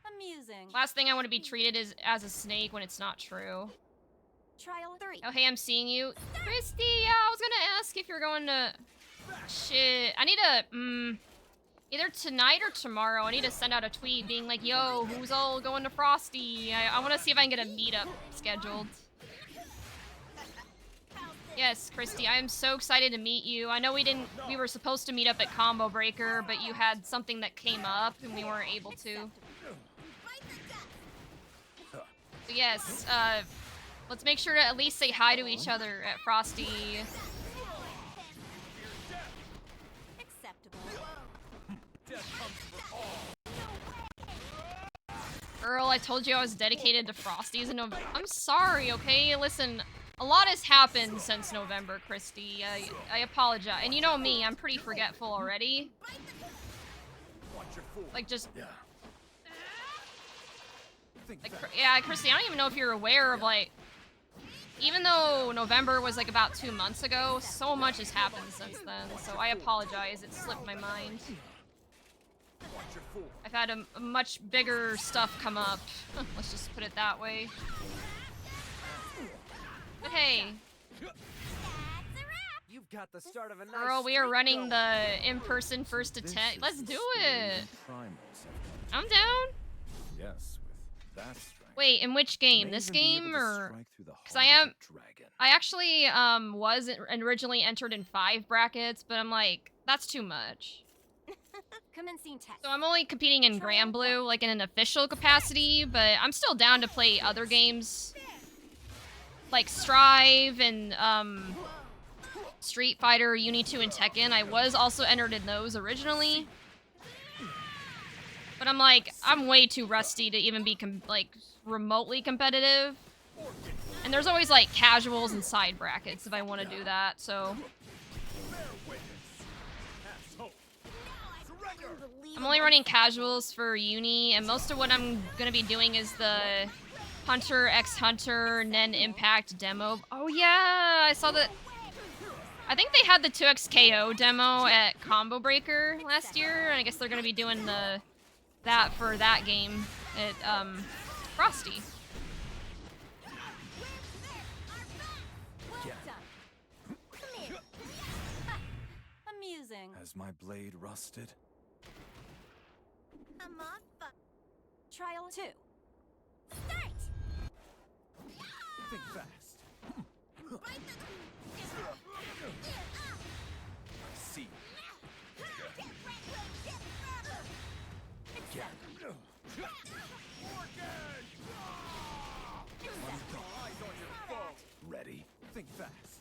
Amusing. Last thing I want to be treated is as a snake when it's not true. Trial 3. Oh, hey, I'm seeing you. Christy, yeah, I was gonna ask if you're going to... Shit, I need to, either tonight or tomorrow, I need to send out a tweet being like, yo, who's all going to Frosty? I want to see if I can get a meetup scheduled. Yes, Christy, I am so excited to meet you. I know we were supposed to meet up at Combo Breaker, but you had something that came up and we weren't able to. So yes, let's make sure to at least say hi to each other at Frosty. Girl, I told you I was dedicated to Frosties in November. I'm sorry, okay? Listen, a lot has happened since November, Christy. I apologize. And you know me, I'm pretty forgetful already. Like, just... Like, yeah, Christy, I don't even know if you're aware of, like... Even though November was, like, about 2 months ago, so much has happened since then. So I apologize, it slipped my mind. I've had a much bigger stuff come up. Let's just put it that way. But hey. You've got the start of a nice Girl, we are running the in-person first attempt. Let's do it. I'm down. Yes, with that strength. Wait, in which game? This game or? Because I actually was originally entered in 5 brackets, but I'm like, That's too much. Commencing test. So I'm only competing in Grand Blue, like in an official capacity, but I'm still down to play other games. Like Strive and, Street Fighter, Uni 2, and Tekken. I was also entered in those originally. But I'm like, I'm way too rusty to even be, like, remotely competitive. And there's always, like, casuals and side brackets if I want to do that, so... I'm only running casuals for Uni, and most of what I'm gonna be doing is the Hunter x Hunter Nen Impact demo. Oh yeah, I saw that. I think they had the 2xKO demo at Combo Breaker last year, and I guess they're gonna be doing that for that game at Frosty. Amusing. Has my blade rusted? I'm on Trial 2. Start! Think fast. I see. Ready? Think fast.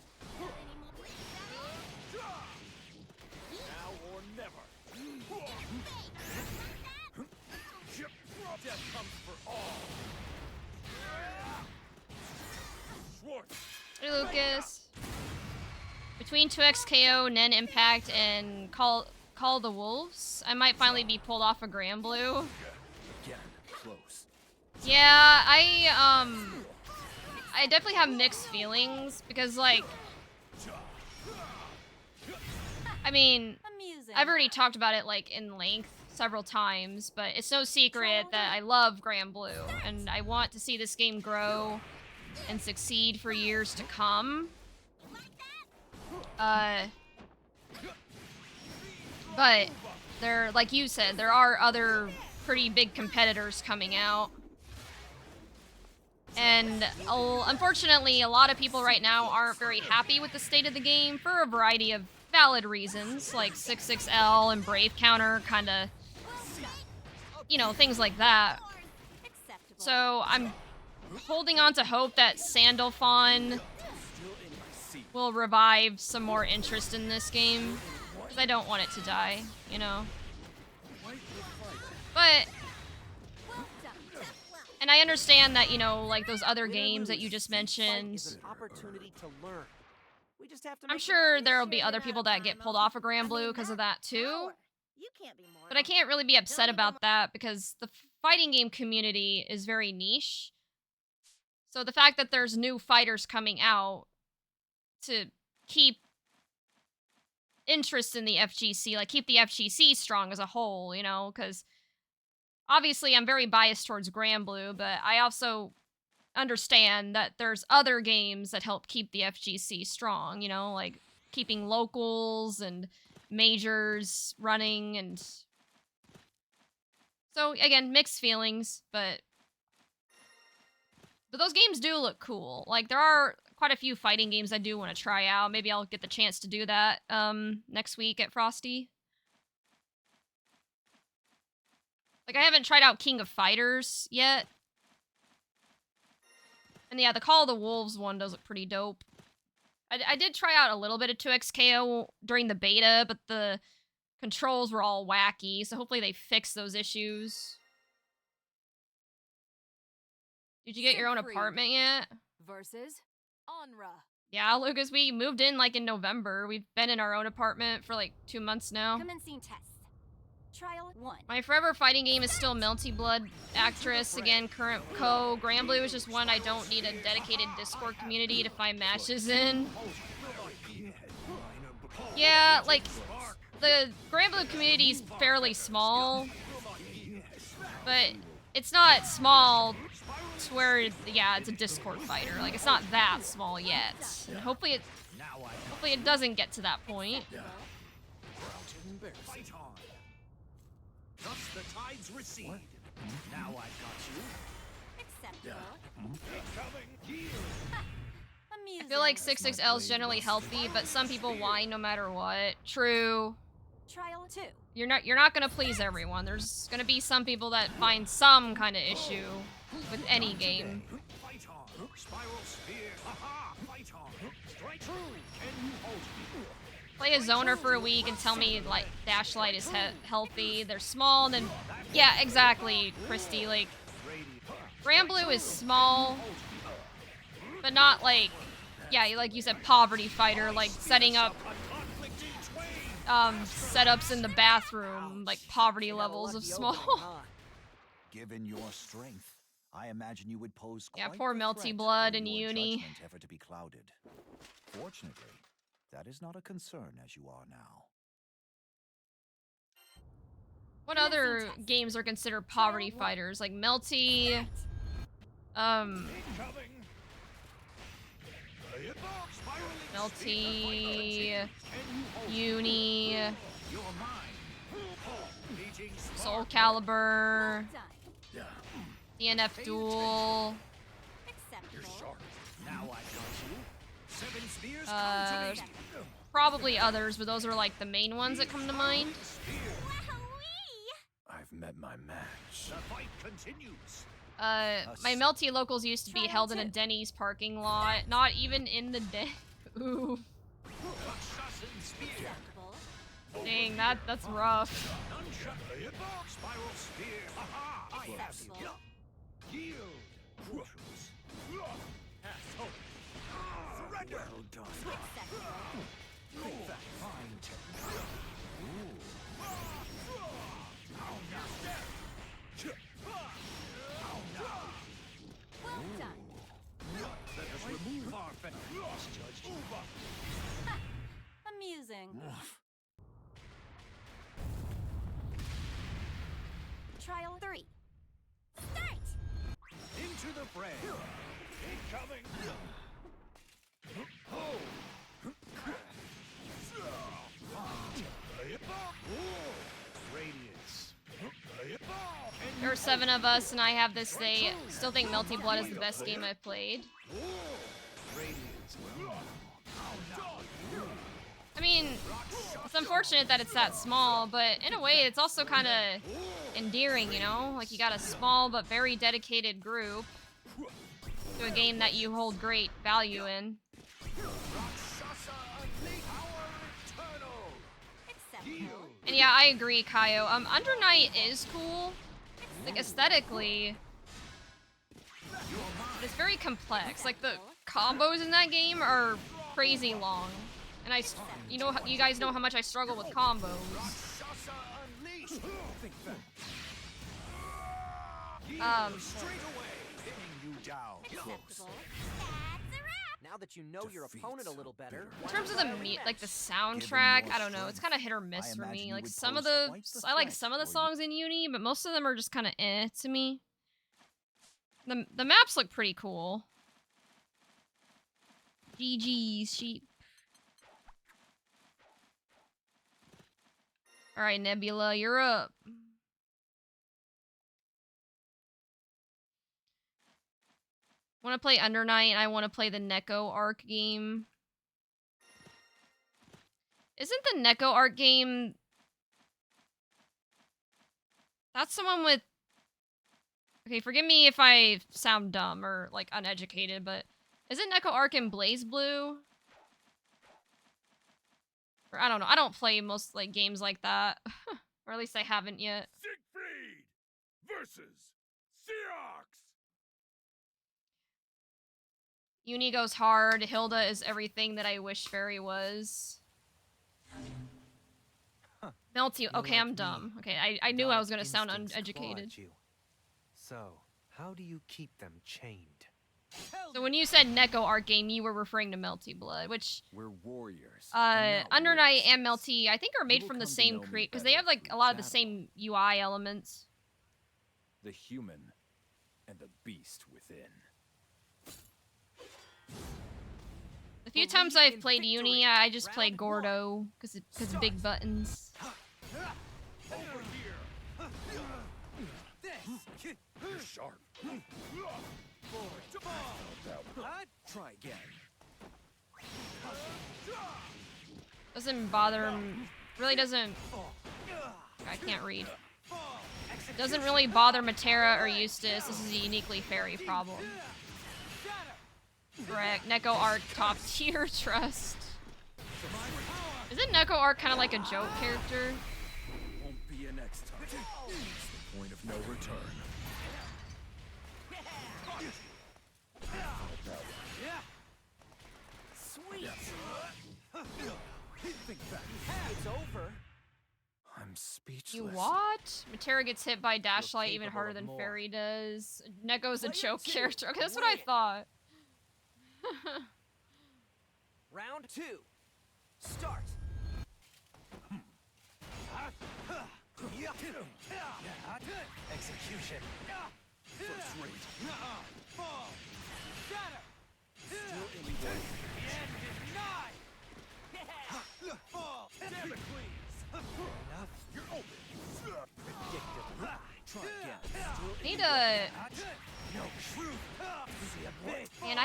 Now or never. Death comes for all. Hey, Lucas. Between 2xKO, Nen Impact, and Call the Wolves, I might finally be pulled off of Grand Blue. Again, close. Yeah, I definitely have mixed feelings because, like, I mean, I've already talked about it, like, in length several times, but it's no secret that I love Grand Blue, and I want to see this game grow and succeed for years to come. But there, like you said, there are other pretty big competitors coming out. And unfortunately, a lot of people right now aren't very happy with the state of the game for a variety of valid reasons, like 66L and Brave Counter, kind of, you know, things like that. So I'm holding on to hope that Sandalphon will revive some more interest in this game, because I don't want it to die, you know? But... And I understand that, you know, like those other games that you just mentioned, Opportunity to learn. We just have to I'm sure there'll be other people that get pulled off of Grand Blue because of that too. But I can't really be upset about that because the fighting game community is very niche. So the fact that there's new fighters coming out to keep interest in the FGC, like keep the FGC strong as a whole, you know, because obviously I'm very biased towards Grand Blue, but I also understand that there's other games that help keep the FGC strong, you know, like keeping locals and majors running, and so again, mixed feelings, but those games do look cool. Like there are quite a few fighting games I do want to try out. Maybe I'll get the chance to do that next week at Frosty. Like I haven't tried out King of Fighters yet. And yeah, the Call of the Wolves one does look pretty dope. I did try out a little bit of 2xKO during the beta, but the controls were all wacky, so hopefully they fix those issues. Did you get your own apartment yet? Versus Onra. Yeah, Lucas, we moved in like in November. We've been in our own apartment for like 2 months now. Commencing test. Trial 1. My forever fighting game is still Melty Blood Actress. Again, current co. Grand Blue is just one I don't need a dedicated Discord community to find matches in. Yeah, like, the Grand Blue community is fairly small, but it's not small to where, yeah, it's a Discord fighter. Like, it's not that small yet. And hopefully it doesn't get to that point. Thus the tides recede. Now I've got you. Acceptable. I feel like 66L is generally healthy, but some people whine no matter what. True. Trial 2. You're not gonna please everyone. There's gonna be some people that find some kind of issue with any game. Fight on. Spiral spear. Aha! Fight on. Strike true. Can you hold me? Play a zoner for a week and tell me like Dashlight is healthy. They're small, and then yeah, exactly, Christy. Like Granblue is small, but not like like you said, poverty fighter, like setting up setups in the bathroom, like poverty levels of small. Given your strength, I imagine you would pose quite poor the Melty threat Blood were in your uni. judgment ever to be clouded. Fortunately, that is not a concern as you are now. What other games are considered poverty fighters? Like Melty, Melty, Uni, Soul Calibur, DNF Duel, there's probably others, but those are like the main ones that come to mind. I've met my match. The fight continues. My Melty locals used to be held in a Denny's parking lot, not even in the Ooh. Dang, that's rough. Spiral spear. Aha! I have you. Yield. Surrender. Well done. Fine technique. Well done. Let us remove our fetters, Judge. Amusing. Trial 3. Start! Into the fray. Incoming. Oh. Radiance. There are 7 of us, and I have this day. Still think Melty Blood is the best game I've played. I mean, it's unfortunate that it's that small, but in a way, it's also kind of endearing, you know? Like, you got a small but very dedicated group to a game that you hold great value in. And yeah, I agree, Kaio. Under Night is cool, like aesthetically, but it's very complex. Like the combos in that game are crazy long, and you guys know how much I struggle with combos. Now that you know your opponent a little better. In terms of the soundtrack, I don't know. It's kind of hit or miss for me. Like I like some of the songs in Uni, but most of them are just kind of to me. The maps look pretty cool. GG's sheep. All right, Nebula, you're up. I want to play Under Night, and I want to play the Neko Arc game. Isn't the Neko Arc game... That's the one with... Okay, forgive me if I sound dumb or, like, uneducated, but... Isn't Neko Arc in Blaze Blue? Or, I don't know. I don't play most, like, games like that. Or at least I haven't yet. Siegfried versus Seox. Uni goes hard. Hilda is everything that I wish Fairy was. Huh. Melty. Okay, I'm dumb. Okay, I knew I was gonna sound uneducated. So, how do you keep them chained? So when you said Neko Art Game, you were referring to Melty Blood, which we're warriors. Under Night and Melty, I think are made from the same create because they have like a lot of the same UI elements. The human and the beast within. The few times I've played Uni, I just play Gordo because big buttons. Over here. You're sharp. Try again. Doesn't bother Really doesn't... I can't read. Doesn't really bother Matera or Eustace. This is a uniquely fairy problem. Correct. Neko Arc top tier trust. Isn't Neko Arc kind of like a joke character? Won't be a next time. It's the point of no return. Sweet. It's over. I'm speechless. You what? Matera gets hit by Dashlight even harder than Fairy does. Neko's a joke character. Okay, that's what I thought. Round 2. Start. Execution. First rate. Shatter. Still in the way. The end is nigh. Fall. Damn it, please. Enough. You're open. Predictable. Try again. Need to... No truth. Man,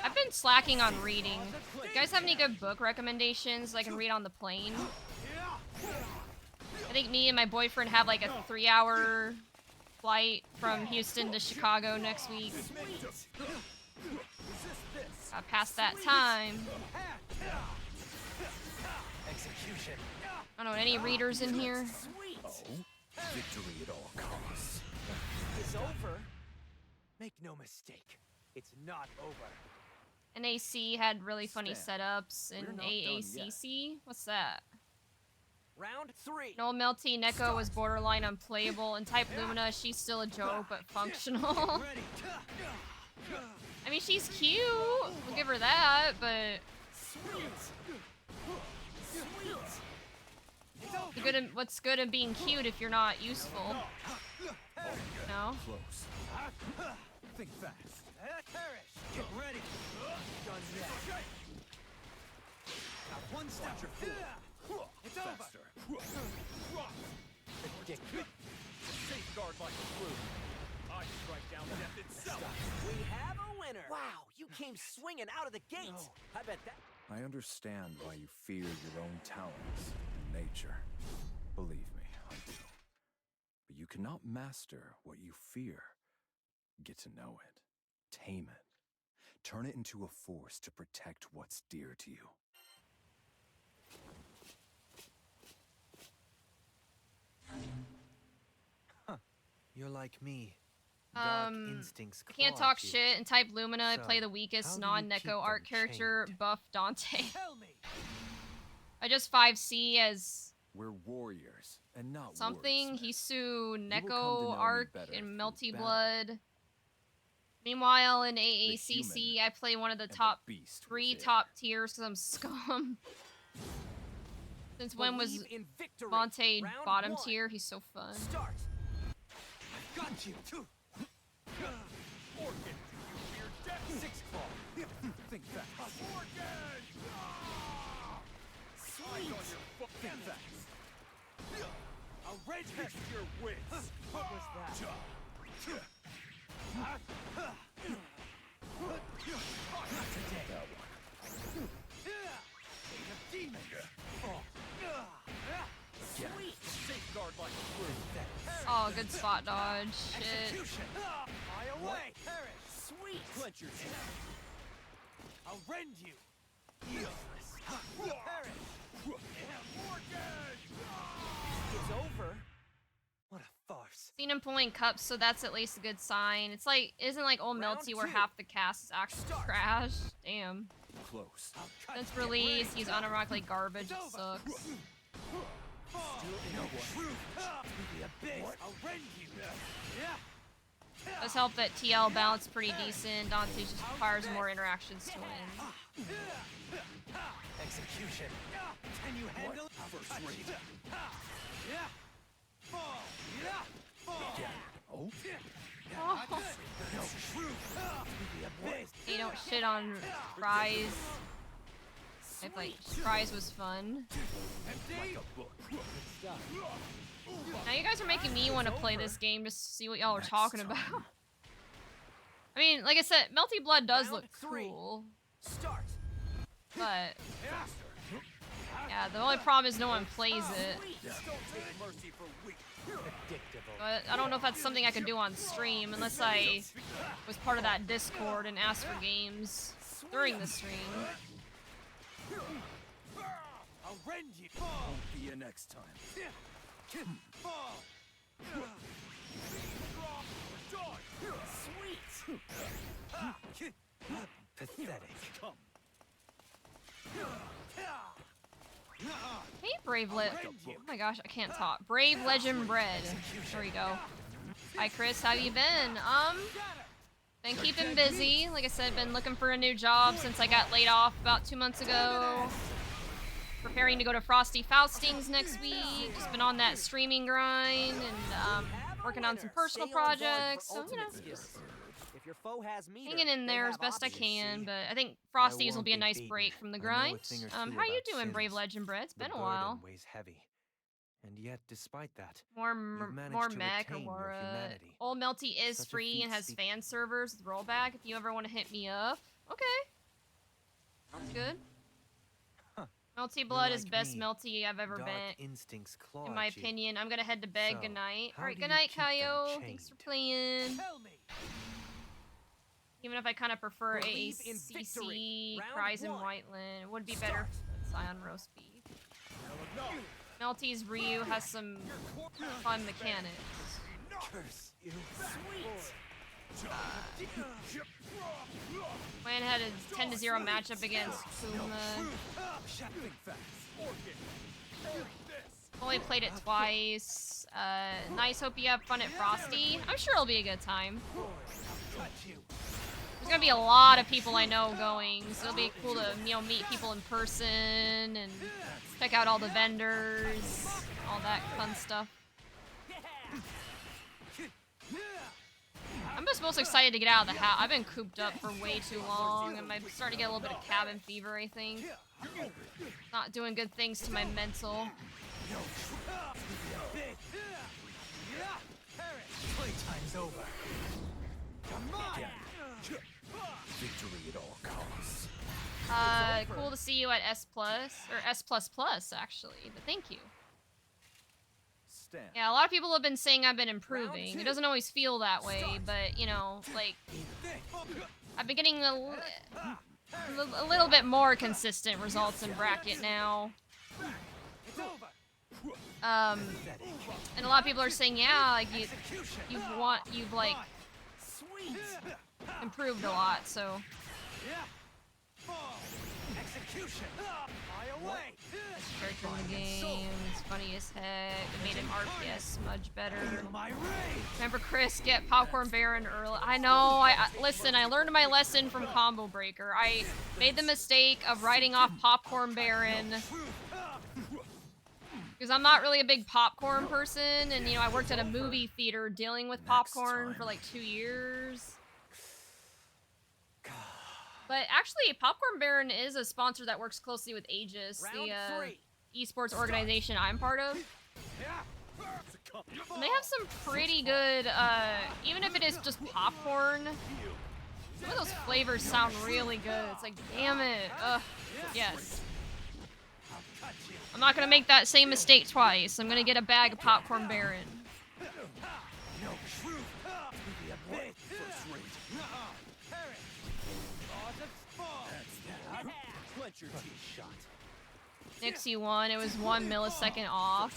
I've been slacking on reading. You guys have any good book recommendations I can read on the plane? I think me and my boyfriend have like a 3-hour flight from Houston to Chicago next week. Past that time. Execution. I don't know, any readers in here? Oh, victory at all costs. It's over. Make no mistake, it's not over. NAC had really funny setups, and AACC? What's that? Round 3. Noel Melty, Neko was borderline unplayable, and Type Lumina, she's still a joke, but functional. I mean, she's cute, we'll give her that, but... What's good in being cute if you're not useful? No? Close. Think fast. Get ready. Done that. Now one step. It's over. Ridiculous. Safeguard like a flu. I strike down death itself. We have a winner. Wow, you came swinging out of the gate. No. I bet that. I understand why you fear your own talents and nature. Believe me, I do. But you cannot master what you fear. Get to know it. Tame it. Turn it into a force to protect what's dear to you. Huh. You're like me. Dark instincts I can't claw talk at you. shit and Type Lumina. I So, play the weakest how do you keep non-Neko art them character, chained? Buff Dante. Tell me. I just 5C as We're warriors, and not something. wordsmiths. Hisu, You will come to Neko know me arc, better and through Melty battle. Blood. Meanwhile, in human AACC, I play one of the and the top beast 3 within. top tiers because I'm scum. Since when was Believe in victory. Monte Round bottom 1. tier? He's so fun. Start. I've got you. Organ, you weird death. 6 claw. Think fast. Organ. Sweet. On your foot. Think fast. A red test your wits. What was that? Not today. Demon. Sweet. Safeguard like a flu. Oh, good spot dodge. Shit. Execution. Fly away. Perish. Sweet. Clench your teeth. I'll rend you. Useless. Perish. It's over. What a farce. Seen him pulling cups, so that's at least a good sign. It's like, isn't like old Round Melty where 2. half the cast is actually Start. trash? Damn. Close. Since release, he's unironically garbage. It sucks. No truth. To the abyss. I'll rend you. Does help that TL balance pretty decent. Dante just requires more interactions to win. Execution. Can you handle it? First rate. Fall. Oh? Oh. No truth. To the abyss. They don't shit on Fries. I like Fries was fun. Like a book. Now you guys are making me want to play this game just to see what y'all are talking about. I mean, like I said, Melty Blood does Round look 3. cool, Start. but Yeah, the only problem is no one plays it. Don't take mercy for weak. Predictable. But I don't know if that's something I could do on stream, unless I was part of that Discord and asked for games during the stream. I'll rend you. Won't be you next time. Sweet. Pathetic. Come. Hey, Brave Oh my gosh, I can't talk. Brave Legend Bread. There we go. Hi, Chris. How you been? Been keeping busy. Like I said, been looking for a new job since I got laid off about 2 months ago. Preparing to go to Frosty Faustings next week. Just been on that streaming grind and working on some personal projects. So, you know, just If your foe has meter, hanging in they there as have best I options. can. But I think Frosty's will won't be a get nice beaten. break from the I know a grind. thing or How two you about doing, Brave sins. Legend Bread? It's The been a burden while. weighs heavy. And yet, despite that, More you've managed more to mech or retain your more. humanity. Old Melty is Such a free feat and has speaks- fan servers with rollback. If you ever want to hit me up, okay. Sounds good. Melty Blood is like best me. Melty I've ever Dark been. instincts claw In my at you. opinion, I'm gonna head to bed. So, Good night. how All right, do good you night, keep them Kaio. Thanks for chained? playing. Tell me. Even if I kind of prefer Believe in AACC, victory. Round Cries and one. Whiteland, it would be better than Scion Roast Beef. Melty's Ryu has some fun mechanics. Curse you. Plan had a 10-0 matchup against Kuma. Only played it twice. Nice, hope you have fun at Frosty. I'm sure it'll be a good time. There's gonna be a lot of people I know going, so it'll be cool to, you know, meet people in person and check out all the vendors, all that fun stuff. I'm just most excited to get out of the house. I've been cooped up for way too long. I'm starting to get a little bit of cabin fever, I think. Not doing good things to my mental. Playtime's over. Come on. Victory at all costs. Cool to see you at S+, or S++, actually, but thank you. Stand. Yeah, a lot of people have been saying I've been improving. It doesn't always feel that way, but, you know, like, I've been getting a little bit more consistent results in bracket now. And a lot of people are saying, yeah, like, you've like, improved a lot, so. Execution. Fly away. Character in the game, it's funny as heck. It made him RPS much better. Remember, Chris, get Popcorn Baron early. I know, listen, I learned my lesson from Combo Breaker. I made the mistake of writing off Popcorn Baron because I'm not really a big popcorn person, and, you know, I worked at a movie theater dealing with popcorn for like 2 years. But actually, Popcorn Baron is a sponsor that works closely with Aegis, the esports organization I'm part of. And they have some pretty good, even if it is just popcorn, some of those flavors sound really good. It's like, damn it. Ugh. Yes. I'm not gonna make that same mistake twice. I'm gonna get a bag of Popcorn Baron. Nixie won. It was 1 millisecond off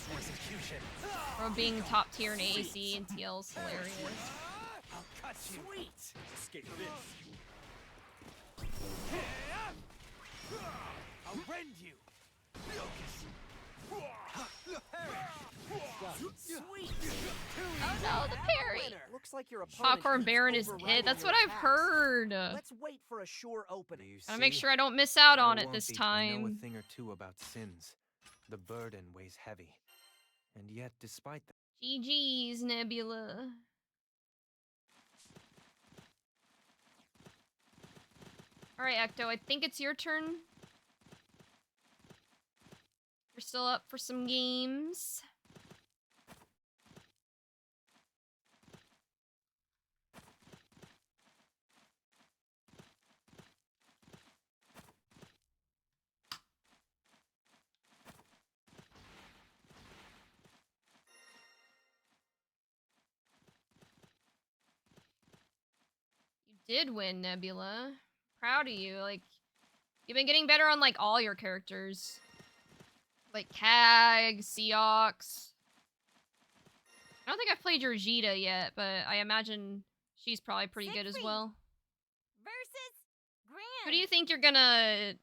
from being top tier in AAC, and TL's hilarious. Sweet. Escape this. I'll rend you. Sweet. Oh no, the parry. Looks like your opponent Popcorn Baron is it. That's what I've heard. Let's wait for a sure opening. Gotta make sure I don't miss out on it this I know a time. thing or two about sins. The burden weighs heavy. And yet, despite that, GG's, Nebula. Alright, Ecto, I think it's your turn. You're still up for some games. did win, Nebula. Proud of you. Like, you've been getting better on, like, all your characters. Like, Kag, Seox. I don't think I've played your Vegeta yet, but I imagine she's probably pretty good as well. Versus Grand. Who do you think you're gonna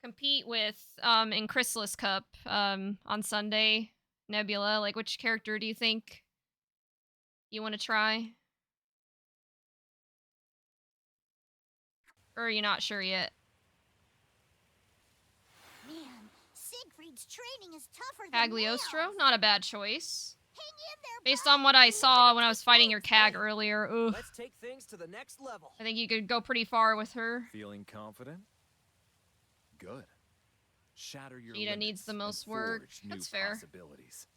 compete with in Chrysalis Cup on Sunday, Nebula? Like, which character do you think you want to try? Or are you not sure yet? Man, Siegfried's training is tougher than Cagliostro? nails. Not a bad choice. Hang in there, Based bud. on what I saw when I was fighting your Cag earlier, oof. Let's take things to the next level. I think you could go pretty far with her. Feeling confident? Good. Shatter your Vegeta needs the limits most and work. forge new That's fair. possibilities.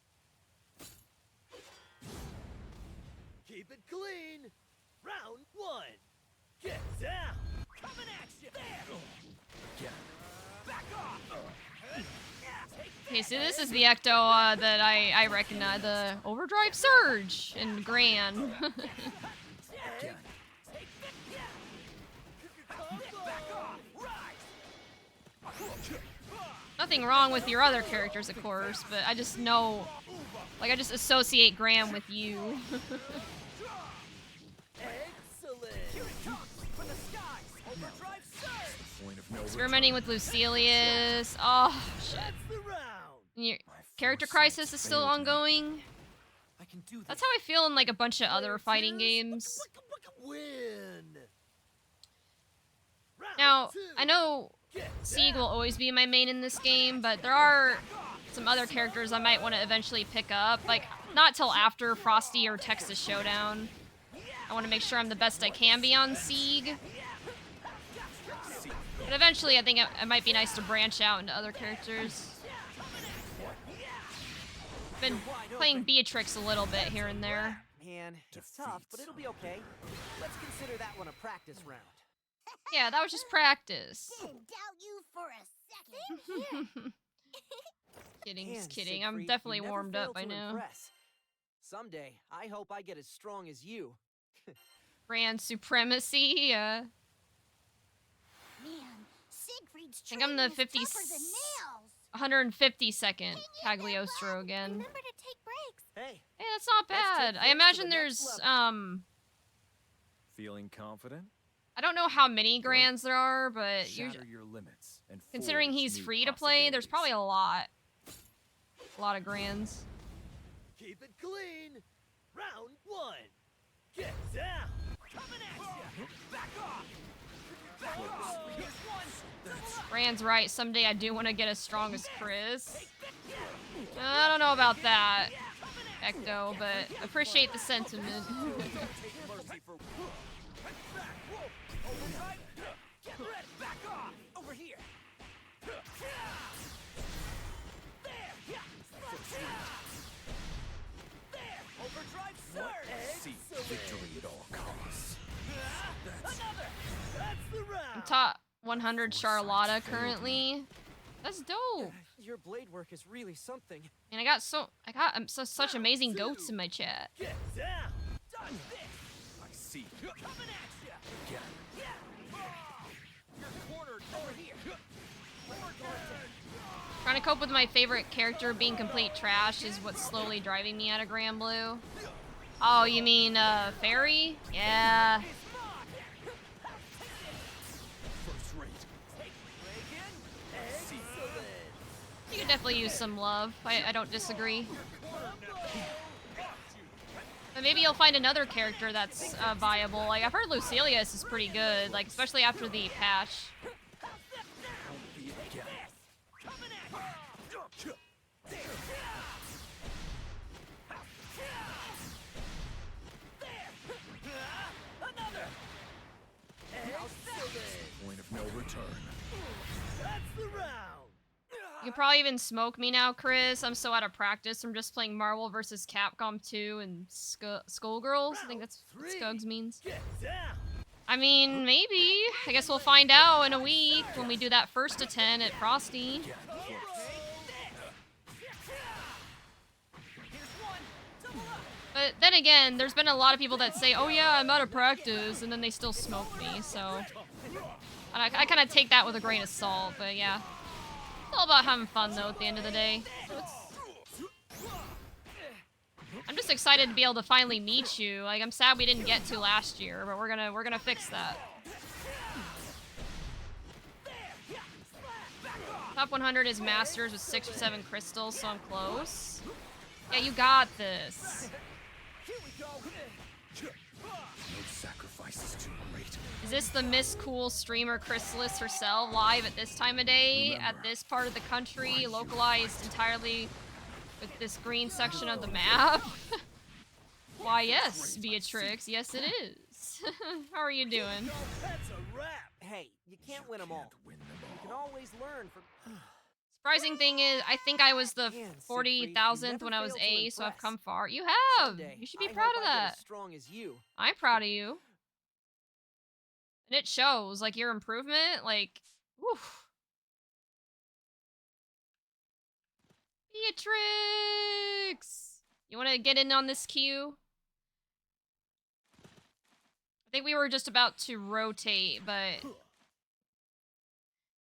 Keep it clean. Round 1. Get down. Coming at you. There. Again. Back off. Okay, so this is the Ecto that I recognize. The Overdrive Surge in Gran. Again. Nothing wrong with your other characters, of course, but I just know, like, I just associate Graham with you. Excellent. Here it comes for the skies. Overdrive surge. Point of no Experimenting with Lucilius. Oh, shit. That's the round. And your Character Crisis is still ongoing. I can do this. That's how I feel in, like, a bunch of other fighting games. Win. Now, I know Sieg will always be my main in this game, but there are some other characters I might want to eventually pick up. Like, not till after Frosty or Texas Showdown. I want to make sure I'm the best I can be on Sieg. But eventually, I think it might be nice to branch out into other characters. Been playing Beatrix a little bit here and there. Man, it's tough, but it'll be okay. Let's consider that one a practice round. Yeah, that was just practice. Didn't doubt you for a second. Kidding, just Man, kidding. I'm Siegfried, definitely you never warmed fail up by to now. impress. Someday, I hope I get as strong as you. Grand Supremacy, Man, Siegfried's I think I'm the training is tougher than nails. 152nd Cagliostro again. Remember to take breaks. Hey, Hey, that's not bad. I imagine there's, Feeling confident? I don't know how many Grands there are, but Shatter your limits and considering forge he's new free to play, there's probably possibilities. a lot of Grands. keep it clean. Round 1. Get down. Coming at you. Back off. Back off. Here's one. Rand's right, someday I do want to get as strong as Chris. I don't know about that, Ecto, but appreciate the sentiment. Get ready. Back off. Over here. There. There. Overdrive surge. Seek victory at all costs. Another. That's the round. I'm top 100 Charlotta currently. That's dope. Your blade work is really something. And I got such amazing goats in my chat. Get down. Dodge this. I see. Coming at you. Again. You're cornered over here. Trying to cope with my favorite character being complete trash is what's slowly driving me out of Grand Blue. Oh, you mean, Fairy? Yeah. First rate. You could definitely use some love. I don't disagree. But maybe you'll find another character that's viable. Like, I've heard Lucilius is pretty good, like, especially after the patch. Point of no return. That's the round. You can probably even smoke me now, Chris. I'm so out of practice from just playing Marvel vs. Capcom 2 and Skullgirls. I think that's what Skugs means. Get down. I mean, maybe. I guess we'll find out in a week when we do that first to 10 at Frosty. But But then again, there's been a lot of people that say, oh yeah, I'm out of practice, and then they still smoke me, so... And I kind of take that with a grain of salt, but yeah. It's all about having fun, though, at the end of the day. So I'm just excited to be able to finally meet you. Like, I'm sad we didn't get to last year, but we're gonna fix that. Top 100 is Masters with 6 or 7 crystals, so I'm close. Yeah, you got this. No sacrifice is too great. Is this the Miss Cool streamer Chrysalis herself, live at this time of day, Remember, at this part of the country, localized entirely with this green section of the map? Why, yes, Beatrix, yes it is. How are you doing? That's a wrap. Hey, you can't win them all. You can always learn from. Surprising thing is, I think I was the 40,000th when I was A, so I've come far. You have! Someday, You should be I proud hope of I get that. as strong as you. I'm proud of you. And it shows, like, your improvement, like, woof. Beatrix! You want to get in on this queue? I think we were just about to rotate, but...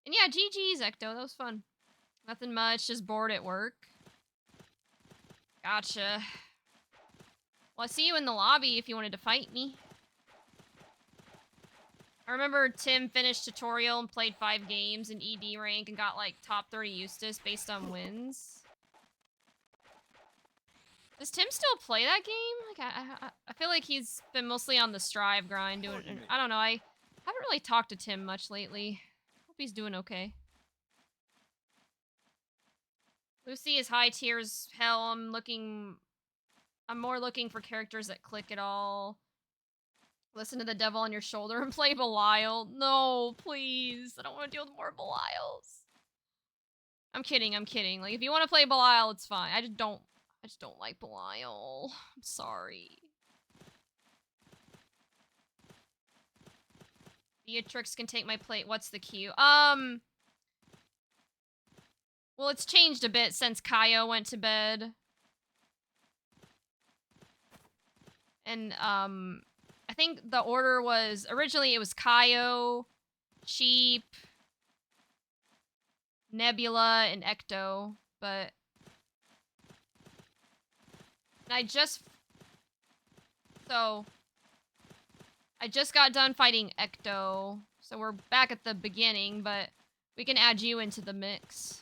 And yeah, GG's, Ecto. That was fun. Nothing much, just bored at work. Gotcha. Well, I see you in the lobby if you wanted to fight me. I remember Tim finished tutorial and played 5 games in ED rank and got, like, top 30 Eustace based on wins. Does Tim still play that game? Like, I feel like he's been mostly on the Strive grind doing... I don't know, I haven't really talked to Tim much lately. Hope he's doing okay. Lucy is high tier as hell. I'm more looking for characters that click it all. Listen to the devil on your shoulder and play Belial. No, please. I don't want to deal with more Belials. I'm kidding, I'm kidding. Like, if you want to play Belial, it's fine. I just don't like Belial. I'm sorry. Beatrix can take my plate. What's the queue? Well, it's changed a bit since Kaio went to bed. And, I think the order was... Originally, it was Kaio, Sheep, Nebula, and Ecto, but... And I just got done fighting Ecto, so we're back at the beginning, but we can add you into the mix.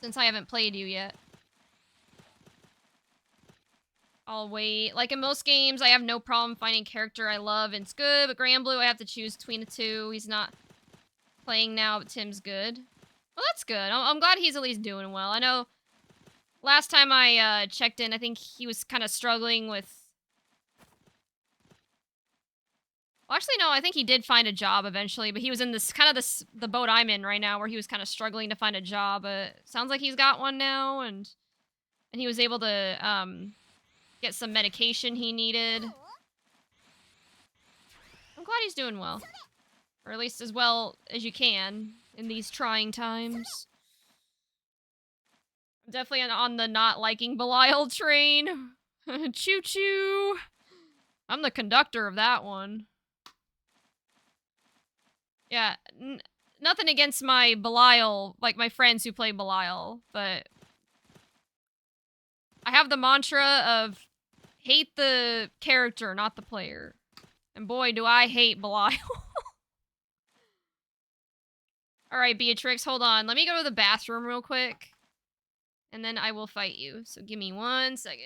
Since I haven't played you yet. I'll wait. Like in most games, I have no problem finding a character I love and it's good, but Granblue, I have to choose between the two. He's not playing now, but Tim's good. Well, that's good. I'm glad he's at least doing well. I know last time I checked in, I think he was kind of struggling with... Well, actually, no, I think he did find a job eventually, but he was in this kind of the boat I'm in right now, where he was kind of struggling to find a job, but sounds like he's got one now, and he was able to get some medication he needed. I'm glad he's doing well. Or at least as well as you can in these trying times. I'm definitely on the not liking Belial train. Choo-choo. I'm the conductor of that one. Yeah, nothing against my Belial, like my friends who play Belial, but I have the mantra of hate the character, not the player. And boy, do I hate Belial. Alright, Beatrix, hold on. Let me go to the bathroom real quick. And then I will fight you. So give me 1 second.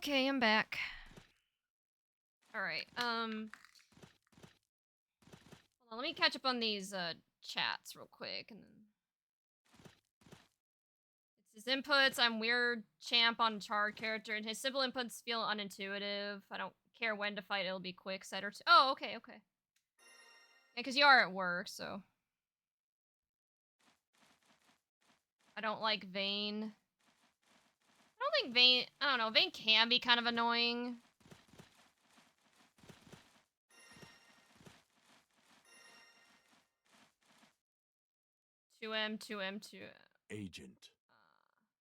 Okay, I'm back. Alright, hold on, let me catch up on these, chats real quick, and then... It's his inputs, I'm weird champ on charred character, and his simple inputs feel unintuitive. I don't care when to fight, it'll be quick, set or oh, okay, okay. Yeah, because you are at work, so... I don't like Vayne. I don't think Vayne... I don't know, Vayne can be kind of annoying. Two M. Agent.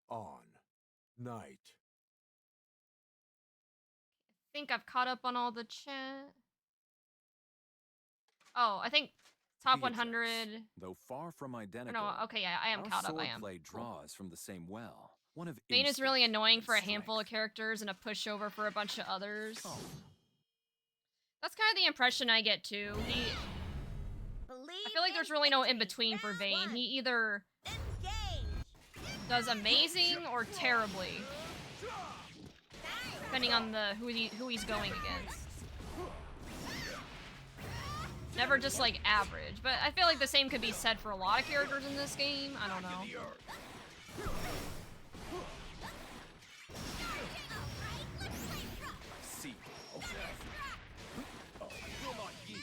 On. Night. I think I've caught up on all the chat. Oh, I think top Beatrix, 100. Though far from identical, No, okay, yeah, I am our caught up. I am. swordplay draws from the same well. One of Vayne is instinct really annoying and for a strength. handful of characters and a pushover for a bunch of others. Oh. That's kind of the impression I get too. I feel like there's really no in between for Vayne. He either does amazing or terribly, depending on who he's going against. Never just like average, but I feel like the same could be said for a lot of characters in this game. I don't know. See. Okay. Oh, will not yield.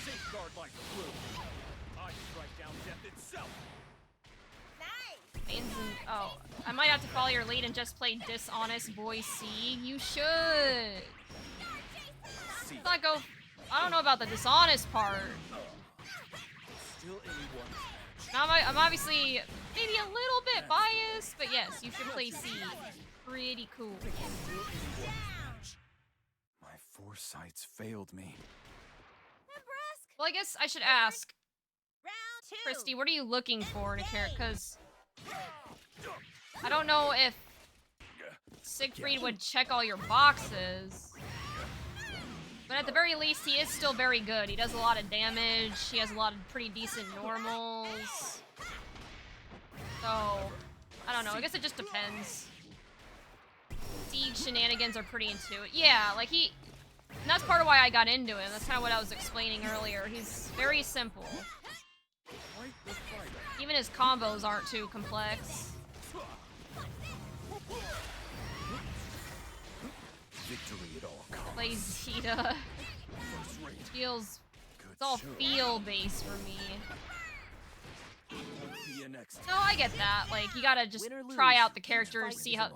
Safeguard like the blue. I strike down death itself. Vayne's oh, I might have to follow your lead and just play Dishonest Boy C. You should. Let's not go. I don't know about the dishonest part. Still anyone's match. I'm obviously maybe a little bit biased, but yes, you should play C. Pretty cool. My foresight's failed me. Well, I guess I should ask, Christy, what are you looking for in a character? Because I don't know if Siegfried would check all your boxes. But at the very least, he is still very good. He does a lot of damage. He has a lot of pretty decent normals. So, I don't know. I guess it just depends. Siege shenanigans are pretty intuitive. Yeah, like and that's part of why I got into him. That's kind of what I was explaining earlier. He's very simple. Even his combos aren't too complex. Victory at all costs. Plays Zeta. Feels... It's all feel-based for me. No, I get that. Like, you gotta just try out the characters, see how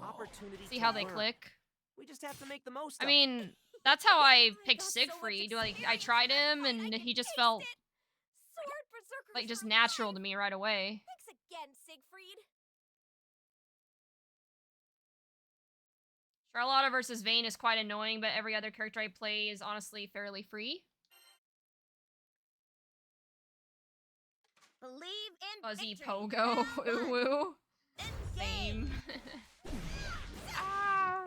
they click. We just have to make the most of I mean, that's how I picked Siegfried. Like, I tried him, and he just felt like just natural to me right away. Thanks again, Siegfried. Charlotta versus Vayne is quite annoying, but every other character I play is honestly fairly free. Believe in Fuzzy victory. Pogo. Ooh woo. Same. Ah.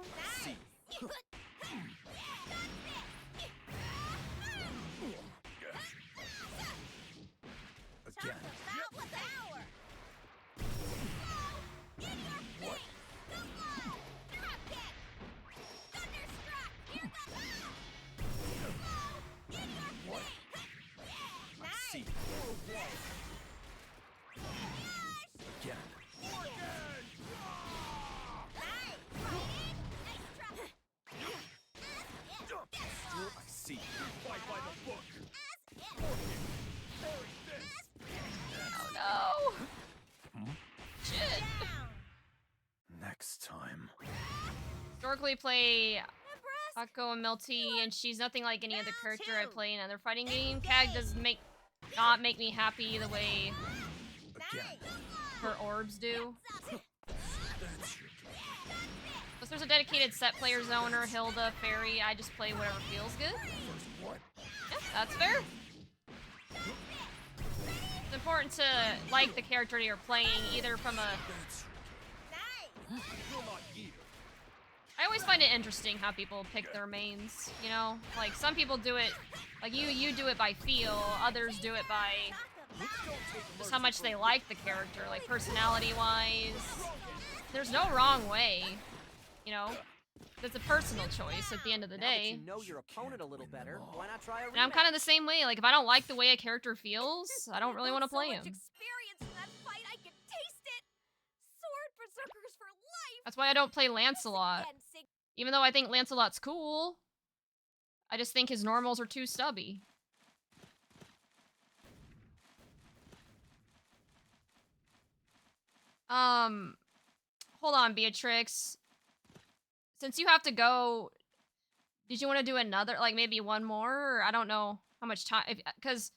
Again. What? What? I see. Again. Still I see. Fight by the book. Oh no. Shit. Next time. Historically play Akko and Melty, and she's nothing like any other character I play in another fighting game. Kag does not make me happy the way Again. her orbs do. Plus there's a dedicated set player zoner, Hilda, Fairy. I just play whatever feels good. What? Yeah, that's fair. It's important to like the character you're playing, either from a... I always find it interesting how people pick their mains, you know? Like, some people do it, like you do it by feel, others do it by just how much they like the character, like personality-wise. There's no wrong way, you know? That's a personal choice at the end of the Now that day. you know your opponent a little better, why not try a And I'm kind of the same way. Like, if I don't like the way a character feels, I don't really want to play him. Experience in that fight, I can taste it. Sword berserkers for life. That's why I don't play Lancelot. Even though I think Lancelot's cool, I just think his normals are too stubby. Hold on, Beatrix. Since you have to go, did you want to do another, like maybe one more? Or I don't know how much time, because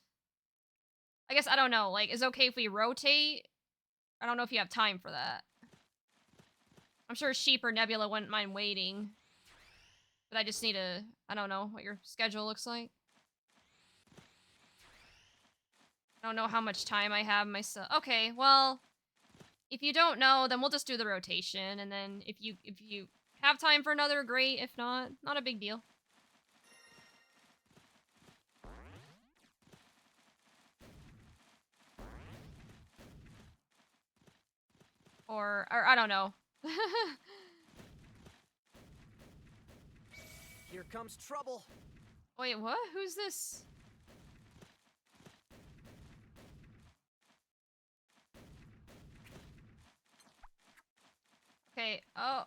I guess I don't know. Like, is it okay if we rotate? I don't know if you have time for that. I'm sure Sheep or Nebula wouldn't mind waiting. But I just need to, I don't know what your schedule looks like. I don't know how much time I have myself. Okay, well, if you don't know, then we'll just do the rotation, and then if you have time for another, great. If not, not a big deal. Or I don't know. Here comes trouble. Wait, what? Who's this? Okay, oh.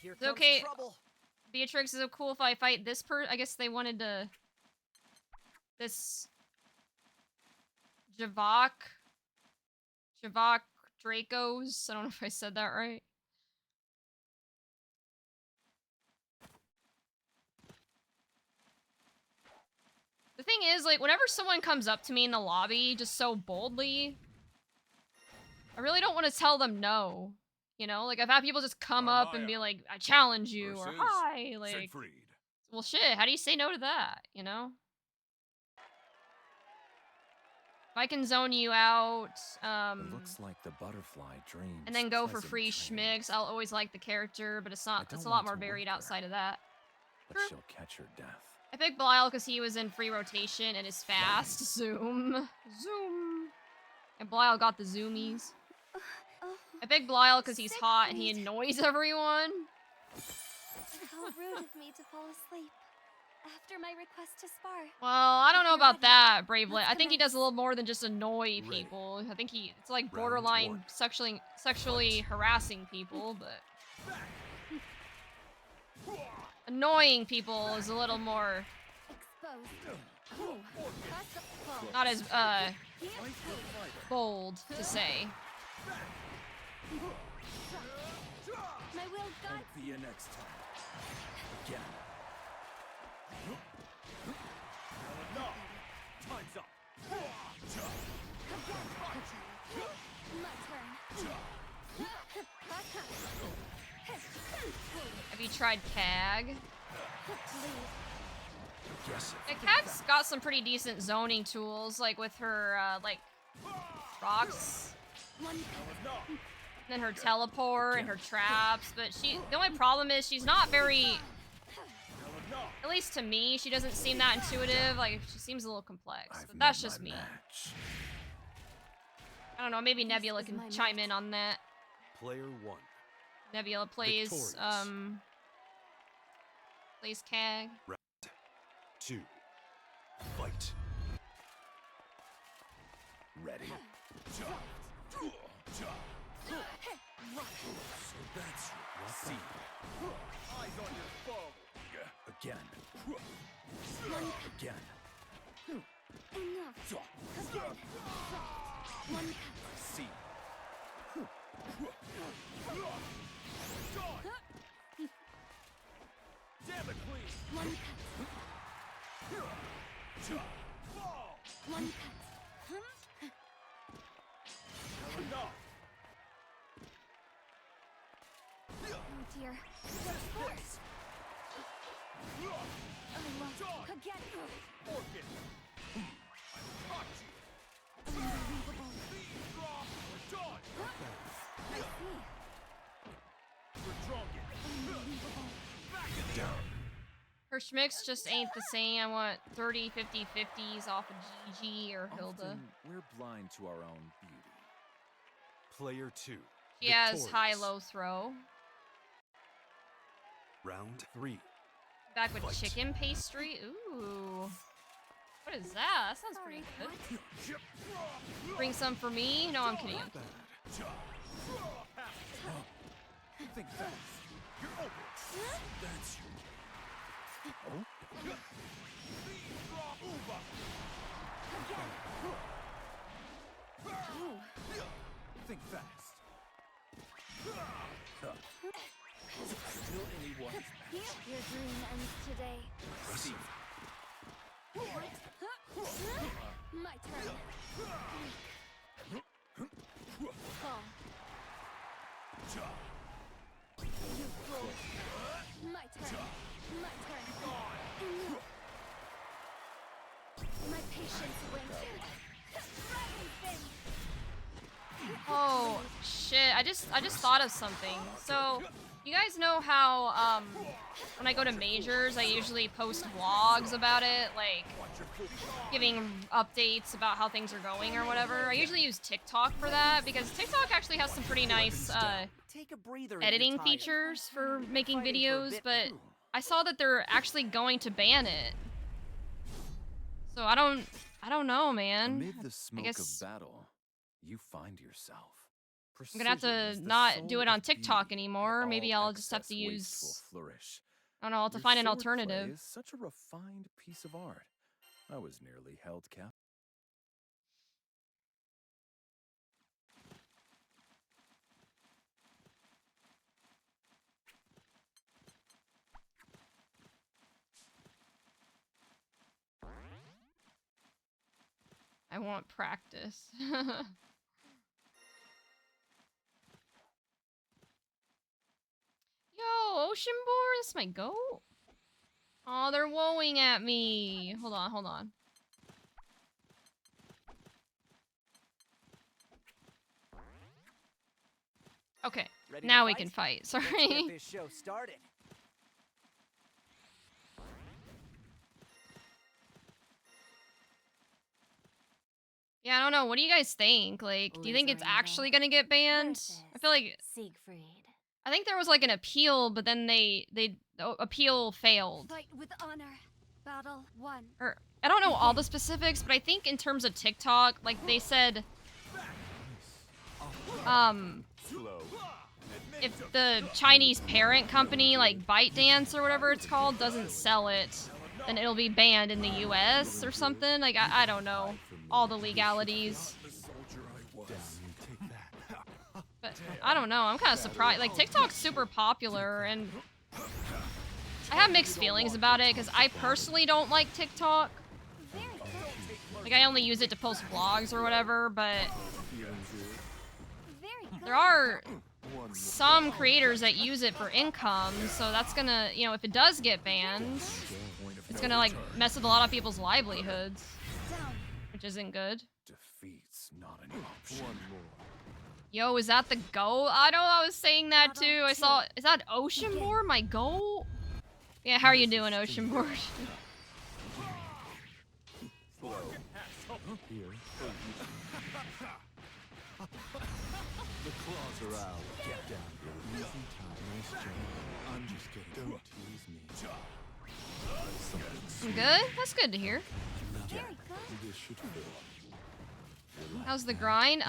Here It's comes okay. trouble. Beatrix, is it cool if I fight this I guess they wanted to... This... Javok Dracos? I don't know if I said that right. The thing is, like, whenever someone comes up to me in the lobby just so boldly, I really don't want to tell them no. You know? Like, I've had people just come up and be like, I challenge you, or hi, like... Siegfried. Well, shit, how do you say no to that, you know? If I can zone you out, It looks like the butterfly dreams. and then go for pleasant free dreams, schmicks, I'll always like the character, but it's not, I it's a don't lot want more to varied work outside of that. but she'll catch her death. I picked Belial because he was in free rotation and is fast. Zoom. Zoom. And Belial got the zoomies. I picked Belial because he's hot and he annoys everyone. How rude of me to fall asleep after my request to spar. Well, I don't know You're about ready. that, Bravelet. I Let's think he does a little more than just annoy people. I think it's like borderline sexually harassing people, but annoying people is a little more not as bold to say. My will I'll guides be you next time. Again. Time's up. my turn. Have you tried CAG? Yes. Yeah, CAG's got some pretty decent zoning tools, like with her like rocks. And then her teleport and her traps, but the only problem is she's not very, at least to me, she doesn't seem that intuitive. Like, she seems a little complex, but that's just me. I don't know, maybe Nebula can chime in on that. Player 1. Nebula plays, plays CAG. Round 2. Fight. Ready? So that's what see. Eyes on your foe. Again. Again. Enough. Again. One See. Damn it, please. One One Oh dear. Force. Again. Orchid. Unbelievable. Done. I see. We're drunk. Unbelievable. Down. Her schmicks just ain't the same. I want 30, 50, 50s off of GG or Hilda. Often we're blind to our own beauty. Player 2. She has high-low throw. Round 3. Back with Fight. chicken pastry. Ooh. What is that? That sounds pretty good. Bring some for me? No, I'm kidding. Think fast. You're open. That's you. Think fast. Still anyone's match. Your dream ends today. Impressive. My turn. Fall. You fool. My turn. My turn. My patience wanes. Dragon fin. Oh shit! I just thought of something. So, you guys know how when I go to majors, I usually post vlogs about it, like giving updates about how things are going or whatever. I usually use TikTok for that because TikTok actually has some pretty nice Take a breather. editing features for making videos, but I saw that they're actually going to ban it. So I don't know, man. Amid the smoke guess of battle, you find yourself. I'm gonna have to not do it on TikTok anymore. Maybe I'll just have to use. Flourish. I don't know. I'll have to Your find an swordplay alternative. is such a refined piece of art. I was nearly held captive. I want practice. Yo, Oceanborn, that's my goat. Oh, they're woeing at me. Hold on, hold on. Okay, now we can fight. Sorry. Let's get this show started. Yeah, I don't know. What do you guys think? Like, do you think it's actually gonna get banned? I feel like Siegfried. I think there was like an appeal, but then the appeal failed. Fight with honor. Battle 1. Or I don't know all the specifics, but I think in terms of TikTok, like they said, if the Chinese parent company, like ByteDance or whatever it's called, doesn't sell it, then it'll be banned in the US or something. Like, I don't know all the legalities. But I don't know, I'm kind of surprised. Like, TikTok's super popular, and I have mixed feelings about it, because I personally don't like TikTok. Like, I only use it to post vlogs or whatever, but there are some creators that use it for income, so that's gonna, you know, if it does get banned, it's gonna, like, mess with a lot of people's livelihoods, which isn't good. Defeat's not an option. Yo, is that the goat? I know I was saying that too. I saw, is that Oceanborn, my goat? Yeah, how are you doing, Oceanborn? The claws are out. Get down, easy time. Nice job. I'm just kidding. Don't tease me. I'm good? That's good to hear. This should fit. How's the grind?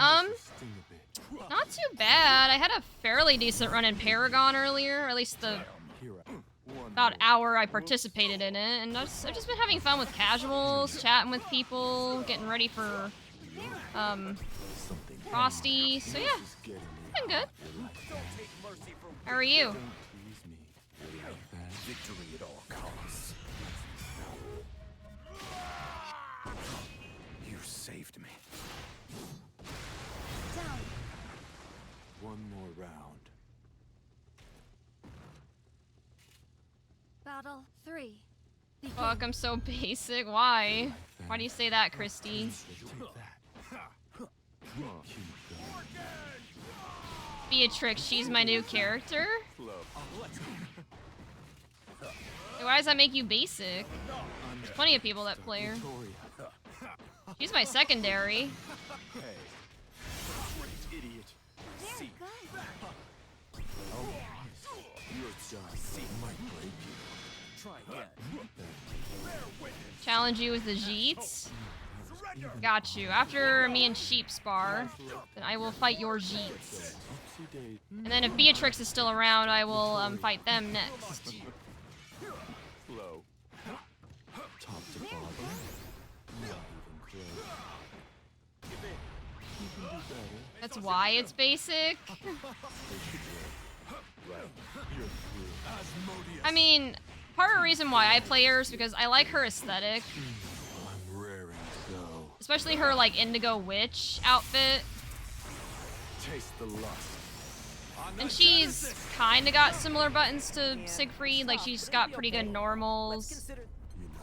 Not too bad. I had a fairly decent run in Paragon earlier, or at least the about hour I participated in it, and I've just been having fun with casuals, chatting with people, getting ready for Frosty. So yeah, it's been good. How are you? Victory at all costs. You saved me. Down. One more round. Battle 3. Fuck, I'm so basic. Why? Why do you say that, Christy? Beatrix, she's my new character? Why does that make you basic? There's plenty of people that play her. She's my secondary. Idiot. See. Oh, you're done. See my challenge you with the Jeets. Got you. After me and Sheep spar, then I will fight your Jeets. And then if Beatrix is still around, I will fight them next. Slow. Top to bottom. Not even close. You can do better. That's why it's basic. I mean, part of the reason why I play her is because I like her aesthetic. I'm raring to go. Especially her, like, Indigo Witch outfit. Taste the lust. And she's kinda got similar buttons to Siegfried. Like, she's got pretty good normals. You know,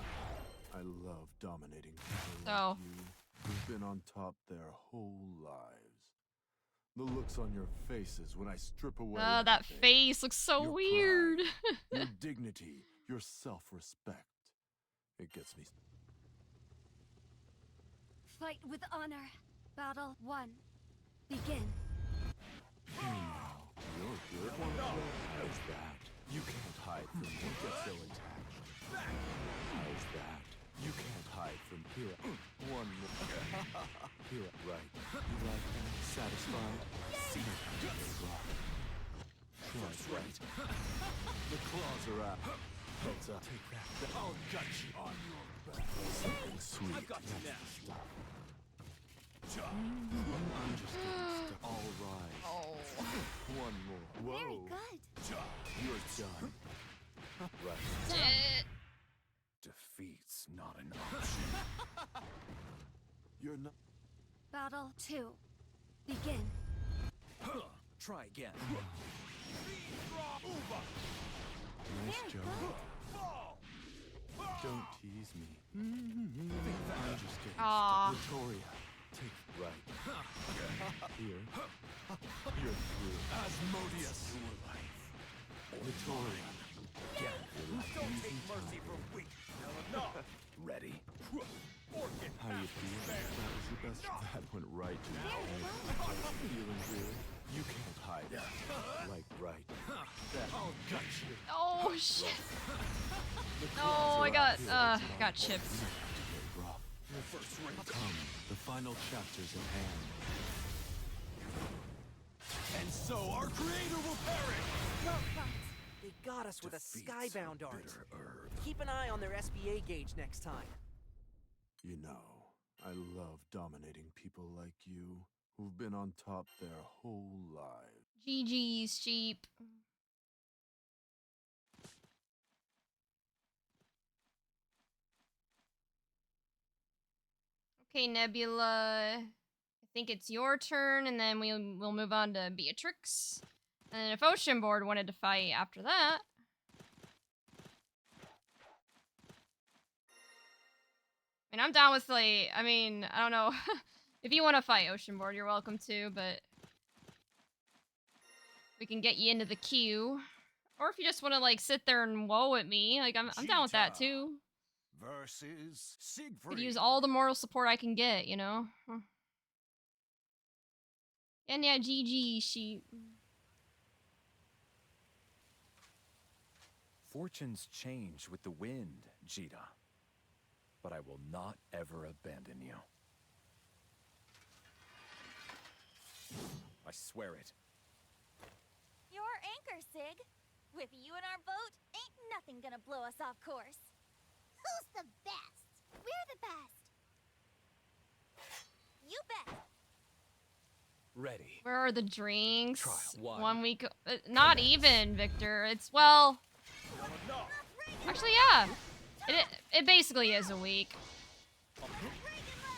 I love dominating people So. like you who've been on top their whole lives. The looks on your faces when I strip away That everything. face looks so Your weird. pride, your dignity, your self-respect. It gets me. Fight with honor. Battle 1. Begin. Hey now, you're good. How's that? You can't hide from me. Don't get so attached. How's that? You can't hide from here. One more. Here, right. You like that? Satisfied? See it. Try right. The claws are out. Heads up. Take that. I'll gut you on your back. Something sweet. I've got you now. Stop. I'm just getting stuck. All right. Oh. One more. Whoa. Very good. You're done. Right. Shit. Defeat's not an option. You're not. Battle 2. Begin. Try again. Nice job. Don't tease me. I'm just getting Aw. stuck. Victoria, take right. Here. You're through. Asmodeus. Your life. Victoria. Again. Don't take mercy from weak. Ready? How you feel? That was the best. That went right to your head. Feeling good? You can't hide it. Like right. I'll gut you. Oh, shit. The No, claws I are got, out here. It's got not chipped. to get rough. Come, the final chapter's at hand. And so our creator will perish. They got us with a Defeat's skybound art. bitter herb. Keep an eye on their SBA gauge next time. You know, I love dominating people like you, who've been on top their whole lives. GG's, Sheep. Okay, Nebula. I think it's your turn, and then we'll move on to Beatrix. And if Ocean Board wanted to fight after that. I mean, I'm down with, like, I mean, I don't know. If you want to fight Ocean Board, you're welcome to, but we can get you into the queue. Or if you just want to, like, sit there and woe at me, like, I'm down with that, too. Versus Siegfried. Could use all the moral support I can get, you know? And yeah, GG, Sheep. Fortunes change with the wind, Jita. But I will not ever abandon you. I swear it. Your anchor, Sig. With you in our boat, ain't nothing gonna blow us off course. Who's the best? We're the best. You bet. Ready. Where are the drinks? Trial 1 week. Not even, Victor. It's, well. Actually, yeah. It basically is a week.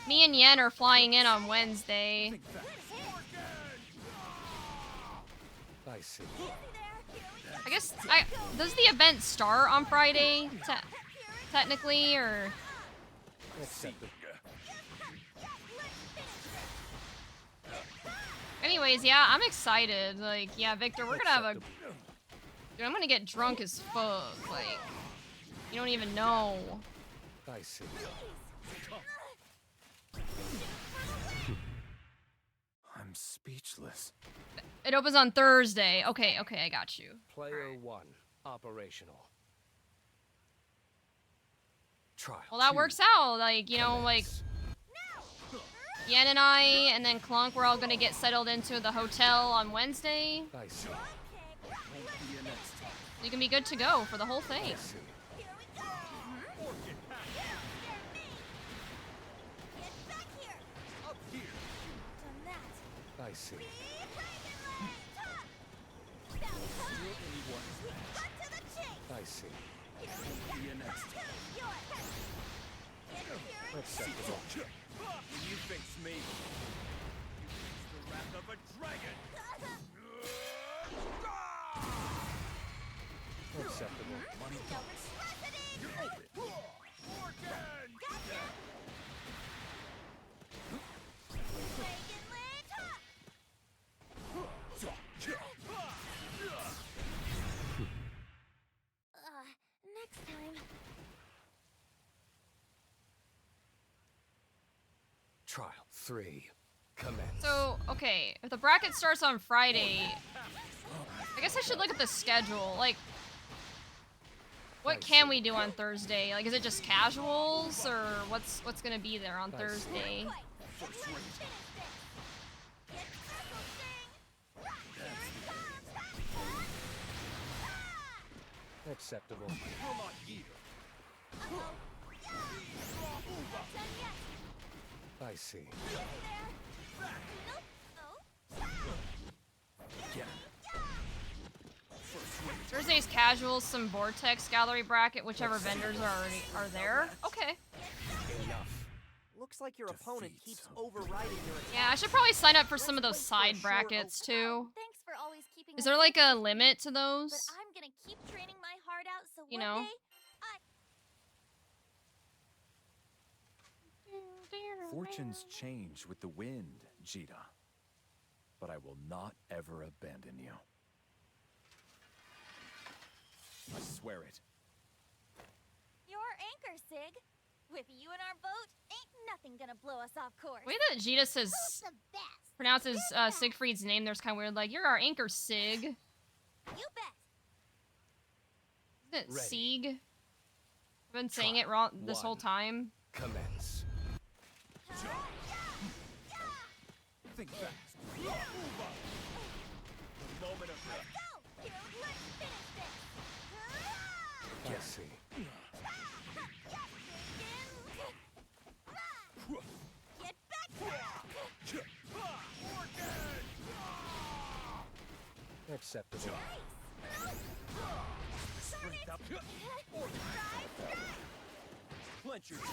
Me and Yen are flying in on Wednesday. I see. I guess, does the event start on Friday? Technically, or? Anyways, yeah, I'm excited. Like, yeah, Victor, we're gonna have a... Dude, I'm gonna get drunk as fuck. Like, you don't even know. I see. I'm speechless. It opens on Thursday. Okay, I got you. Player 1, operational. Trial Well, that 2. works out. Like, you know, like Yen and I, and then Clunk, we're all gonna get settled into the hotel on Wednesday. I see. Won't be a next time. You can be good to go for the whole thing. I see. I see. I see. Won't be a next time. Acceptable. When you face me, you face the wrath of a dragon. Acceptable. Money talks. You're open. Organ! Next time. Trial 3. Commence. So, okay, if the bracket starts on Friday, I guess I should look at the schedule. Like, what can we do on Thursday? Like, is it just casuals, or what's gonna be there on Thursday? Acceptable. I see. Thursday's casuals, some Vortex Gallery bracket, whichever vendors are there. Okay. Enough. Looks like your opponent keeps overriding your attack. Yeah, I should probably sign up for some of those side brackets too. Thanks for always keeping Is there like a limit to But those? I'm gonna keep training my heart out so You one know? day Fortunes change with the wind, Jita. But I will not ever abandon you. I swear it. Your anchor, Sig. With you in our boat, ain't nothing gonna blow us off course. The way that Jita says Who's the best? pronounces Siegfried's name, there's kind of weird. Like, you're our anchor, Sig. You bet. Isn't it Ready. Sieg? I've been saying it wrong this whole One. time. Commence. Think fast. The moment of Let's finish this. I see. Get back! Acceptable. strength up. Clench your teeth.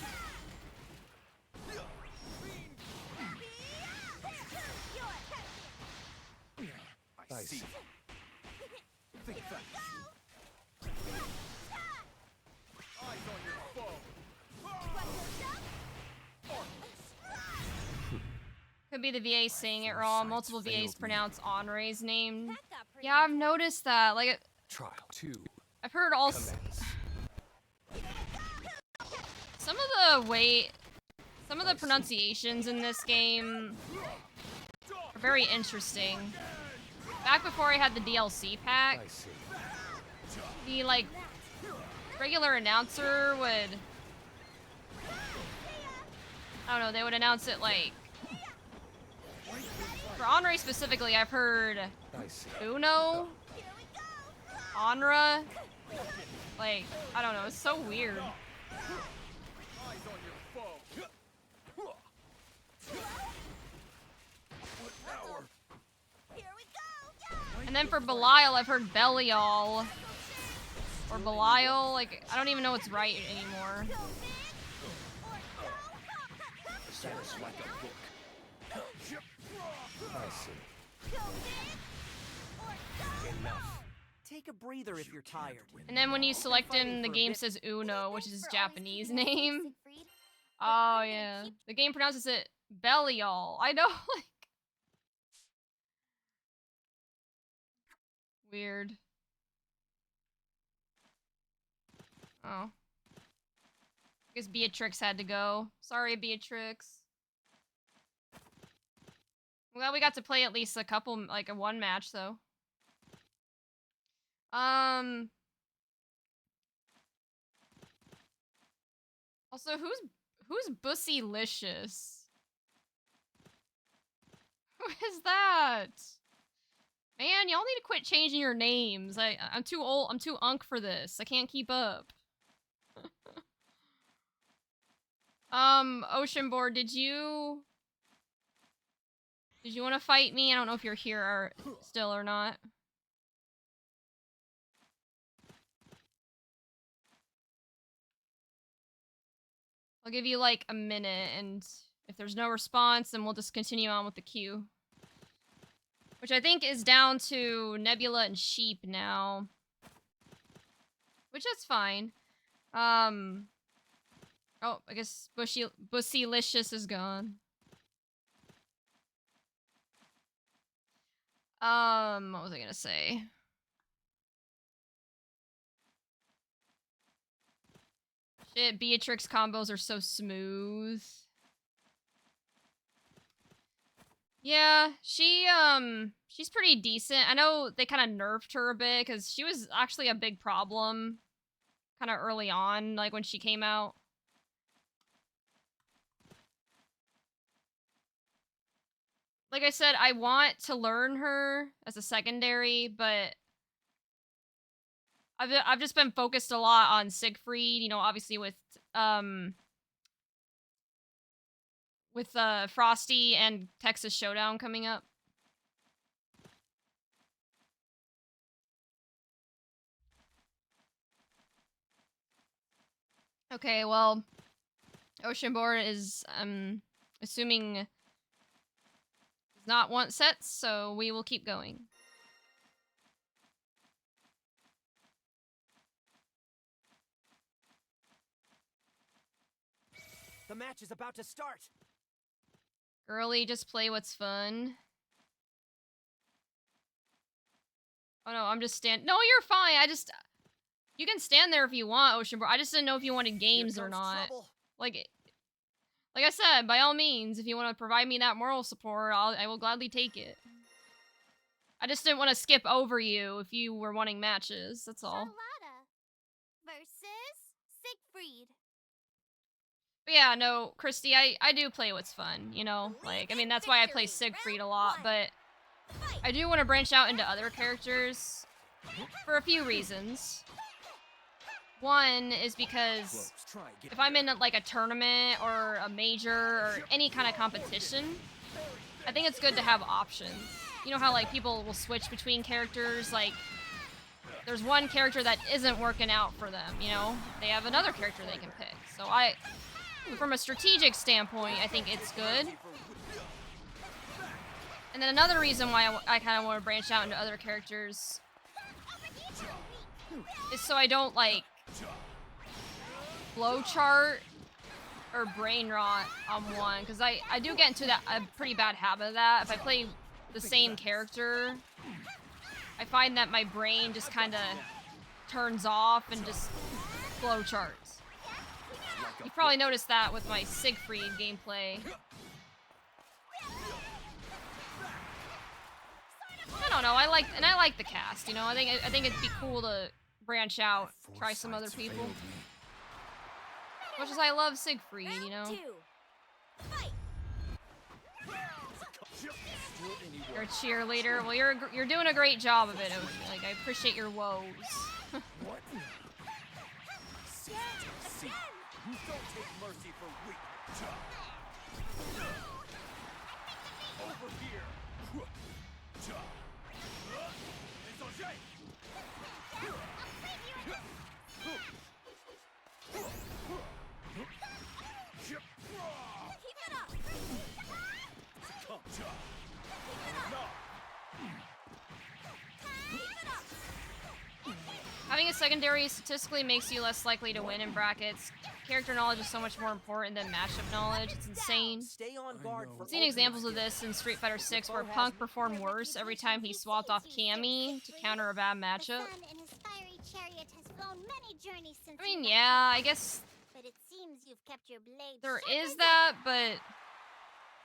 I see. Think fast. Eyes on your foe. Could be the VA saying it wrong. Multiple VAs failed me. pronounce Henri's name. Yeah, I've noticed that. Like, Trial 2. I've heard also Commence. some of the pronunciations in this game are very interesting. Back before I had the DLC pack, I see. the like regular announcer would, I don't know, they would announce it like, for Henri specifically, I've heard I see. Uno, Honra, like, I don't know, it's so weird. Eyes on your foe. What power? And then for Belial, I've heard Belial, or Belial, like, I don't even know what's right anymore. Sounds like a book. I see. Enough. Take a breather if you're tired. And then when you select him, the game says Uno, which is his Japanese name. Oh, yeah. The game pronounces it Belial. I know, like... Weird. Oh. I guess Beatrix had to go. Sorry, Beatrix. I'm glad we got to play at least a couple, like a one match, though. Also, who's Bussylicious? Who is that? Man, y'all need to quit changing your names. I'm too old. I'm too unk for this. I can't keep up. Oceanborn, did you want to fight me? I don't know if you're here or still or not. I'll give you like a minute, and if there's no response, then we'll just continue on with the queue. Which I think is down to Nebula and Sheep now. Which is fine. Oh, I guess Bussylicious is gone. What was I gonna say? Shit, Beatrix combos are so smooth. Yeah, she's pretty decent. I know they kind of nerfed her a bit because she was actually a big problem kind of early on, like when she came out. Like I said, I want to learn her as a secondary, but I've just been focused a lot on Siegfried, you know, obviously with Frosty and Texas Showdown coming up. Okay, well, Oceanborn is, assuming does not want sets, so we will keep going. The match is about to start. Girly, just play what's fun. Oh no, I'm just No, you're fine. You can stand there if you want, Oceanborn. I just didn't know if you wanted games or not. Trouble. Like I said, by all means, if you want to provide me that moral support, I will gladly take it. I just didn't want to skip over you if you were wanting matches, that's all. Charlotta versus Siegfried. But yeah, no, Christy, I do play what's fun, you know? Like, I mean, that's why I play Siegfried a lot, but I do want to branch out into other characters for a few reasons. One is because if I'm in like a tournament or a major or any kind of competition, I think it's good to have options. You know how like people will switch between characters, like there's one character that isn't working out for them, you know? They have another character they can pick. So from a strategic standpoint, I think it's good. And then another reason why I kind of want to branch out into other characters is so I don't like flowchart or brain rot on one, because I do get into a pretty bad habit of that. If I play the same character, I find that my brain just kind of turns off and just flowcharts. You probably noticed that with my Siegfried gameplay. I don't know. I like the cast. You know, I think it'd be cool to branch out, try some other people. Much as I love Siegfried, you know. You're a cheerleader. Well, you're doing a great job of it, Ocean. Like, I appreciate your woes. What? Don't take mercy for weak. Over here. Having a secondary statistically makes you less likely to win in brackets. Character knowledge is so much more important than matchup knowledge. It's insane. Stay on guard for I've seen examples of this in Street Fighter 6 where Punk performed worse every time he swapped off Cammy to counter a bad matchup. I mean, yeah, I guess But it seems you've kept your blade there sharp is as that, ever. but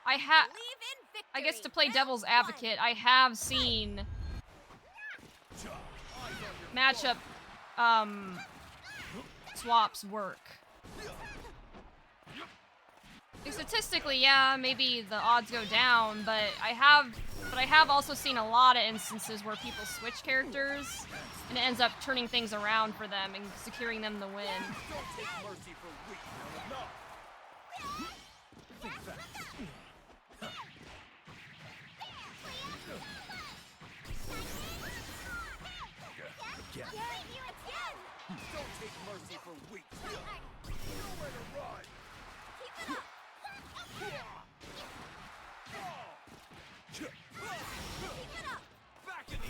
I guess to play devil's advocate, I have seen matchup swaps work. statistically, yeah, maybe the odds go down, but I have also seen a lot of instances where people switch characters and it ends up turning things around for them and securing them the win. Don't take mercy for weak. No. Think fast. Don't take mercy for weak. Nowhere to run. Keep it up. Keep it up. Back in the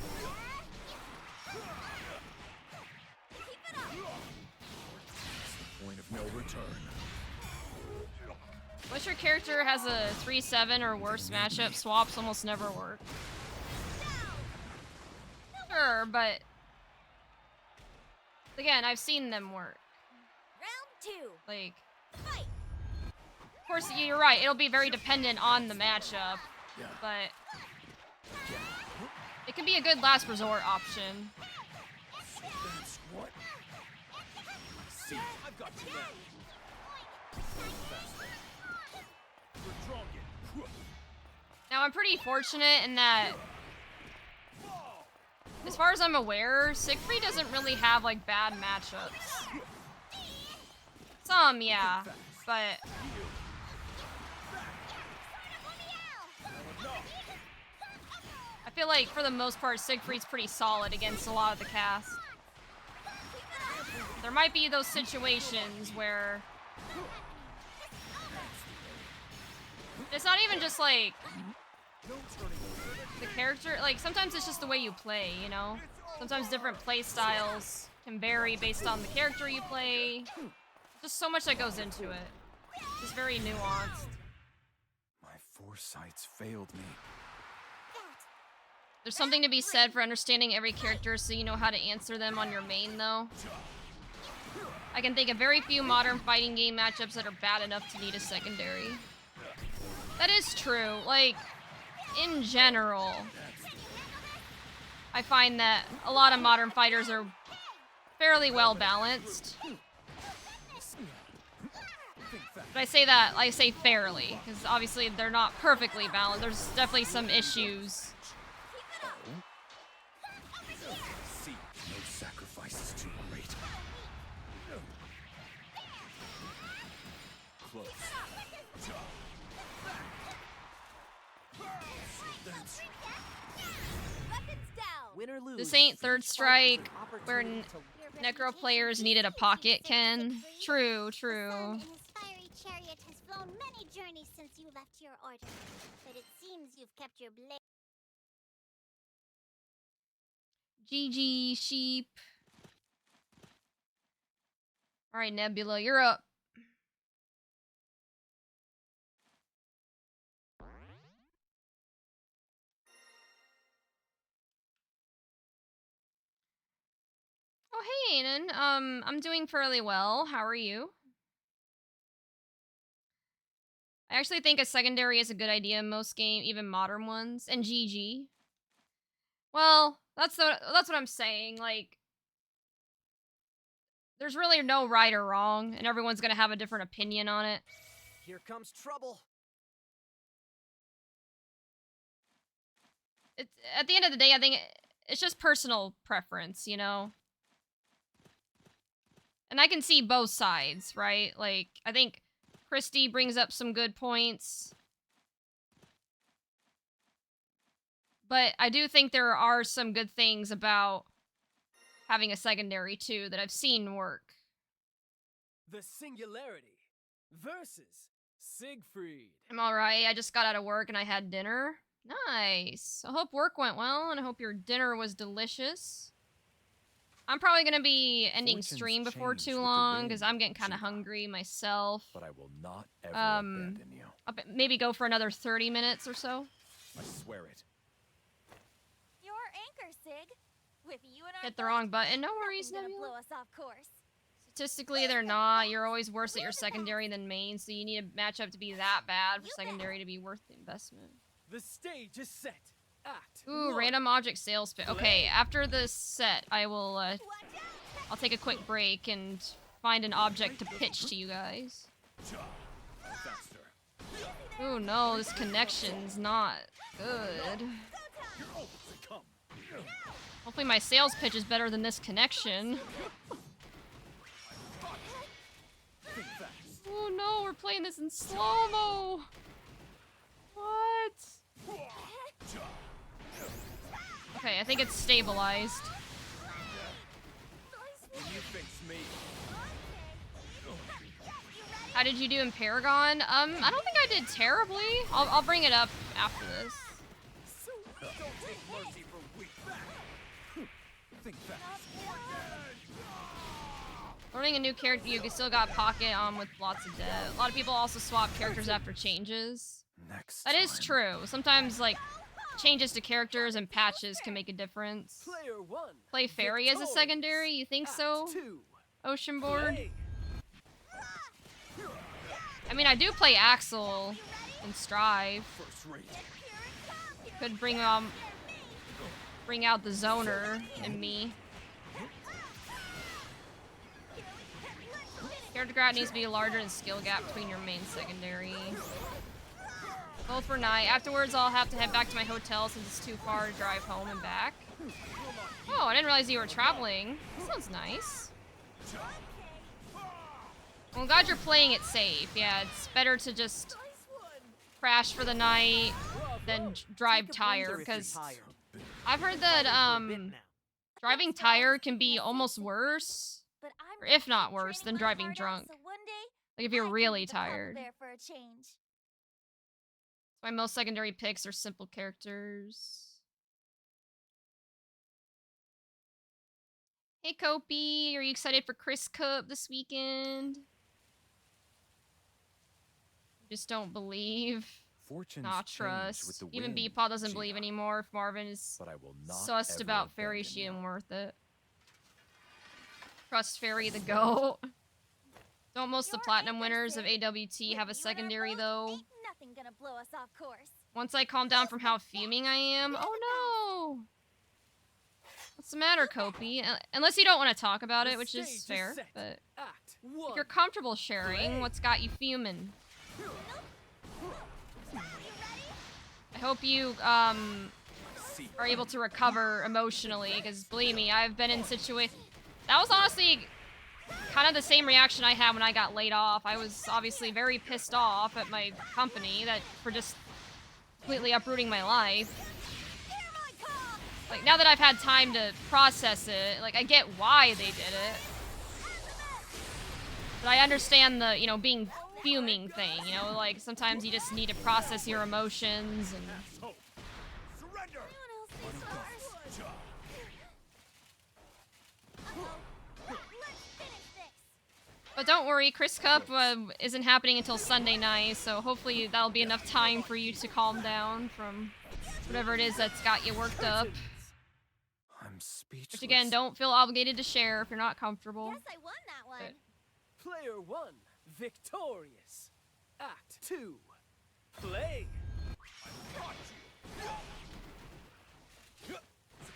Keep it up. Point of no return. Unless your character has a 3-7 or worse matchup, swaps almost never work. Sure, but again, I've seen them work. Round 2. Like, Fight. of course, you're right. It'll be very dependent on the matchup, but it can be a good last resort option. That's what? See, I've got you now. Withdraw it. Now, I'm pretty fortunate in that, as far as I'm aware, Siegfried doesn't really have, like, bad matchups. Some, yeah, but I feel like, for the most part, Siegfried's pretty solid against a lot of the cast. There might be those situations where it's not even just, like, the character, like, sometimes it's just the way you play, you know? Sometimes different play styles can vary based on the character you play. Just so much that goes into it. It's very nuanced. My foresights failed me. There's something to be said for understanding every character so you know how to answer them on your main, though. I can think of very few modern fighting game matchups that are bad enough to need a secondary. That is true. Like, in general, I find that a lot of modern fighters are fairly well balanced. But I say fairly, because obviously they're not perfectly balanced. There's definitely some issues. See, no sacrifice is too great. Close. Win or lose. This ain't Third Strike, where Necro players needed a pocket, Ken. True, true. The sun in his fiery chariot has flown many journeys since you left your order, but it seems you've kept your blade. GG, sheep. Alright, Nebula, you're up. Oh, hey, Aiden. I'm doing fairly well. How are you? I actually think a secondary is a good idea in most games, even modern ones. And GG. Well, that's what I'm saying. Like, there's really no right or wrong, and everyone's gonna have a different opinion on it. Here comes trouble. It's, at the end of the day, I think it's just personal preference, you know? And I can see both sides, right? Like, I think Christy brings up some good points. But I do think there are some good things about having a secondary, too, that I've seen work. The Singularity versus Siegfried. I'm alright. I just got out of work and I had dinner. Nice. I hope work went well, and I hope your dinner was delicious. I'm probably gonna be ending stream before too long, because I'm getting kind of hungry myself. But I will not ever abandon you. I'll maybe go for another 30 minutes or so. I swear it. Your anchor, Sig. With you and our Hit the wrong button. No worries, gonna Nebula. blow us off course. Statistically, they're not. You're always worse at your secondary than main, so you need a matchup to be that bad for secondary to be worth the investment. The stage is set. Act Ooh, one. random object sales fit. Okay, after this set, I will, I'll take a quick break and find an object to pitch to you guys. Faster. Oh no, this connection's not good. Hopefully my sales pitch is better than this connection. Oh no, we're playing this in slow-mo! What? Okay, I think it's stabilized. You fix me. How did you do in Paragon? I don't think I did terribly. I'll bring it up after this. Don't take mercy for weak back. Think fast. Learning a new character, you still got Pocket on with lots of debt. A lot of people also swap characters after changes. That is true. Sometimes, like, changes to characters and patches can make a difference. Player 1. Play Fairy as a secondary? You think so? Ocean Board? I mean, I do play Axel and Strive. Could bring out the zoner in me. Character gap needs to be larger than skill gap between your main and secondary. Both for night. Afterwards, I'll have to head back to my hotel since it's too far to drive home and back. Oh, I didn't realize you were traveling. That sounds nice. Well, I'm glad you're playing it safe. Yeah, it's better to just crash for the night than drive tired, because I've heard that driving tired can be almost worse, or if not worse, than driving drunk. Like if you're really tired. My most secondary picks are simple characters. Hey Kopi, are you excited for Chris Cup this weekend? Just don't believe. Fortunes Not change trust. with the Even wind, Beepaw doesn't Gina. believe anymore. If Marvin is But I will not sussed ever about Fairy, abandon she you. ain't worth it. Trust Fairy the goat. Don't most of the platinum winners of AWT have a secondary though? Nothing gonna blow us off course. Once I calm down from how fuming I am. Oh no! What's the matter, Kopi? Unless you don't want to talk about it, which is fair. But if you're comfortable sharing, what's got you fuming? I hope you are able to recover emotionally, because believe me, I've been in situations. That was honestly kind of the same reaction I had when I got laid off. I was obviously very pissed off at my company for just completely uprooting my life. Like, now that I've had time to process it, like, I get why they did it. But I understand the, you know, being fuming thing, you know? Like, sometimes you just need to process your emotions and... But don't worry, Chris Cup isn't happening until Sunday night, so hopefully that'll be enough time for you to calm down from whatever it is that's got you worked up. I'm speechless. Which again, don't feel obligated to share if you're not comfortable. Guess I won that one. Player 1, victorious. Act 2, play.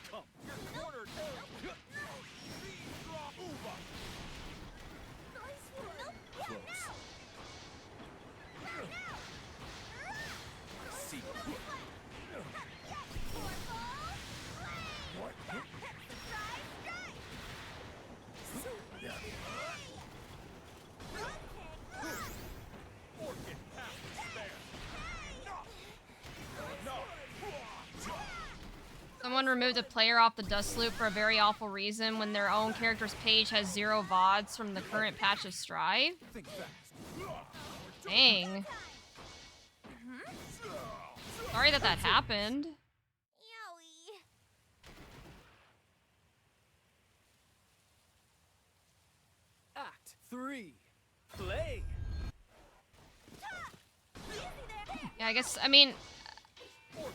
Succumb. You're cornered. Close. See. Someone removed a player off the dust loop for a very awful reason when their own character's page has 0 VODs from the current patch of Strive. Dang. Sorry that happened. Yowie. Act 3, play. Yeah, I guess, I mean,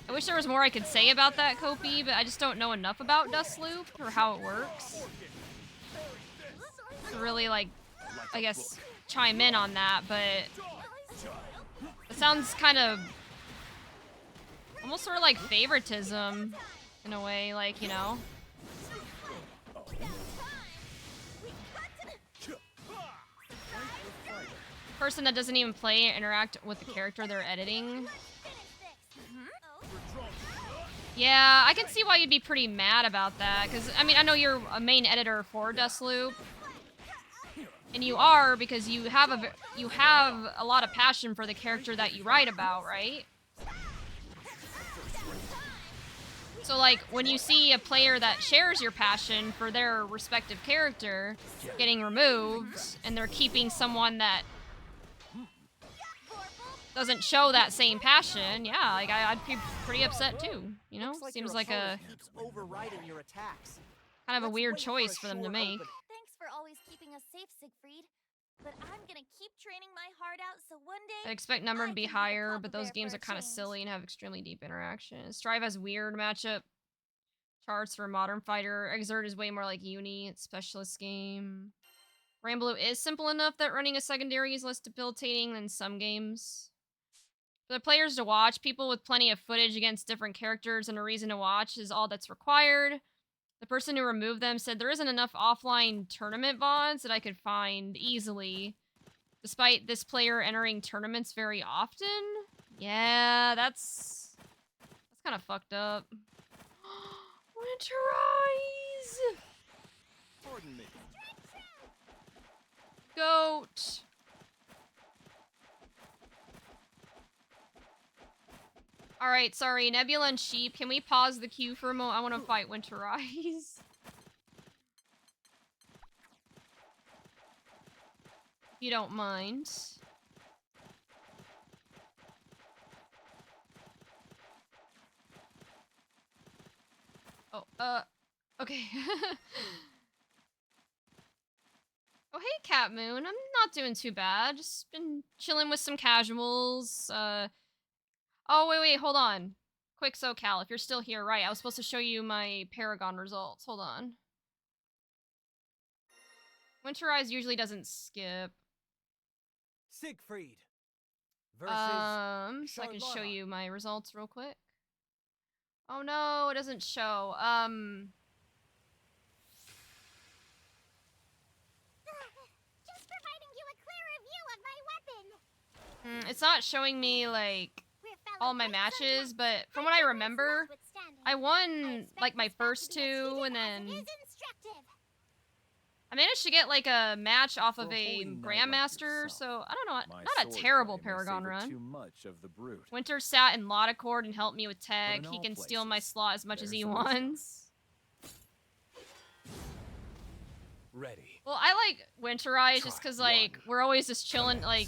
I wish there was more I could say about that, Kopi, but I just don't know enough about Dust Loop or how it works to really, like, I guess, chime in on that, but it sounds kind of almost sort of like favoritism in a way, like, you know. person that doesn't even play interact with the character they're editing. Yeah, I can see why you'd be pretty mad about that, because, I mean, I know you're a main editor for Deathloop, and you are because you have a lot of passion for the character that you write about, right? So, like, when you see a player that shares your passion for their respective character getting removed, and they're keeping someone that doesn't show that same passion, yeah, like, I'd be pretty upset too, you know? Seems like a overriding your attacks. kind of a weird choice for them to make. Thanks for always keeping us safe, Siegfried. But I'm gonna keep training my heart out so one day I expect number to be I can higher, Papa but those Bear games for are a kind of change. silly and have extremely deep interaction. Strive has weird matchup charts for Modern Fighter. Exert is way more like Uni. It's a specialist game. Rambloo is simple enough that running a secondary is less debilitating than some games. For the players to watch, people with plenty of footage against different characters and a reason to watch is all that's required. The person who removed them said there isn't enough offline tournament VODs that I could find easily, despite this player entering tournaments very often. Yeah, that's kind of fucked up. Winterize! Pardon me. Goat! Alright, sorry, Nebula and Sheep, can we pause the queue for a moment? I want to fight Winterize. If you don't mind. Oh, okay. Oh, hey, Cat Moon. I'm not doing too bad. Just been chilling with some casuals. Oh, wait, hold on. Quick SoCal, if you're still here, right, I was supposed to show you my Paragon results. Hold on. Winterize usually doesn't skip. Siegfried versus So I can show Charlotta. you my results real quick. Oh no, it doesn't show. Just providing you a clearer view of my weapon. It's not showing me, like, all my matches, but from what I remember, I won, like, my first two, and then I managed to get, like, a match off of a Grandmaster, so I don't know, not a terrible Paragon run. Too much of the brute. Winter sat in lot accord and helped me with tech. He can steal my slot as much as he wants. Ready. Well, I like Winterize just because, like, we're always just chilling, like,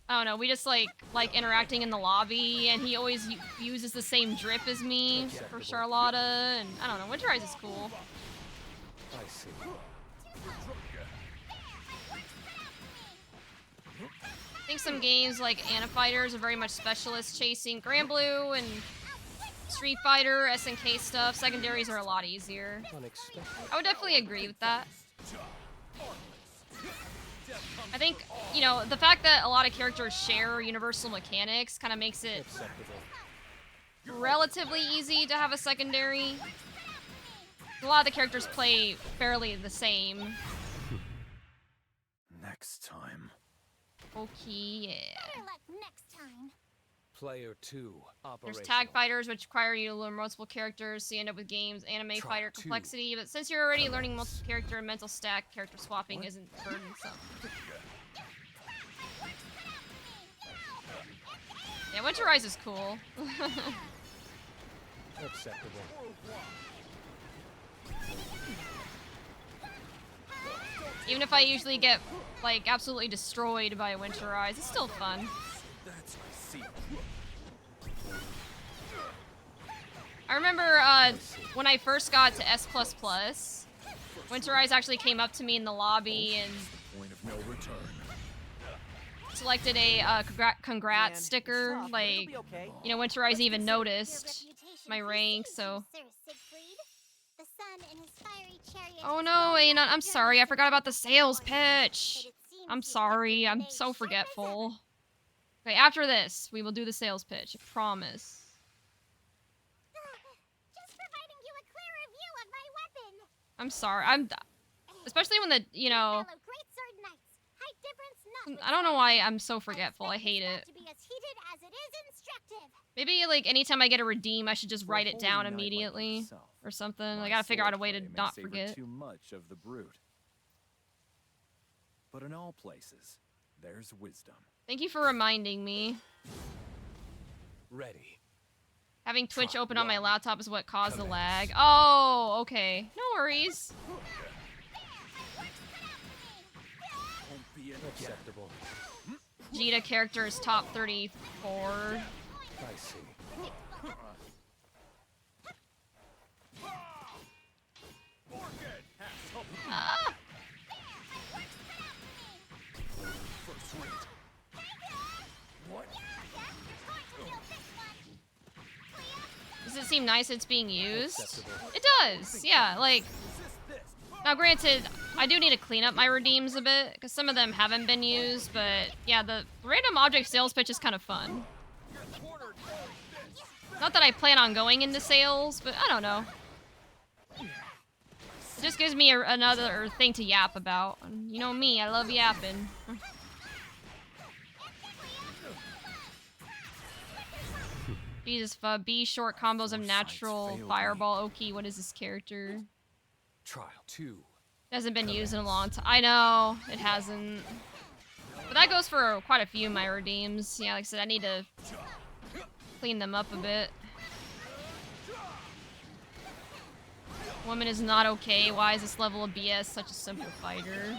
I don't know, we just, like interacting in the lobby, and he always uses the same drip as me for Charlotta, and I don't know, Winterize is cool. I see. I think some games like Anifighters are very much specialist chasing Granblue and Street Fighter, SNK stuff. Secondaries are a lot easier. I would definitely agree with that. I think, you know, the fact that a lot of characters share universal mechanics kind of makes it relatively easy to have a secondary. A lot of the characters play fairly the same. Next time. Okay, yeah. Better luck next time. Player 2, There's operational. tag fighters, which require you to learn multiple characters, so you end up with games, anime fighter complexity, but since you're already learning multiple character and mental stack, character swapping isn't burdensome. Yeah, Winterize is cool. Acceptable. Even if I usually get, like, absolutely destroyed by Winterize, it's still fun. That's I see. I remember when I first got to S++, Winterize actually came up to me in the lobby and Point of no return. selected a congrats sticker. Like, you know, Winterize even noticed my rank, so. Oh no, Anon, I'm sorry, I forgot about the sales pitch. I'm sorry, I'm so forgetful. Okay, after this, we will do the sales pitch, I promise. Just providing you a clearer view of my weapon. I'm sorry, especially when the, you know, Great sword knights. Height difference I don't know why I'm so forgetful. I hate it. To be as heated as it is instructive. Maybe, like, anytime I get a redeem, I should just For a write it holy down knight like immediately. yourself, Or something. I my gotta figure out a way to swordplay may not savor forget. too much of the brute. But in all places, there's wisdom. Thank you for reminding me. Ready. Having Twitch Try open on my one. laptop is what caused the lag. Oh, okay. No worries. Won't be unacceptable. Vegeta character is top 34. I see. Ah! First rate. What? Does it seem nice it's being used? It does, yeah, like... Now granted, I do need to clean up my redeems a bit, because some of them haven't been used, but yeah, the random object sales pitch is kind of fun. Not that I plan on going into sales, but I don't know. It just gives me another thing to yap about. You know me, I love yapping. Jesus, B short combos of natural fireball. Oki, what is this character? Trial 2. Hasn't been used in a long time. I know, it hasn't. But that goes for quite a few of my redeems. Yeah, like I said, I need to clean them up a bit. Woman is not okay. Why is this level of BS such a simple fighter?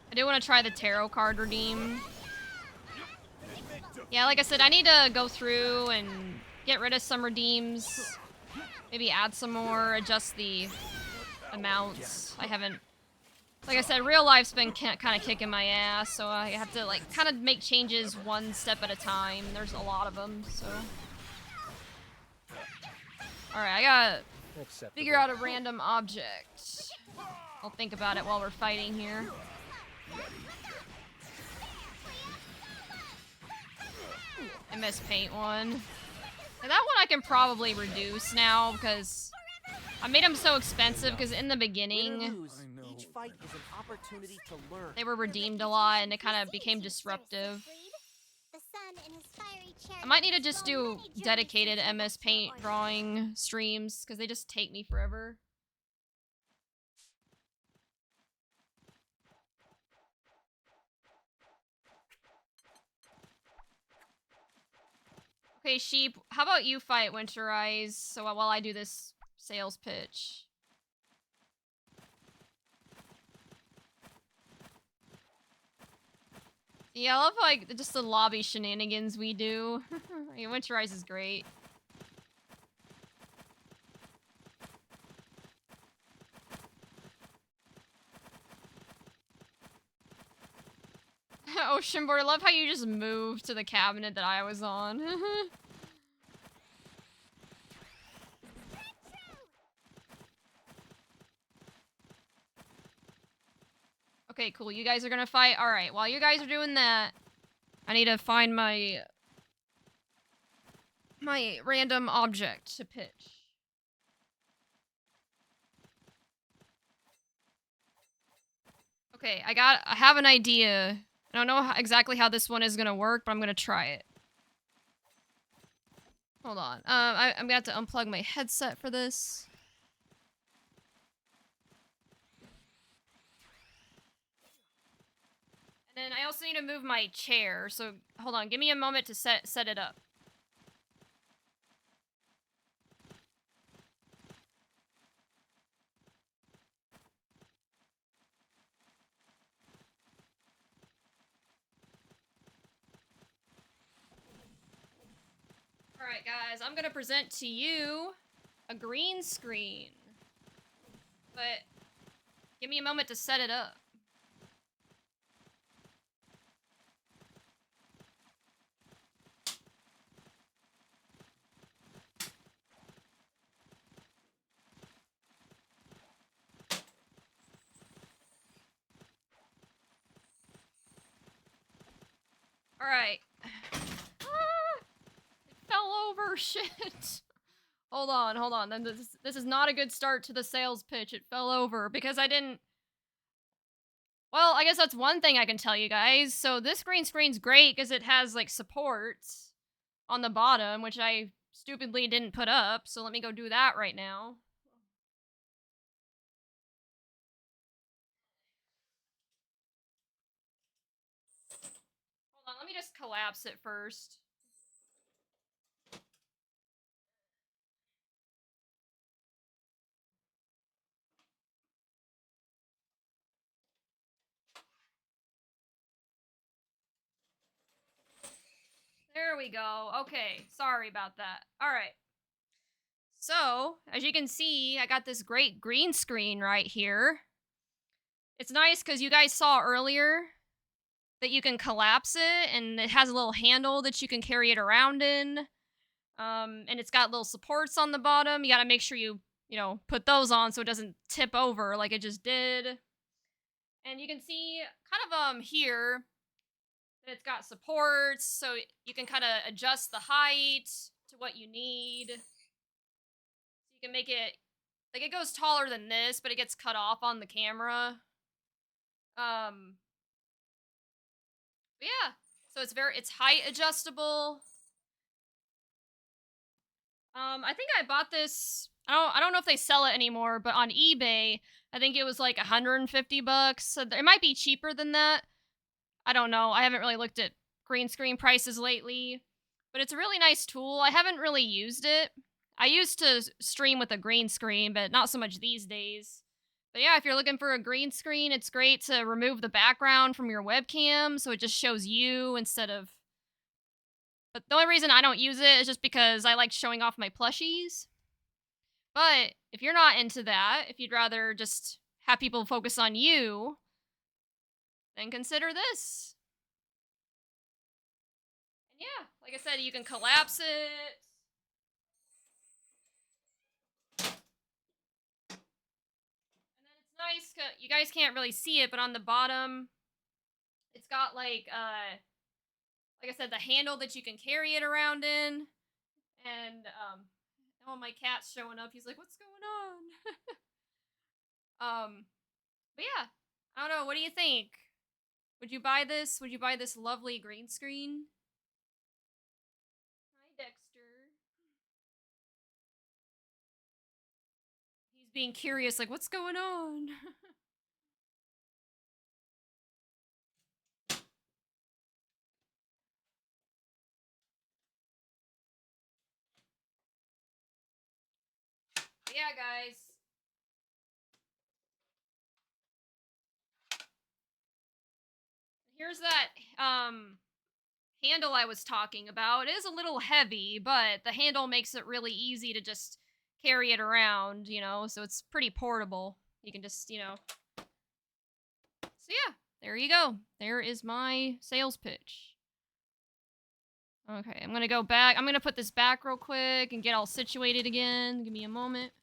I do want to try the tarot card redeem. Yeah, like I said, I need to go through and get rid of some redeems. Maybe add some more, adjust the amounts. I haven't... Like I said, real life's been kind of kicking my ass, so I have to, like, kind of make changes one step at a time. There's a lot of them, so... Alright, I gotta figure out a random object. I'll think about it while we're fighting here. MS Paint one. And that one I can probably reduce now, because I made them so expensive, because in the beginning, Each fight is an opportunity to learn. they were redeemed a lot, and it kind of became disruptive. The sun in his fiery chair I might need to just do dedicated MS Paint drawing streams, because they just take me forever. Okay, Sheep, how about you fight Winter Eyes, so while I do this sales pitch? Yeah, I love, like, just the lobby shenanigans we do. Yeah, Winter Eyes is great. Oceanboard, I love how you just moved to the cabinet that I was on. Okay, cool. You guys are gonna fight? Alright, while you guys are doing that, I need to find my random object to pitch. Okay, I have an idea. I don't know exactly how this one is gonna work, but I'm gonna try it. Hold on. I'm gonna have to unplug my headset for this. And then I also need to move my chair, so hold on, give me a moment to set it up. Alright guys, I'm gonna present to you a green screen. But give me a moment to set it up. Alright. Ah, it fell over, shit. Hold on. Then this is not a good start to the sales pitch. It fell over because I didn't. Well, I guess that's one thing I can tell you guys. So this green screen's great because it has like supports on the bottom, which I stupidly didn't put up. So let me go do that right now. Hold on, let me just collapse it first. There we go. Okay, sorry about that. All right. So, as you can see, I got this great green screen right here. It's nice because you guys saw earlier that you can collapse it, and it has a little handle that you can carry it around in. And it's got little supports on the bottom. You got to make sure you put those on so it doesn't tip over like it just did. And you can see kind of here that it's got supports, so you can kind of adjust the height to what you need. So you can make it like it goes taller than this, but it gets cut off on the camera. But yeah, so it's height adjustable. I think I bought this. I don't know if they sell it anymore, but on eBay, I think it was like $150. So it might be cheaper than that. I don't know. I haven't really looked at green screen prices lately, but it's a really nice tool. I haven't really used it. I used to stream with a green screen, but not so much these days. But yeah, if you're looking for a green screen, it's great to remove the background from your webcam so it just shows you instead of. But the only reason I don't use it is just because I like showing off my plushies. But if you're not into that, if you'd rather just have people focus on you, then consider this. And yeah, like I said, you can collapse it. And then it's nice, you guys can't really see it, but on the bottom, it's got like I said, the handle that you can carry it around in. And oh, my cat's showing up. He's like, "What's going on?" But yeah, I don't know. What do you think? Would you buy this? Would you buy this lovely green screen? Hi, Dexter. He's being curious, like, what's going on? But yeah, guys. Here's that handle I was talking about. It is a little heavy, but the handle makes it really easy to just carry it around, so it's pretty portable. You can just, So yeah, there you go. There is my sales pitch. Okay, I'm gonna go back. I'm gonna put this back real quick and get all situated again. Give me a moment.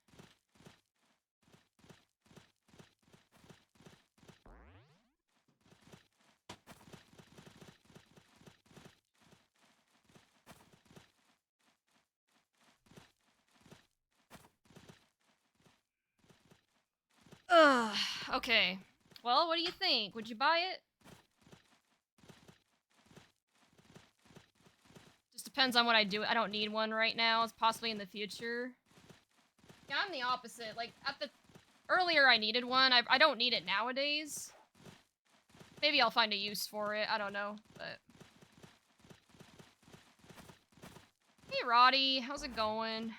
Ugh, okay. Well, what do you think? Would you buy it? Just depends on what I do. I don't need one right now. It's possibly in the future. Yeah, I'm the opposite. Like, earlier I needed one. I don't need it nowadays. Maybe I'll find a use for it. I don't know, but... Hey, Roddy. How's it going?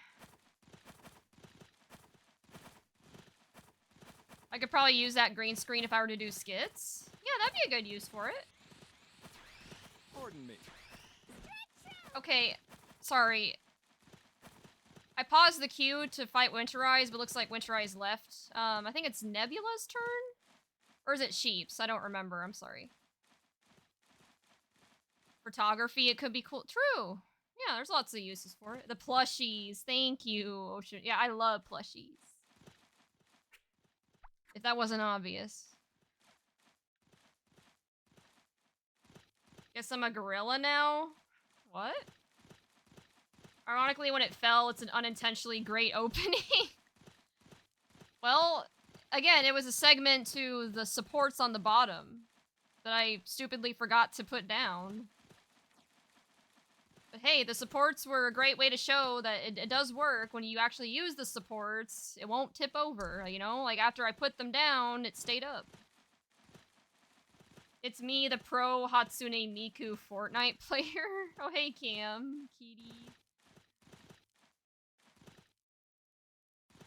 I could probably use that green screen if I were to do skits. Yeah, that'd be a good use for it. Pardon me. Okay, sorry. I paused the queue to fight Winterize, but looks like Winterize left. I think it's Nebula's turn? Or is it Sheep's? I don't remember, I'm sorry. Photography, it could be cool. True. Yeah, there's lots of uses for it. The plushies, thank you, Ocean. Yeah, I love plushies. If that wasn't obvious. Guess I'm a gorilla now? What? Ironically, when it fell, it's an unintentionally great opening. Well, again, it was a segment to the supports on the bottom that I stupidly forgot to put down. But hey, the supports were a great way to show that it does work when you actually use the supports. It won't tip over, you know? Like, after I put them down, it stayed up. It's me, the pro Hatsune Miku Fortnite player. Oh, hey, Cam. Kitty.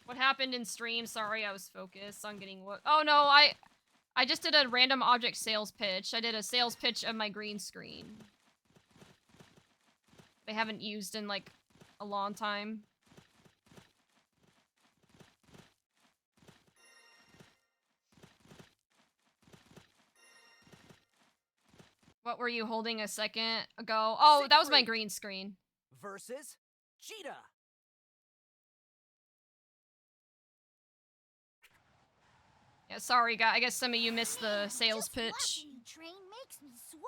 What happened in stream? Sorry, I was focused on getting what. Oh, no, I just did a random object sales pitch. I did a sales pitch of my green screen. I haven't used in, like, a long time. What were you holding a second ago? Oh, that was my green screen. Versus Cheetah. Yeah, sorry, guys. I guess some of you missed the sales pitch. Train makes me sweat.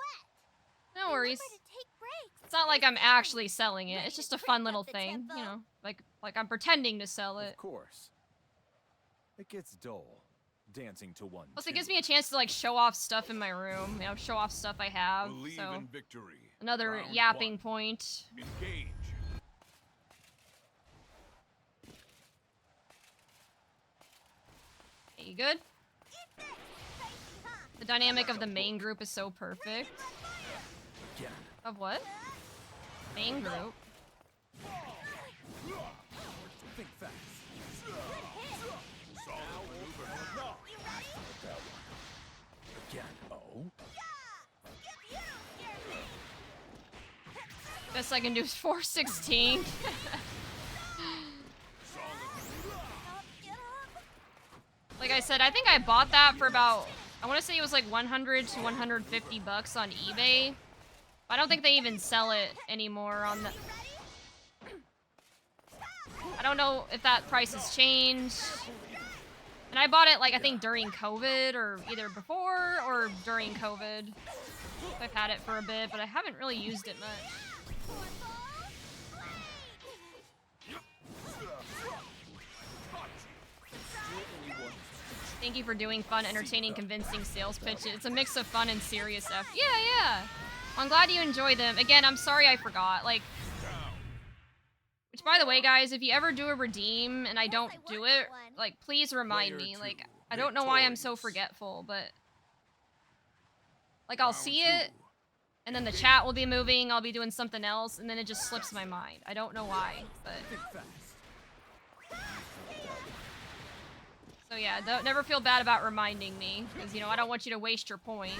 No worries. Remember to take breaks. It's not like I'm actually selling it. It's just a fun little thing, you know. Like I'm pretending to sell it. Of course. It gets dull, dancing to one. Plus, it gives me a chance to like show off stuff in my room. You know, show off stuff I have. Believe So in victory. another Round yapping one. point. Engage. Okay, you good? The dynamic of the main group is so perfect. Of what? Main group? Think fast. Again. Oh. Best I can do is 416. Like I said, I think I bought that for about, I want to say it was like 100 to 150 bucks on eBay. I don't think they even sell it anymore on the... I don't know if that price has changed. And I bought it like I think during COVID or either before or during COVID. I've had it for a bit, but I haven't really used it much. Thank you for doing fun, entertaining, convincing sales pitches. It's a mix of fun and serious effort. Yeah. I'm glad you enjoy them. Again, I'm sorry I forgot. Like, which, by the way, guys, if you ever do a redeem and I don't do it, like, please remind me. Like, I don't know why I'm so forgetful, but... Like, I'll see it, and then the chat will be moving, I'll be doing something else, and then it just slips my mind. I don't know why, but... So yeah, never feel bad about reminding me, because, you know, I don't want you to waste your points.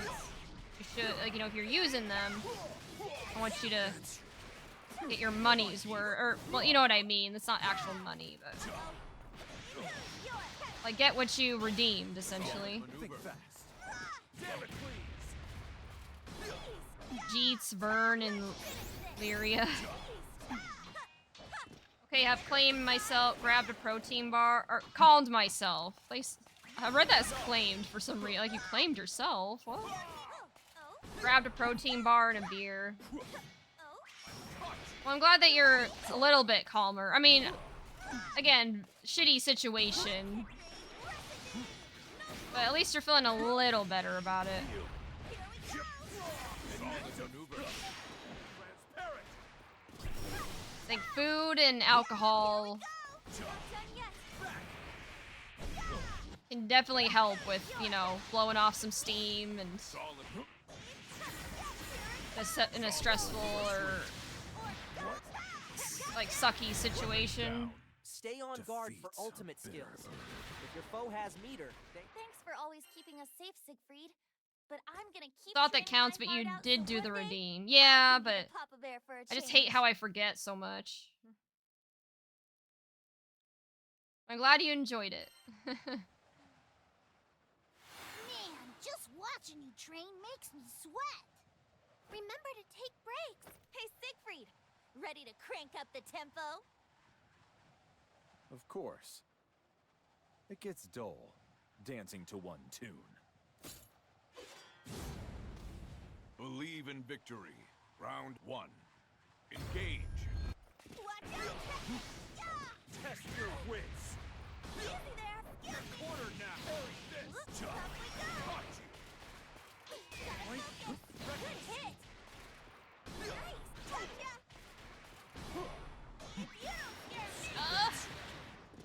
You should, like, you know, if you're using them, I want you to get your money's worth, or, well, you know what I mean, it's not actual money, but... Like, get what you redeemed, essentially. Jeets, Vern, and Lyria. Okay, have claimed myself, grabbed a protein bar, or calmed myself. I read that as claimed for some reason. Like, you claimed yourself? What? Grabbed a protein bar and a beer. Well, I'm glad that you're a little bit calmer. I mean, again, shitty situation. But at least you're feeling a little better about it. Like, food and alcohol can definitely help with, you know, blowing off some steam and in a stressful or like sucky situation. Stay on guard for ultimate skills. If your foe has meter, Thanks for always keeping us safe, Siegfried. But I'm gonna keep Thought that counts, but you did do the redeem. Yeah, but I just hate how I forget so much. I'm glad you enjoyed it. Man, just watching you train makes me sweat. Remember to take breaks. Hey, Siegfried, ready to crank up the tempo? Of course. It gets dull, dancing to one tune. Believe in victory. Round one. Engage. Watch Test your wits. Easy there. You're cornered now. Parry this. Jump. Caught you. Good hit. Nice. Gotcha. If you don't scare me.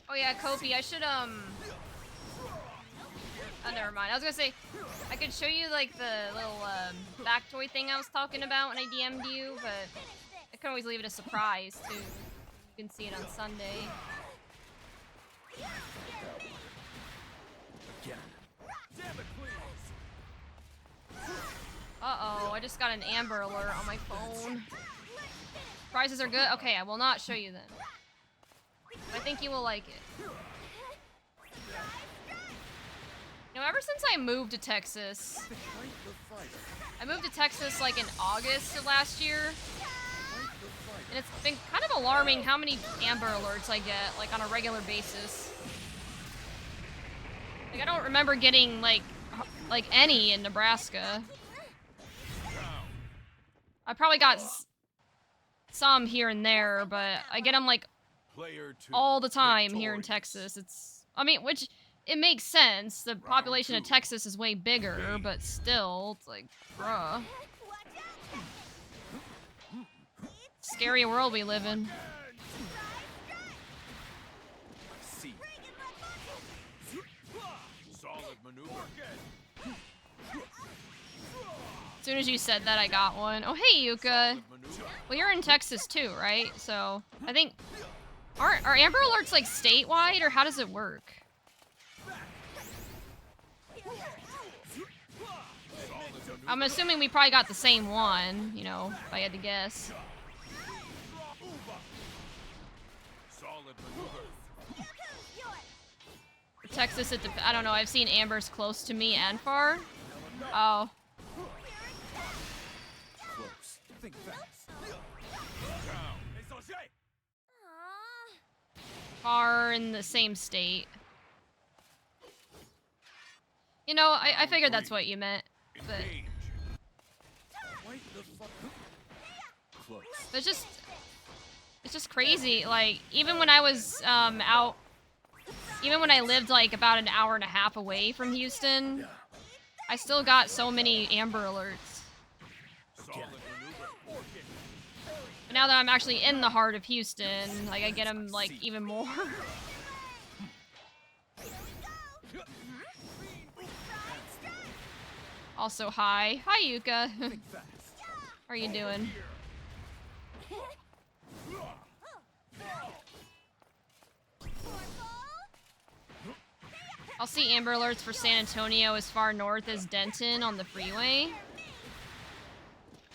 Oh yeah, Kopi, I should Oh, never mind. I was gonna say, I could show you like the little back toy thing I was talking about when I DM'd you, but I can always leave it a surprise too. You can see it on Sunday. Again. Damn it, please. Uh-oh, I just got an Amber Alert on my phone. Prizes are good? Okay, I will not show you then. I think you will like it. You know, ever since I moved to Texas, I moved to Texas like in August of last year, and it's been kind of alarming how many Amber Alerts I get, like on a regular basis. Like I don't remember getting like any in Nebraska. I probably got some here and there, but I get them like all the time here in Texas. I mean, which it makes sense. The population of Texas is way bigger, but still, it's like, bruh. Scary world we live in. See. Solid maneuver. As soon as you said that, I got one. Oh, hey, Yuka. Well, you're in Texas too, right? So, I think... Are Amber Alerts, like, statewide, or how does it work? I'm assuming we probably got the same one, you know, if I had to guess. For Texas, I don't know, I've seen Ambers close to me and far. Oh. Close. Think fast. Far in the same state. You know, I figured that's what you meant, but it's just crazy. Like, even when I was even when I lived like about an hour and a half away from Houston, I still got so many Amber Alerts. But now that I'm actually in the heart of Houston, like I get them like even more. Also, hi. Hi, Yuka. How are you doing? I'll see Amber Alerts for San Antonio as far north as Denton on the freeway.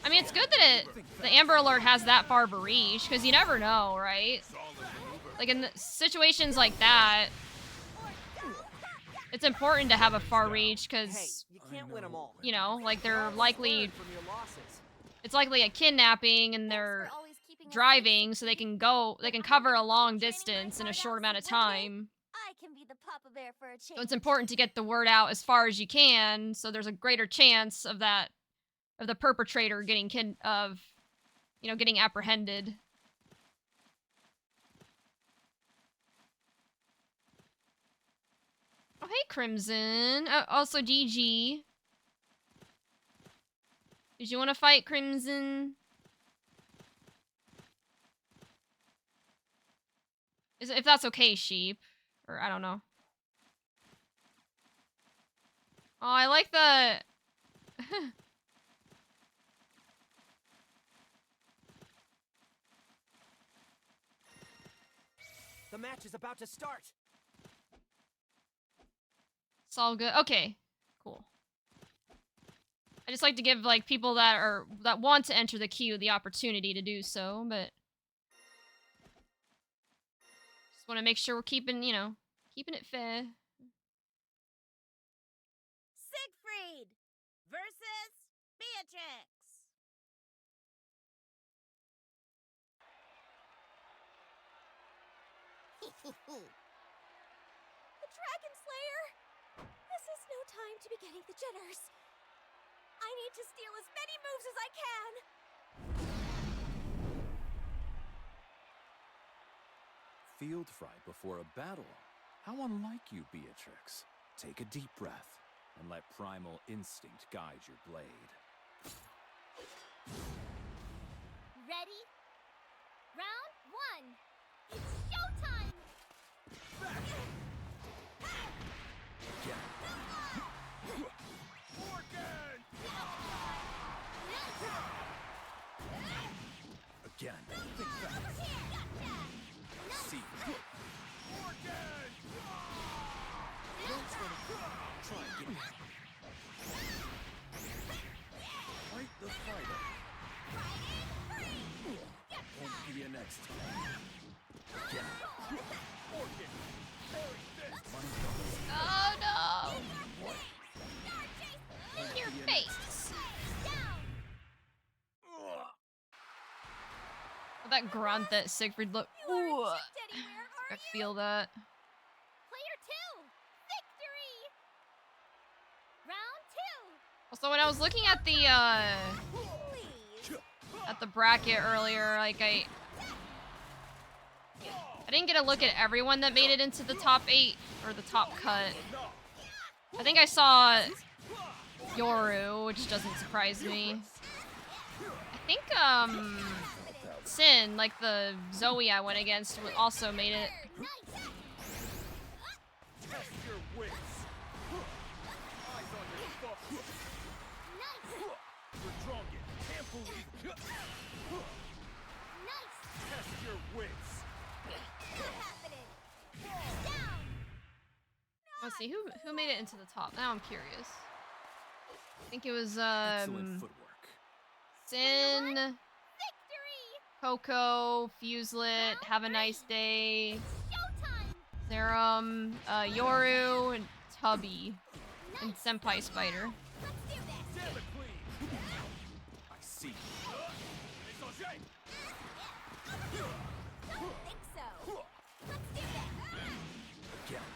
I mean, it's good that the Amber Alert has that far of a reach, because you never know, right? Like, in situations like that, it's important to have a far reach, because, you know, like, they're likely... It's likely a kidnapping, and they're driving, so they can cover a long distance in a short amount of time. So it's important to get the word out as far as you can, so there's a greater chance of the perpetrator getting getting apprehended. Oh, hey, Crimson. Also, DG. Did you want to fight, Crimson? If that's okay, Sheep. Or, I don't know. Oh, I like the... The match is about to start. It's all good. Okay, cool. I just like to give like people that want to enter the queue the opportunity to do so, but just want to make sure we're keeping it fair. Siegfried versus Beatrix. The Dragon Slayer! This is no time to be getting the jitters. I need to steal as many moves as I can. Field fright before a battle. How unlike you, Beatrix. Take a deep breath and let primal instinct guide your blade. Ready? Round 1. It's showtime! Again. Think fast. See. Try again. Fight the fighter. Won't be you next time. Again. Oh no! What? In your face! Oh, that grunt that Siegfried looked. Ooh! I feel that. Player 2, victory! Round 2. Also, when I was looking at the bracket earlier, like I didn't get a look at everyone that made it into the top 8 or the top cut. I think I saw Yoru, which doesn't surprise me. I think Sin, like the Zoe I went against, also made it. Test your wits. Eyes on your foot. We're drunk it. Can't believe it. Test your wits. Let's see who made it into the top. Now I'm curious. I think it was Excellent footwork. Sin, Coco, Fuselit, Have a Nice Day, Serum, Yoru, and Tubby, and Senpai Spider. I see. Don't think so. Let's do this. Again.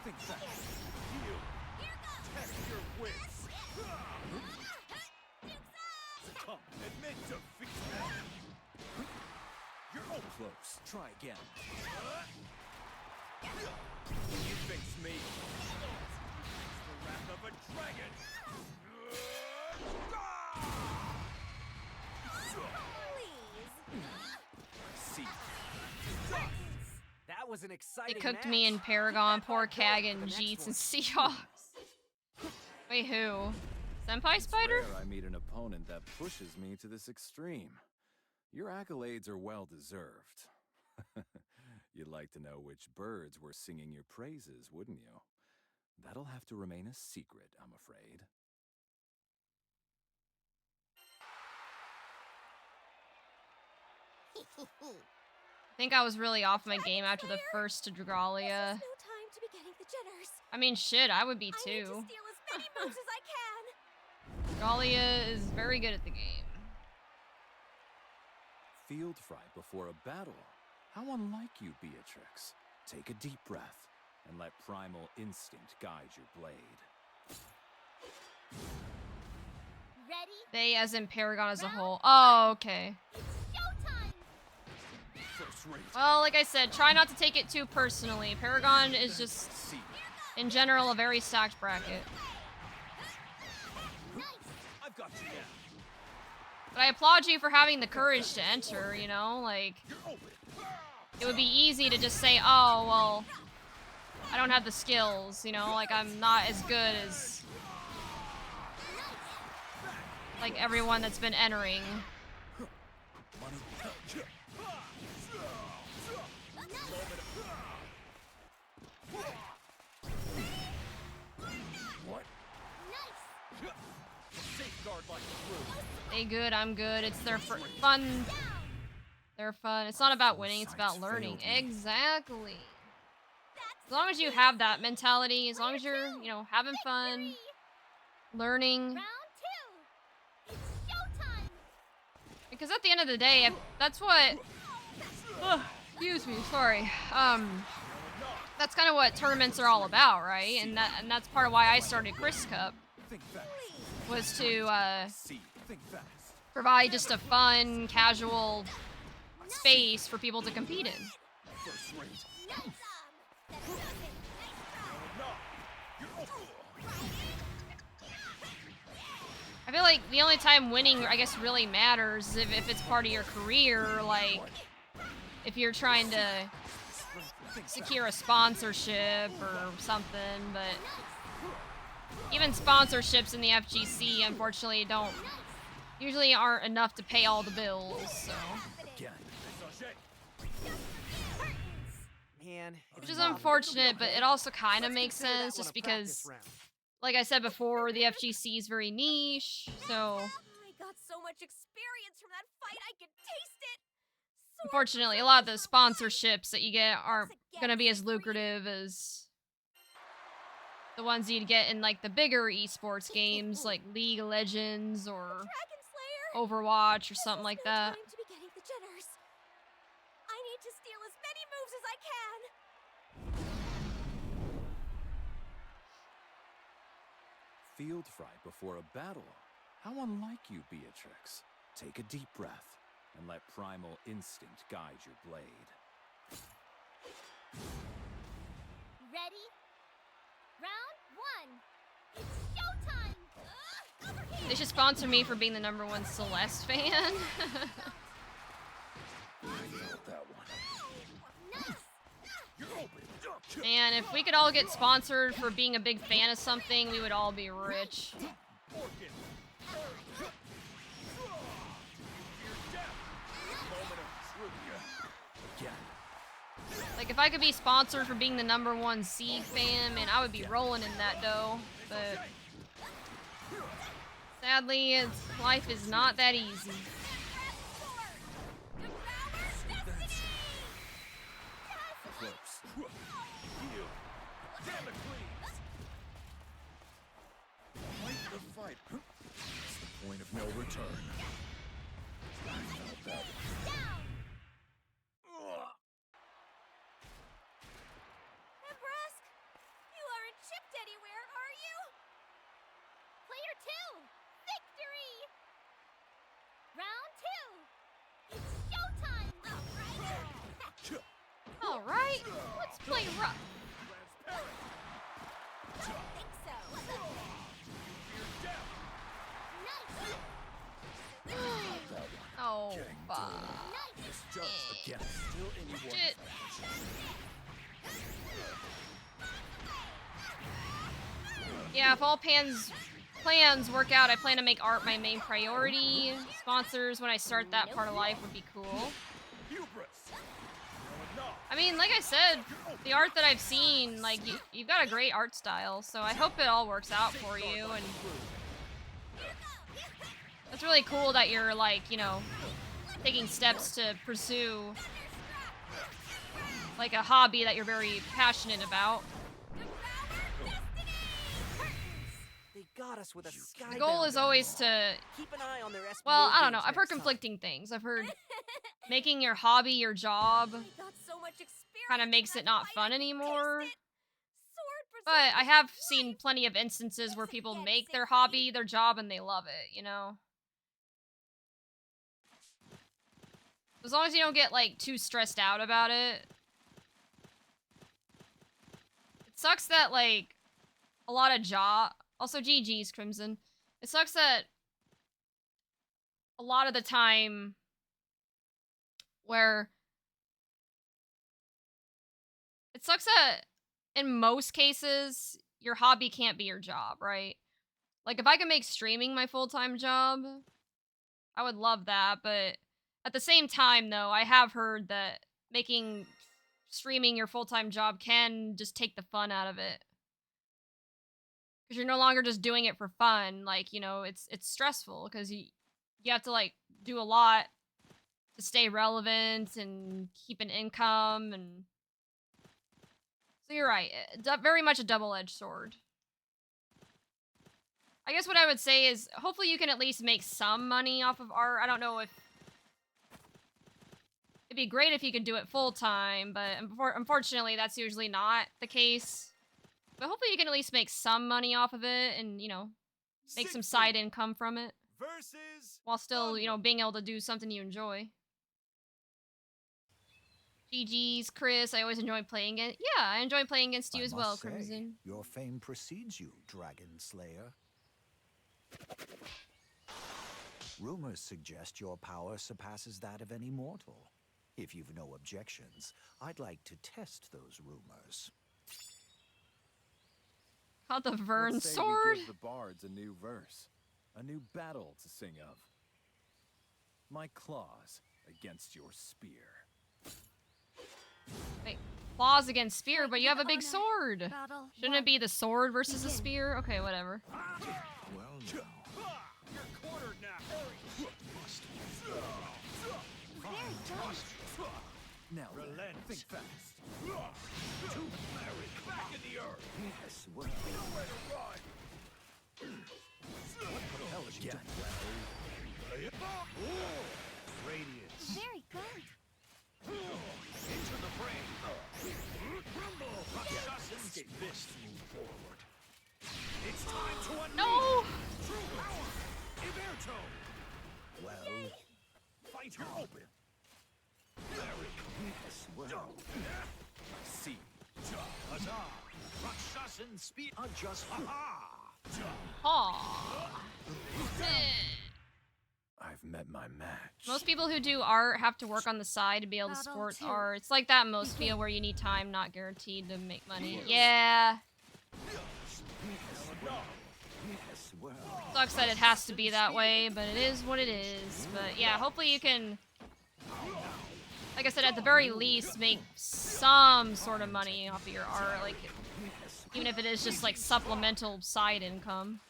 Think fast. Test your wits. Succumb. Admit defeat. You're all Close. Try again. You face me. It's the wrath of a dragon. See. That was an They exciting cooked match. me in Paragon, poor Kagan, Jeets, and Seahawks. Wait, who? Senpai Spider? It's rare I meet an opponent that pushes me to this extreme. Your accolades are well deserved. You'd like to know which birds were singing your praises, wouldn't you? That'll have to remain a secret, I'm afraid. I think I was really off my game after the first Dragalia. No time to be getting the jitters. I mean, shit, I would be I need to too. steal as many moves as I can. Dragalia is very good at the game. Field fright before a battle. How unlike you, Beatrix. Take a deep breath and let primal instinct guide your blade. Ready? They, as in Paragon as a whole. Oh, okay. Showtime. First rate. Well, like I said, try not to take it too personally. Paragon is just, in general, a very stacked bracket. I've got you now. But I applaud you for having the courage to enter, you know? Like, it would be easy to just say, oh, well, I don't have the skills, you know? Like, I'm not as good as, like, everyone that's been entering. What? Safeguard like true. They good, I'm good. It's their fun. They're fun. It's not about winning, it's about learning. Exactly. As long as you have that mentality, as long as you're, you know, having fun, learning. Round 2. It's showtime. Because at the end of the day, that's what... excuse me, sorry. That's kind of what tournaments are all about, right? And that's part of why I started Chris Cup. was to See, think fast. provide just a fun, casual space for people to compete in. First rate. I feel like the only time winning, I guess, really matters is if it's part of your career, like if you're trying to secure a sponsorship or something, but even sponsorships in the FGC, unfortunately, usually aren't enough to pay all the bills, so. Man, Which is unfortunate, but it also kind of makes sense just because, like I said before, the FGC is very niche, so. I got so much experience from that fight, I could taste it. Unfortunately, a lot of the sponsorships that you get aren't gonna be as lucrative as the ones you'd get in like the bigger esports games, like League of Legends or Overwatch or something like that. Time to be getting the jitters. I need to steal as many moves as I can. Field fright before a battle. How unlike you, Beatrix. Take a deep breath and let primal instinct guide your blade. Ready? Round one. It's showtime. They should sponsor me for being the #1 Celeste fan. And if we could all get sponsored for being a big fan of something, we would all be rich. Like, if I could be sponsored for being the #1 Siege fan, man, I would be rolling in that dough. But sadly, life is not that easy. Fight the fight. It's the point of no return. I felt that. Nebraska, you aren't chipped anywhere, are you? Player 2, victory! Round 2, it's showtime! Alright, let's play rough. I think so. Oh, fuck. Shit. Yeah, if all plans work out, I plan to make art my main priority. Sponsors when I start that part of life would be cool. I mean, like I said, the art that I've seen, like, you've got a great art style, so I hope it all works out for you, and it's really cool that you're, like, you know, taking steps to pursue, like, a hobby that you're very passionate about. They got us with a sky. The goal is always to, keep an eye on their SBA well, I don't know, games I've heard next time. conflicting things. I've heard making your hobby your job Got so much experience kind of makes from it that not fight, fun I could anymore. taste it. Sword for But sword I for have sword. seen plenty of instances where people again, make their Siegfried. hobby their job and they love it, you know? As long as you don't get, like, too stressed out about it. It sucks that, like, a lot of also GG's, Crimson. It sucks that a lot of the time where it sucks that in most cases your hobby can't be your job, right? Like, if I could make streaming my full-time job, I would love that, but at the same time, though, I have heard that making streaming your full-time job can just take the fun out of it. Because you're no longer just doing it for fun. Like, you know, it's stressful because you have to, like, do a lot to stay relevant and keep an income. And so you're right. Very much a double-edged sword. I guess what I would say is hopefully you can at least make some money off of art. I don't know if it'd be great if you could do it full-time, but unfortunately that's usually not the case. But hopefully you can at least make some money off of it and, you know, make some side income from it versus while still, you know, being able to do something you enjoy. GG's, Chris. I always enjoy playing it. Yeah, I enjoy playing against you I as well, must say, Crimson. your fame precedes you, Dragon Slayer. Rumors suggest your power surpasses that of any mortal. If you've no objections, I'd like to test those rumors. Called the Vern What say Sword? we give the bards a new verse, a new battle to sing of. My claws against your spear. Wait, claws against spear, but you have a big sword. Shouldn't it be the sword versus the spear? Okay, whatever. Well, now. You're cornered now. Now, relent. think fast. Too married. Back in the earth. Yes, well, Nowhere to run. What the hell is she doing? Radiance. Very good. Into the fray. Rumble. Rakshasans fist move forward. It's time to unleash. No! True power. Iberto. well, Fight her open. Very yes, well. See. Huzzah. Rakshasans speed. Just Aha. Aw. I've met my match. Most people who do art have to work on the side to be able to support art. It's like that in most field where you need time, not guaranteed to make money. Yeah. Yes, well. Sucks that it has to be that way, but it is what it is. But yeah, hopefully you can, like I said, at the very least, make some sort of money off of your art. Like, even if it is just like supplemental side income.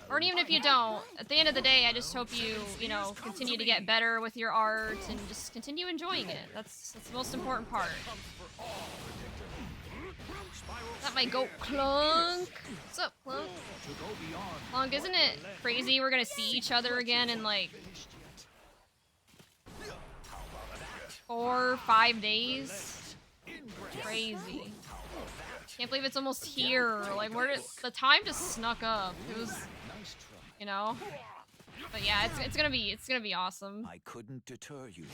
Or even if you don't, at the end of the day, I just hope you know, continue to get better with your art and just continue enjoying it. That's the most important part. That my goat Clunk. What's up, Clunk? Clunk, isn't it crazy we're gonna see each other again in like 4 or 5 days? Crazy. Can't believe it's almost here. Like, where did the time just snuck up? It was, you know. But yeah, it's gonna be awesome. I couldn't deter you.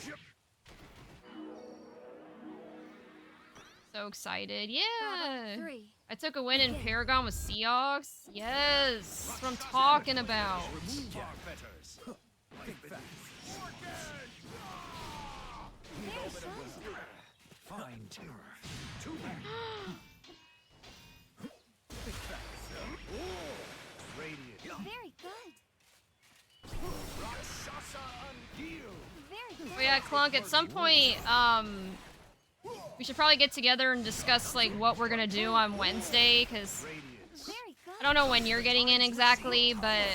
So excited. Yeah. I took a win in Paragon with Seahawks. Yes. That's what I'm talking about. Fine terror. Very good. But yeah, Clunk, at some point, we should probably get together and discuss, like, what we're gonna do on Wednesday, because I don't know when you're getting in exactly, but,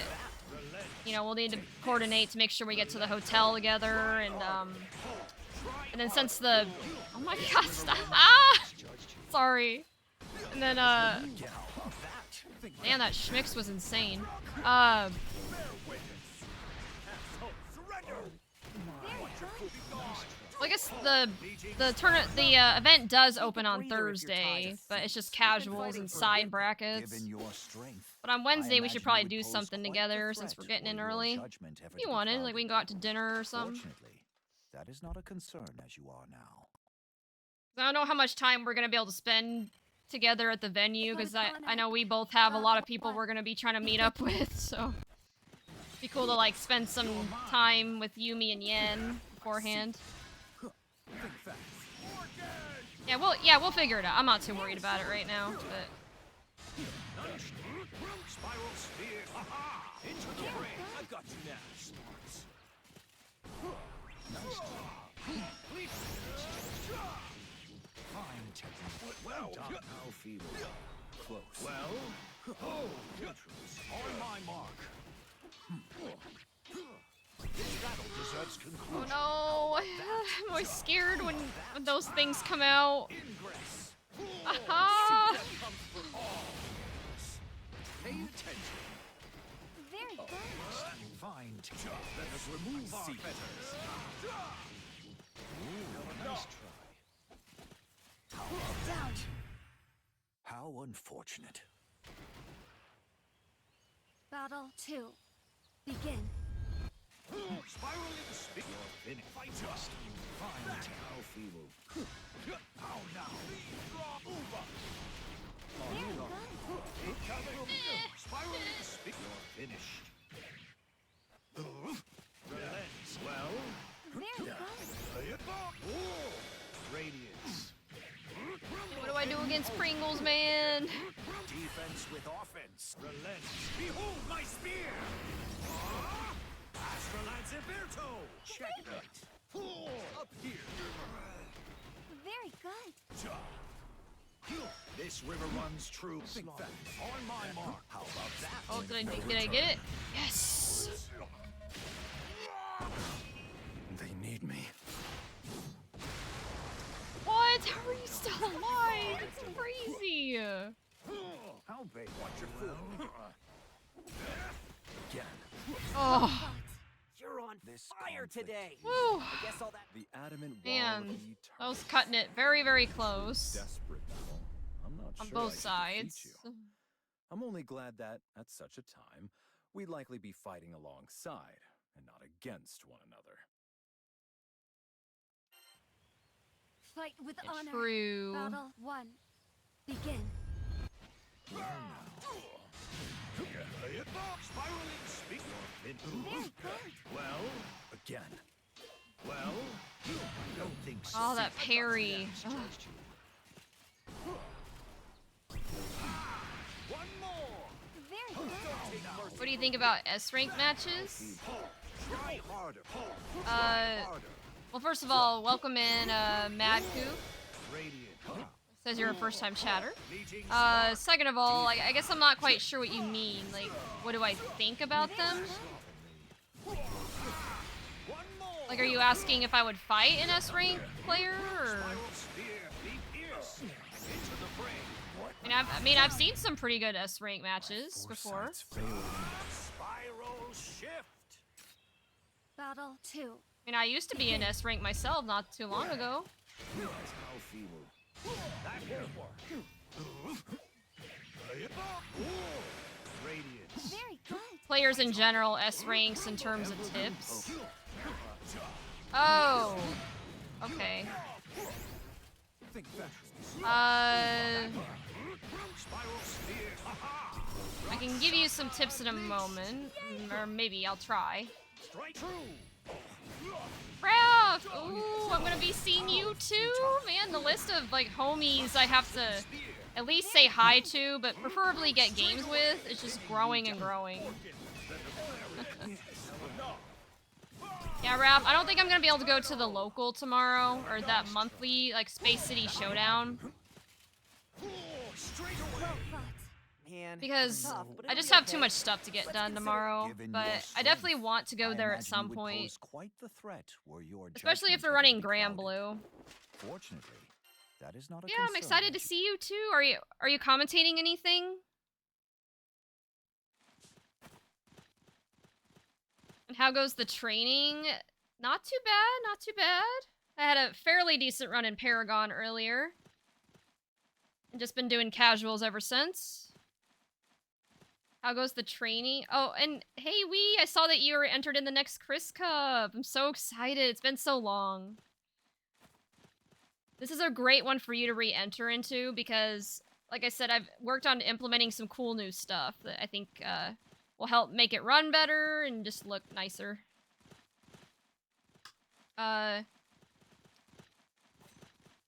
you know, we'll need to coordinate to make sure we get to the hotel together, and then since the... Oh my god, stop! Ah! Sorry. And then, damn, that Schmix was insane. Well, I guess the event does open on Thursday, but it's just casuals and side brackets. But on Wednesday we should probably do something together since we're getting in early. If you wanted, like we can go out to dinner or something. Fortunately, that is not a concern as you are now. I don't know how much time we're gonna be able to spend together at the venue because I know we both have a lot of people we're gonna be trying to meet up with, so it'd be cool to like spend some time with Yumi and Yen beforehand. Yeah, we'll figure it out. I'm not too worried about it right now, but Spiral sphere. Aha! Into the fray. I got you now, smarts. Nice try. Fine technique. Well done. How feeble. Close. Well, oh, neutrals. On my mark. This battle deserves conclusion. oh no, I'm always scared when those things come out. Aha! Pay attention. Very good. Fine. Let us remove our fetters. Ooh, nice try. Down. How unfortunate. Battle 2. Begin. Spiral into speed. You're finished. Fight just. Fine. How feeble. How now? Over. Very good. Incoming. Spiral into speed. You're finished. Relents. Well. Very good. Play it back. Radiance. What do I do against Pringles, man? Defense with offense. Relents. Behold my spear. Astrolance Inverto. Checkmate. Up here. Very good. This river runs true. Think fast. On my mark. How about that? Oh, did I get it? Yes. They need me. What? How are you still alive? It's crazy. How big? Watch your food. Again. Oh. You're on fire today. Woo. I guess all that. The adamant wall Man, of that was cutting it very, very close. desperate battle. I'm not On sure both I could defeat sides. you. I'm only glad that, at such a time, we'd likely be fighting alongside and not against one another. Fight with honor. True. Battle 1. Begin. Play it back. Spiraling speak. Very good. Well, Again. well. I don't think so. Oh, that parry. Ugh. One more. Very good. What do you think about S-rank matches? Try harder. Well, first of all, welcome in, Mad Coop. Radiant. Says you're a first-time chatter. Meeting. Second of all, I guess I'm not quite sure what you mean. Like, what do I think about them? One more. Like, are you asking if I would fight an S-rank player, or? Spiral spear. Be fierce. Into the fray. I mean, I've seen some pretty good S-rank matches before. Foresight's failing. Spiral shift. Battle 2. I mean, I used to be an S-rank myself not too long ago. Realize how feeble. That won't work. Play it back. Radiance. Very good. Players in general, S-ranks in terms of tips. Oh. Okay. Think fast. Spiral spear. Ha-ha. I can give you some tips in a moment. Or maybe I'll try. Strike true. Raph! Ooh, I'm gonna be seeing you too? Man, the list of, like, homies I have to at least say hi to, but preferably get games with, is just growing and growing. Yeah, Raph, I don't think I'm gonna be able to go to the local tomorrow, or that monthly, like, Space City Showdown. Straight away. Well fought. Man, Because tough, but I it'll just be have too okay. much stuff to get done tomorrow, Given but your I strength, definitely want to go I there at imagine some you would point. pose quite the threat were your Especially if judgment they're ever to running be Grand clouded. Blue. Fortunately, that is not a Yeah, I'm concern. excited to see you too. Are you commentating anything? And how goes the training? Not too bad, not too bad. I had a fairly decent run in Paragon earlier. And just been doing casuals ever since. How goes the training? Oh, and hey, Wee, I saw that you were entered in the next Chris Cup. I'm so excited. It's been so long. This is a great one for you to re-enter into because, like I said, I've worked on implementing some cool new stuff that I think will help make it run better and just look nicer.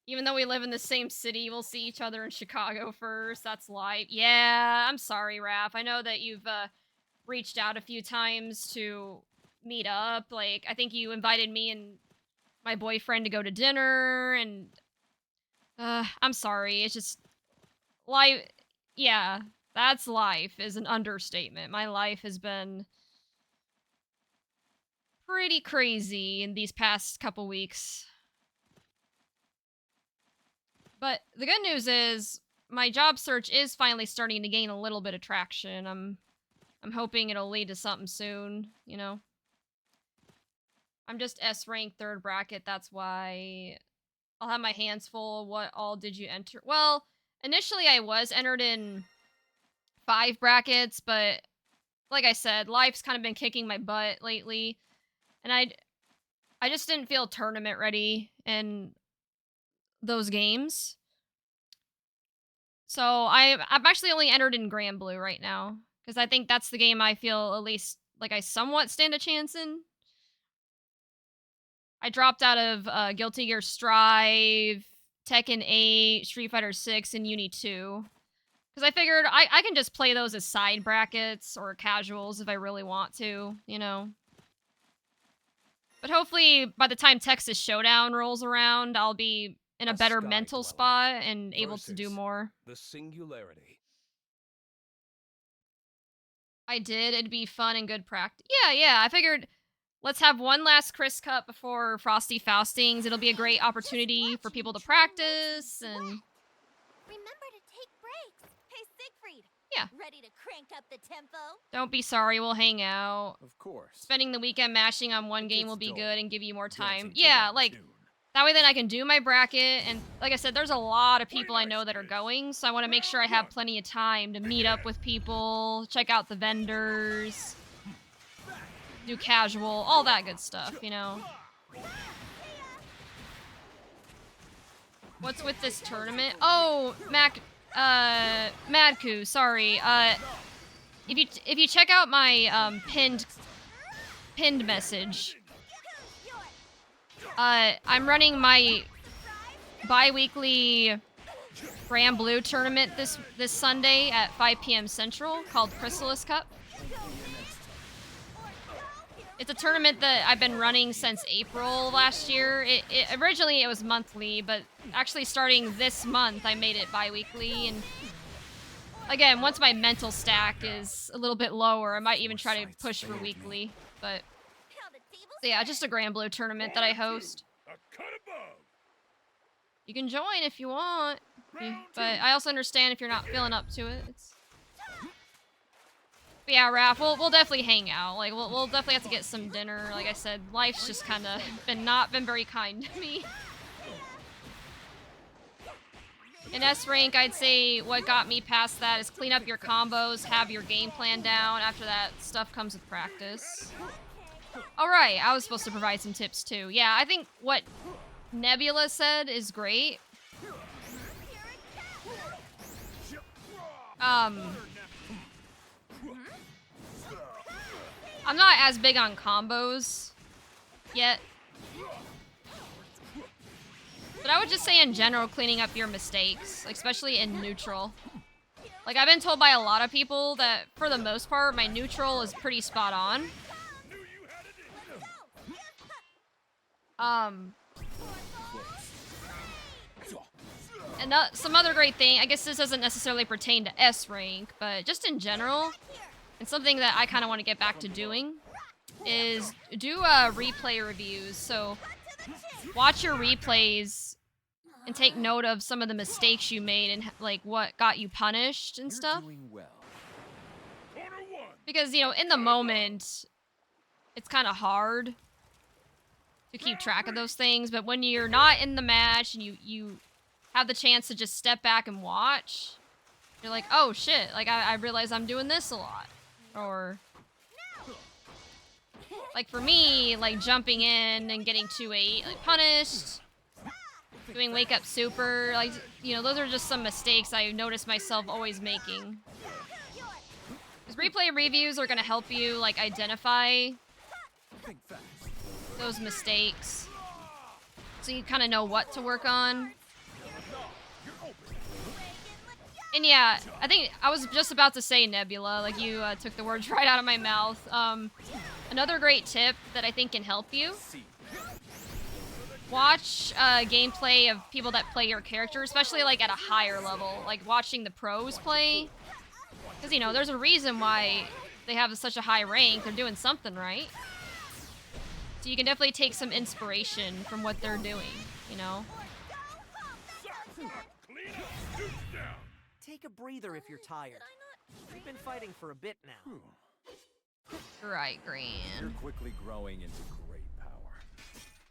Even though we live in the same city, we'll see each other in Chicago first. That's life. Yeah, I'm sorry, Raph. I know that you've reached out a few times to meet up. Like, I think you invited me and my boyfriend to go to dinner, and I'm sorry. It's just life. Yeah, that's life is an understatement. My life has been pretty crazy in these past couple weeks. But the good news is my job search is finally starting to gain a little bit of traction. I'm hoping it'll lead to something soon, you know. I'm just S rank 3rd bracket, that's why I'll have my hands full. What all did you enter? Well, initially I was entered in 5 brackets, but like I said, life's kind of been kicking my butt lately, and I just didn't feel tournament ready in those games. So I'm actually only entered in Grand Blue right now because I think that's the game I feel at least like I somewhat stand a chance in. I dropped out of Guilty Gear Strive, Tekken 8, Street Fighter 6, and Uni 2. Because I figured I can just play those as side brackets or casuals if I really want to, you know. But hopefully by the time Texas Showdown rolls around, I'll be in a better mental spot and able to do more. The singularity. I did. It'd be fun and good practice. Yeah. I figured let's have one last Chris Cup before Frosty Faustings. It'll be a great opportunity for people to practice and... Remember to take breaks. Hey, Siegfried. Yeah. Ready to crank up the tempo? Don't be sorry, we'll hang out. Of course. Spending the weekend mashing on one game will be dull good and give you more time. dancing to Yeah, that like, tune. that way then I can do my bracket, and like I said, there's a lot of people I know that are going, so I want to make sure I have plenty of time to meet up with people, check out the vendors, do casual, all that good stuff, you know? What's with this tournament? Oh, Madku, sorry. If you check out my pinned message, I'm running my bi-weekly Grand Blue tournament this Sunday at 5 p.m. Central called Chrysalis Cup. It's a tournament that I've been running since April last year. Originally it was monthly, but actually starting this month I made it bi-weekly, and again, once my mental stack is a little bit lower, I might even try to push for weekly, but so yeah, just a Grand Blue tournament that I host. You can join if you want, but I also understand if you're not feeling up to it. But yeah, Raph, we'll definitely hang out. Like, we'll definitely have to get some dinner. Like I said, life's just kind of not been very kind to me. In S rank, I'd say what got me past that is clean up your combos, have your game plan down. After that, stuff comes with practice. All right, I was supposed to provide some tips too. Yeah, I think what Nebula said is great. I'm not as big on combos yet. But I would just say in general, cleaning up your mistakes, especially in neutral. Like, I've been told by a lot of people that, for the most part, my neutral is pretty spot on. And some other great thing, I guess this doesn't necessarily pertain to S rank, but just in general, and something that I kind of want to get back to doing, is do replay reviews. So watch your replays and take note of some of the mistakes you made and like what got you punished and stuff. Because, you know, in the moment, it's kind of hard to keep track of those things, but when you're not in the match and you have the chance to just step back and watch, you're like, oh shit, like I realize I'm doing this a lot. Or like for me, like jumping in and getting 2-8 like punished, doing wake up super, like, you know, those are just some mistakes I notice myself always making. Because replay reviews are gonna help you like identify those mistakes, so you kind of know what to work on. And yeah, I think I was just about to say Nebula, like you took the words right out of my mouth. Another great tip that I think can help you: watch gameplay of people that play your character, especially like at a higher level, like watching the pros play. Because, you know, there's a reason why they have such a high rank. They're doing something right. So you can definitely take some inspiration from what they're doing, you know? Take a breather if you're tired. We've been fighting for a bit now. Right, Gran. You're quickly growing into great power.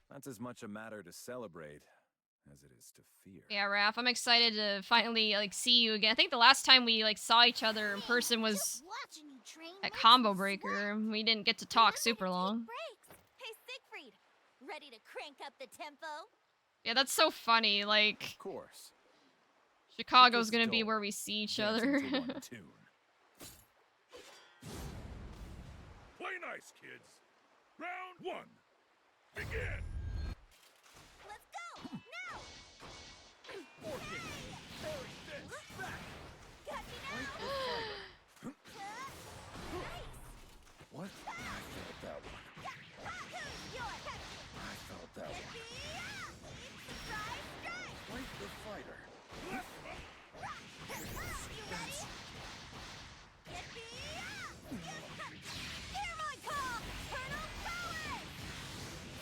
That's as much a matter to celebrate as it is to fear. Yeah, Raph, I'm excited to finally like see you again. I think the last time we like saw each other in person was Watching you train at makes Combo me Breaker. sweat. We didn't get to talk super Remember to take long. breaks. Hey, Siegfried, ready to crank up the tempo? Yeah, that's so funny. Like, Of course. Chicago's gonna be where we see each other. Dancing to one tune. Play nice, kids. Round one. Begin. Let's go now. Orchid, parry this, back. Got me now. Nice. What? I felt that one. I felt that one. Fight the fighter. Hear my call! Turtle power!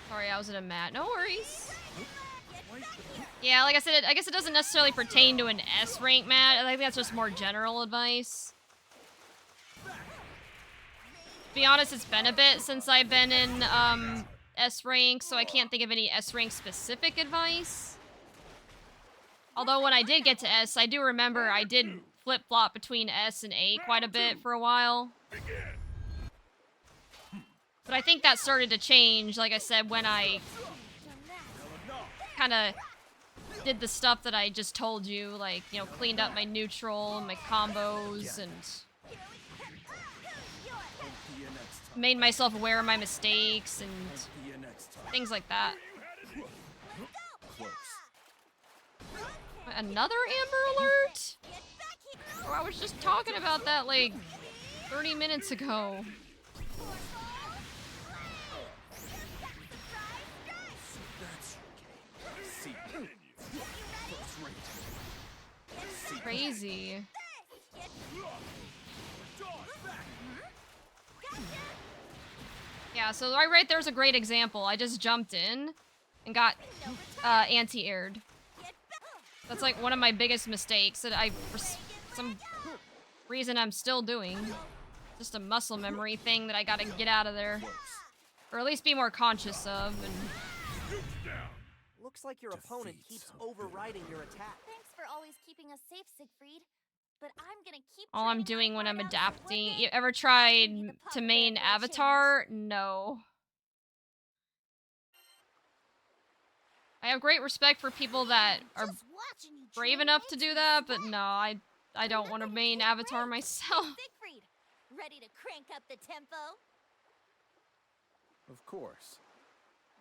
Sorry, I was in a mat. No worries. Yeah, like I said, I guess it doesn't necessarily pertain to an S rank mat. I think that's just more general advice. To be honest, it's been a bit since I've been in S rank, so I can't think of any S rank specific advice. Although when I did get to S, I do remember I did flip-flop between S and A quite a bit for a while. But I think that started to change, like I said, when I kind of did the stuff that I just told you, like, you know, cleaned up my neutral, my combos, and made myself aware of my mistakes and things like that. Another Amber Alert? Oh, I was just talking about that like 30 minutes ago. Crazy. Yeah, so right there's a great example. I just jumped in and got anti-aired. That's like one of my biggest mistakes that I, for some reason, I'm still doing. Just a muscle memory thing that I gotta get out of there. Or at least be more conscious of. And Looks like your opponent keeps overriding your attack. Thanks for always keeping us safe, Siegfried. But I'm gonna keep all I'm training doing my when I'm heart out so adapting. one day You ever I can tried be the to puppet main bear for a change. Avatar? No. I have great respect for people that are Just watching you brave train enough to makes do me that, but sweat. no, I don't want to Remember to main take Avatar breaks. myself. Hey, Siegfried, ready to crank up the tempo? Of course.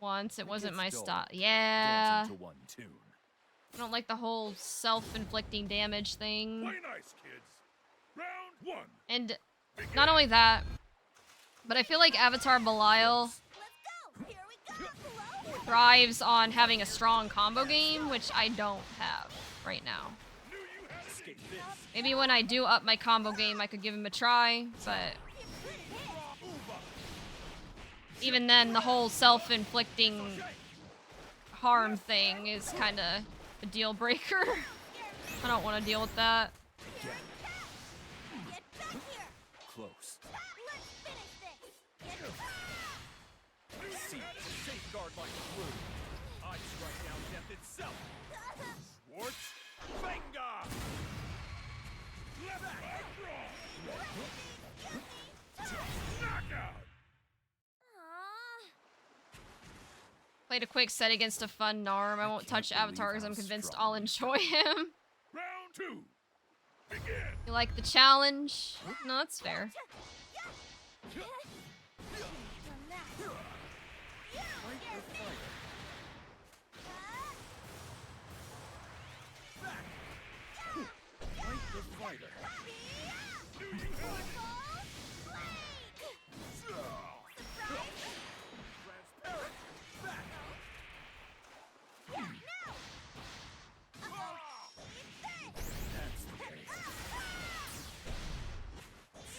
Once it wasn't gets my dull. style. Yeah. Dancing to one tune. I don't like the whole self-inflicting damage thing. Play nice, kids. Round one. And not only that, but I feel like Avatar Belial Let's go. Here we go. Hello. thrives on having a strong combo game, which I don't have right now. Maybe when I do up my combo game, I could give him a try, but even then, the whole self-inflicting harm thing is kind of a deal breaker. I don't want to deal with that. Get back here. Close. Let's finish this. See, safeguard like glue. I strike down death itself. Schwartz, Venga! Knockout. Played a quick set against a fun Narm. I won't touch Avatar because I'm convinced I'll enjoy him. Round two. Begin. You like the challenge? No, that's fair. Fight the fighter. That's the case.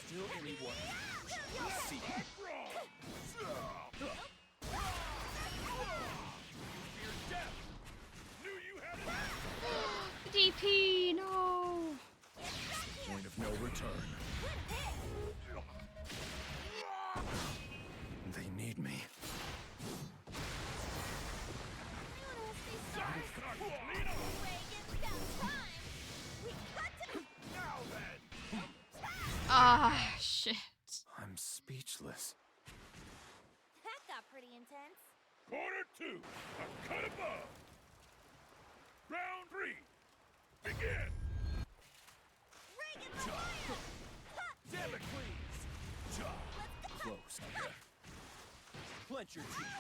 Still anyone Ah, shit. I'm speechless. That got pretty intense. Quarter 2, a cut above. Round 3, begin. Reagan the Lion! Damocles! Close. Clench your teeth.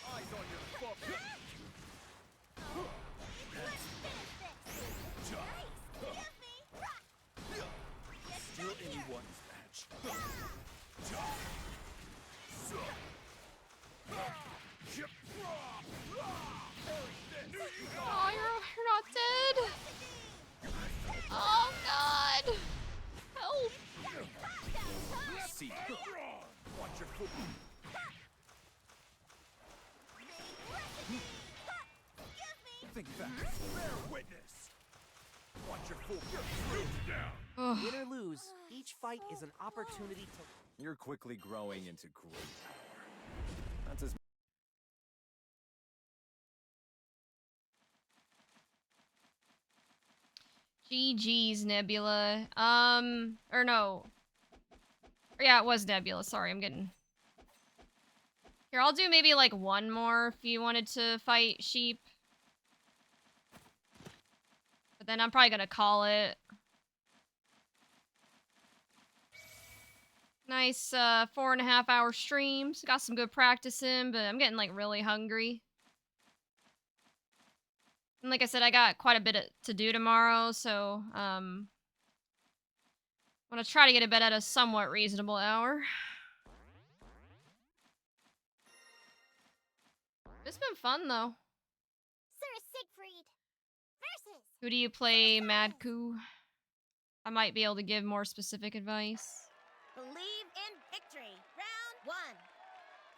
Eyes on your foot. Let's finish this! Nice! Give me! Still anyone's match. Oh, you're not dead. Oh god. Help. See. Watch your foot. Think fast. Bear witness. Watch your foot. Down. Win or lose, each fight is an opportunity to... You're quickly growing into great power. That's as GG's, Nebula. Or no. Or yeah, it was Nebula. Sorry, I'm getting... Here, I'll do maybe like one more if you wanted to fight Sheep. But then I'm probably gonna call it. Nice 4.5 hour streams. Got some good practice in, but I'm getting like really hungry. And like I said, I got quite a bit to do tomorrow, so I'm gonna try to get to bed at a somewhat reasonable hour. It's been fun though. Sir Siegfried versus... Who do you play, Madku? I might be able to give more specific advice. Believe in victory. Round 1.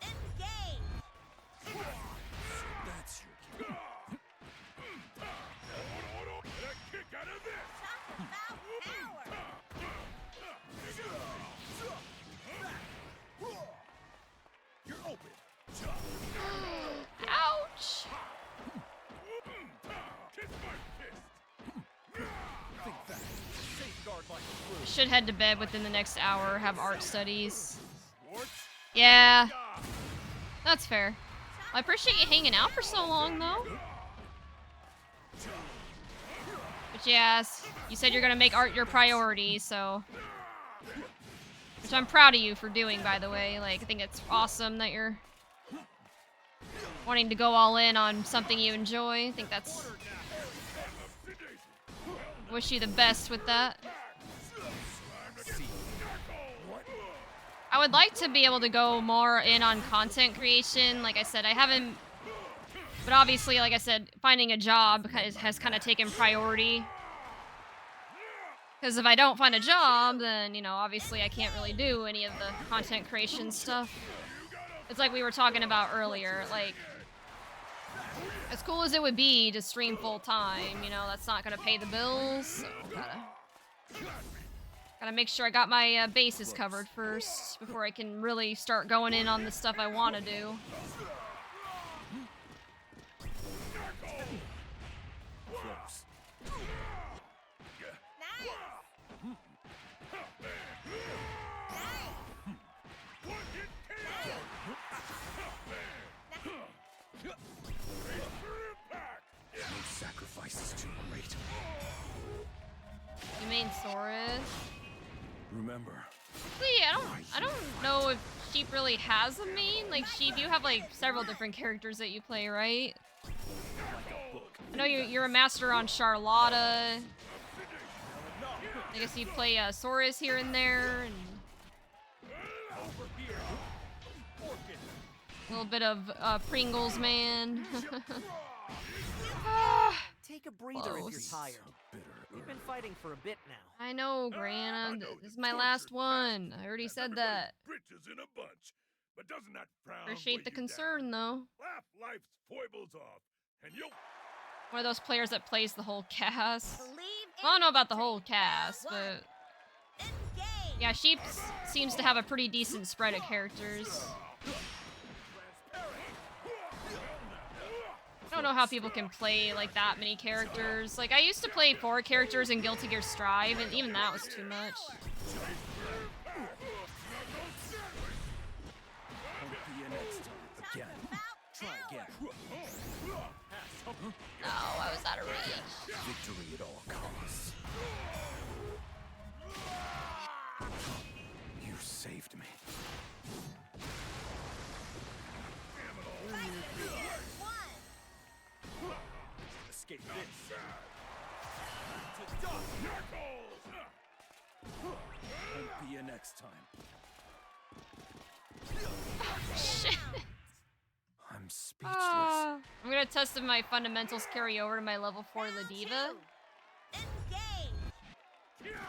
Engage! That's your kick. Get a kick out of this! Talk about power! You're open. Ouch! Kiss my fist! Think fast. Safeguard like a I blue. should head to bed within the next hour, have art studies. What? Yeah, that's fair. I appreciate you hanging out for so long, though. But yes, you said you're gonna make art your priority, so... Which I'm proud of you for doing, by the way. Like, I think it's awesome that you're wanting to go all in on something you enjoy. I think that's... Wish you the best with that. I would like to be able to go more in on content creation. Like I said, I haven't... But obviously, like I said, finding a job has kind of taken priority. Because if I don't find a job, then, you know, obviously I can't really do any of the content creation stuff. It's like we were talking about earlier, like... As cool as it would be to stream full-time, you know, that's not gonna pay the bills, so gotta make sure I got my bases covered first before I can really start going in on the stuff I want to do. close. No sacrifice is too great. You mean Saurus? Remember, I don't know if Sheep really has a main. Like, Sheep, you have like several different characters that you play, right? I know you're a master on Charlotta. I guess you play Saurus here and there, and a little bit of Pringles Man. Take a breather if you're tired. We've been fighting for a bit now. I know, Gran. This is my last one. I already said that. Britches in a bunch, but doesn't that frown Appreciate the weigh you concern, down? though. Laugh life's foibles off, and you'll... One of those players that plays the whole cast. Believe in I don't know about the victory. whole cast, Round but 1. Engage! yeah, Sheep seems to have a pretty decent spread of characters. No, don't know how people can play like that many characters. Like I used to play 4 characters in Guilty Gear Strive, and even that was too much. Try again. No, I was out of reach. Victory at all costs. You saved me. Escape this. To dust Won't be you next time. Shit. I'm speechless. I'm gonna test if my fundamentals carry over to my level 4 Ladiva.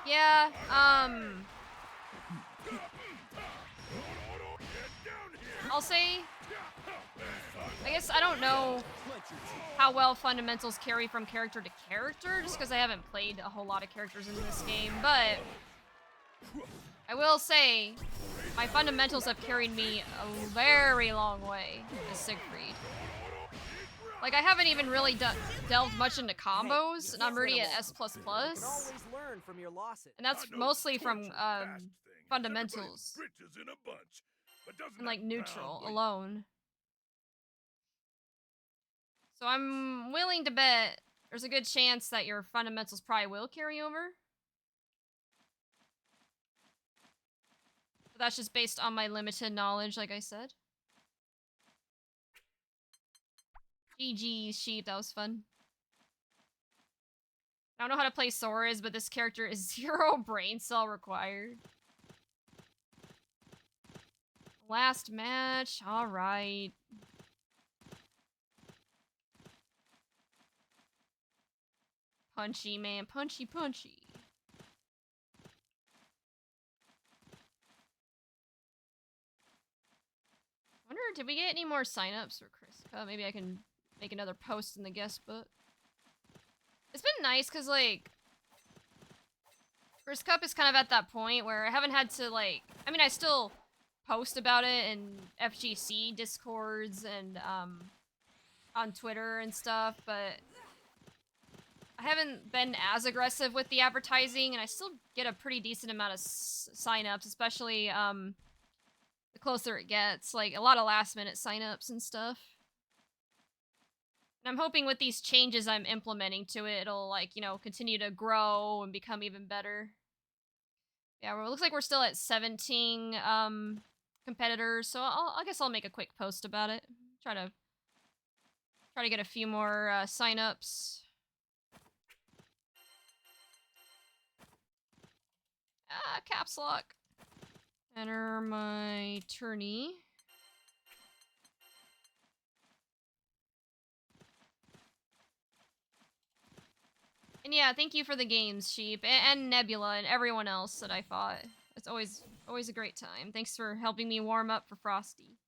Yeah, I'll say, I guess I don't know how well fundamentals carry from character to character, just because I haven't played a whole lot of characters in this game, but I will say, my fundamentals have carried me a very long way as Siegfried. Like, I haven't even really delved much into combos, and I'm already at S++. Always learn from your losses. And that's mostly from fundamentals and like neutral alone. So I'm willing to bet there's a good chance that your fundamentals probably will carry over. But that's just based on my limited knowledge, like I said. GG, sheep, that was fun. I don't know how to play Sora's, but this character is 0 brain cell required. Last match, alright. Punchy, man, punchy, punchy. Wonder, did we get any more signups for Chris Cup? Maybe I can make another post in the guest book. It's been nice because, like, Chris Cup is kind of at that point where I haven't had to, like, I mean, I still post about it in FGC Discords and, on Twitter and stuff, but I haven't been as aggressive with the advertising, and I still get a pretty decent amount of signups, especially, the closer it gets, like, a lot of last-minute signups and stuff. And I'm hoping with these changes I'm implementing to it, it'll, like, you know, continue to grow and become even better. Yeah, well, it looks like we're still at 17 competitors, so I guess I'll make a quick post about it. Try to get a few more signups. Caps lock. Enter my tourney. And yeah, thank you for the games, Sheep, and Nebula, and everyone else that I fought. It's always a great time. Thanks for helping me warm up for Frosty.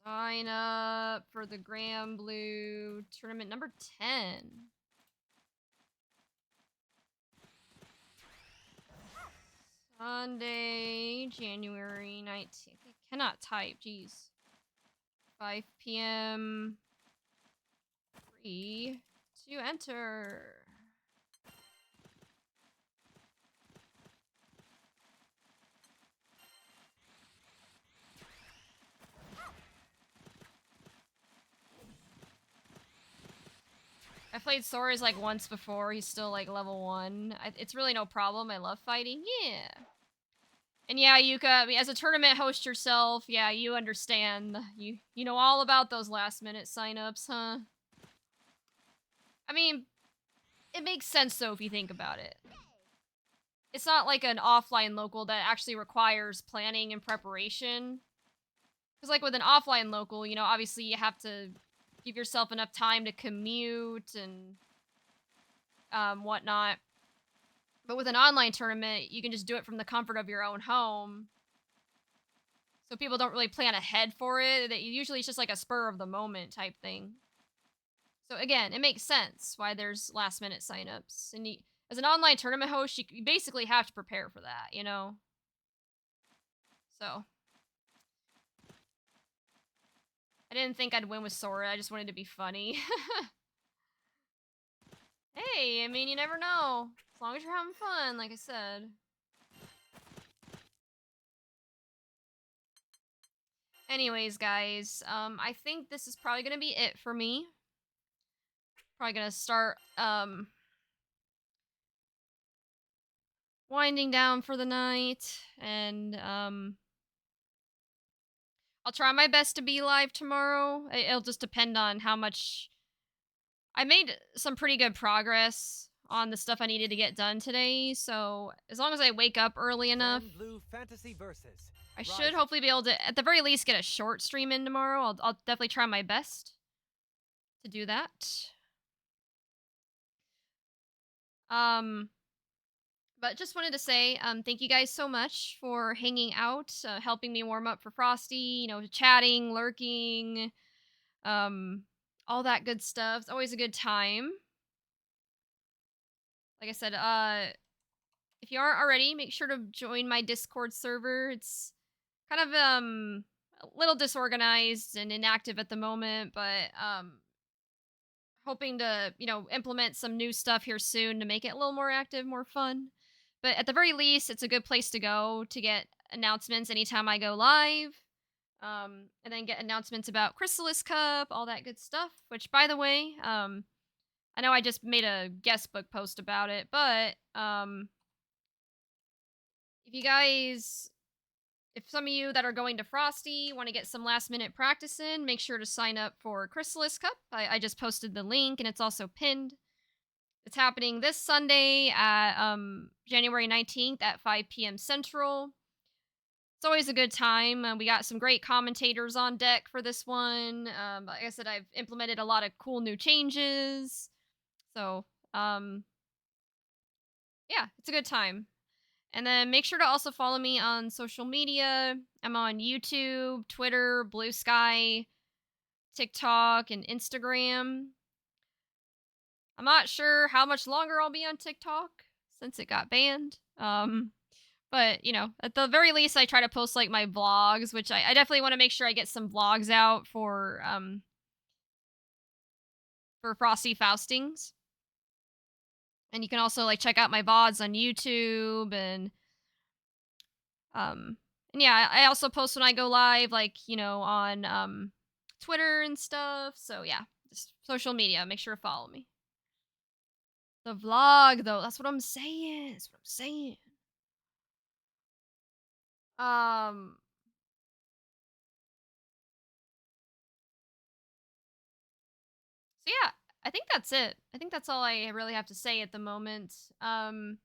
Sign up for the Grand Blue tournament number 10. Sunday, January 19th. I cannot type, jeez. 5 p.m. Free to enter. I played Sora's like once before. He's still like level 1. It's really no problem. I love fighting. Yeah. And yeah, Yuka, I mean, as a tournament host yourself, yeah, you understand. You know all about those last minute signups, huh? I mean, it makes sense though if you think about it. It's not like an offline local that actually requires planning and preparation. Because like with an offline local, you know, obviously you have to give yourself enough time to commute and whatnot. But with an online tournament, you can just do it from the comfort of your own home. So people don't really plan ahead for it. Usually it's just like a spur of the moment type thing. So again, it makes sense why there's last minute signups. And as an online tournament host, you basically have to prepare for that, you know? So, I didn't think I'd win with Sora. I just wanted to be funny. Hey, I mean, you never know. As long as you're having fun, like I said. Anyways, guys, I think this is probably gonna be it for me. Probably gonna start, winding down for the night, and, I'll try my best to be live tomorrow. It'll just depend on how much... I made some pretty good progress on the stuff I needed to get done today, so as long as I wake up early enough, Blue Fantasy Versus. I should hopefully be able to, at the very least, get a short stream in tomorrow. I'll definitely try my best to do that. But just wanted to say, thank you guys so much for hanging out, helping me warm up for Frosty, you know, chatting, lurking, all that good stuff. It's always a good time. Like I said, if you aren't already, make sure to join my Discord server. It's kind of a little disorganized and inactive at the moment, but hoping to, you know, implement some new stuff here soon to make it a little more active, more fun. But at the very least, it's a good place to go to get announcements anytime I go live. And then get announcements about Chrysalis Cup, all that good stuff. Which, by the way, I know I just made a guest book post about it, but if you guys, if some of you that are going to Frosty want to get some last minute practice in, make sure to sign up for Chrysalis Cup. I just posted the link and it's also pinned. It's happening this Sunday at January 19th at 5 p.m. Central. It's always a good time. We got some great commentators on deck for this one. Like I said, I've implemented a lot of cool new changes. So, yeah, it's a good time. And then make sure to also follow me on social media. I'm on YouTube, Twitter, Blue Sky, TikTok, and Instagram. I'm not sure how much longer I'll be on TikTok since it got banned. But, you know, at the very least, I try to post, like, my vlogs, which I definitely want to make sure I get some vlogs out for Frosty Faustings. And you can also, like, check out my VODs on YouTube, and yeah, I also post when I go live, like, you know, on Twitter and stuff. So yeah, just social media. Make sure to follow me. The vlog, though, that's what I'm saying. That's what I'm saying. So yeah, I think that's it. I think that's all I really have to say at the moment. Now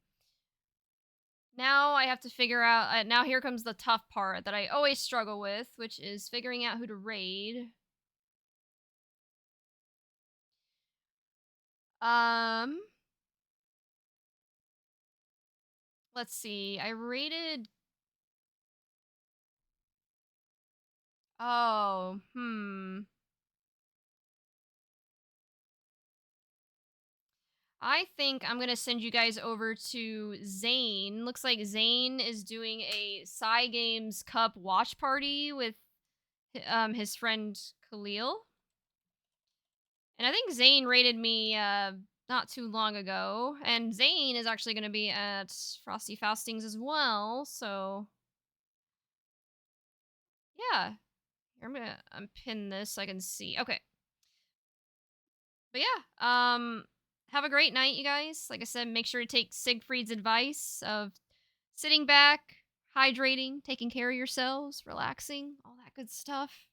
I have to figure out. Now here comes the tough part that I always struggle with, which is figuring out who to raid. Let's see. I rated. Oh, I think I'm gonna send you guys over to Zane. Looks like Zane is doing a Psy Games Cup watch party with his friend Khalil. And I think Zane rated me not too long ago. And Zane is actually gonna be at Frosty Faustings as well, so yeah. Here, I'm gonna unpin this so I can see. Okay. But yeah, have a great night, you guys. Like I said, make sure to take Siegfried's advice of sitting back, hydrating, taking care of yourselves, relaxing, all that good stuff.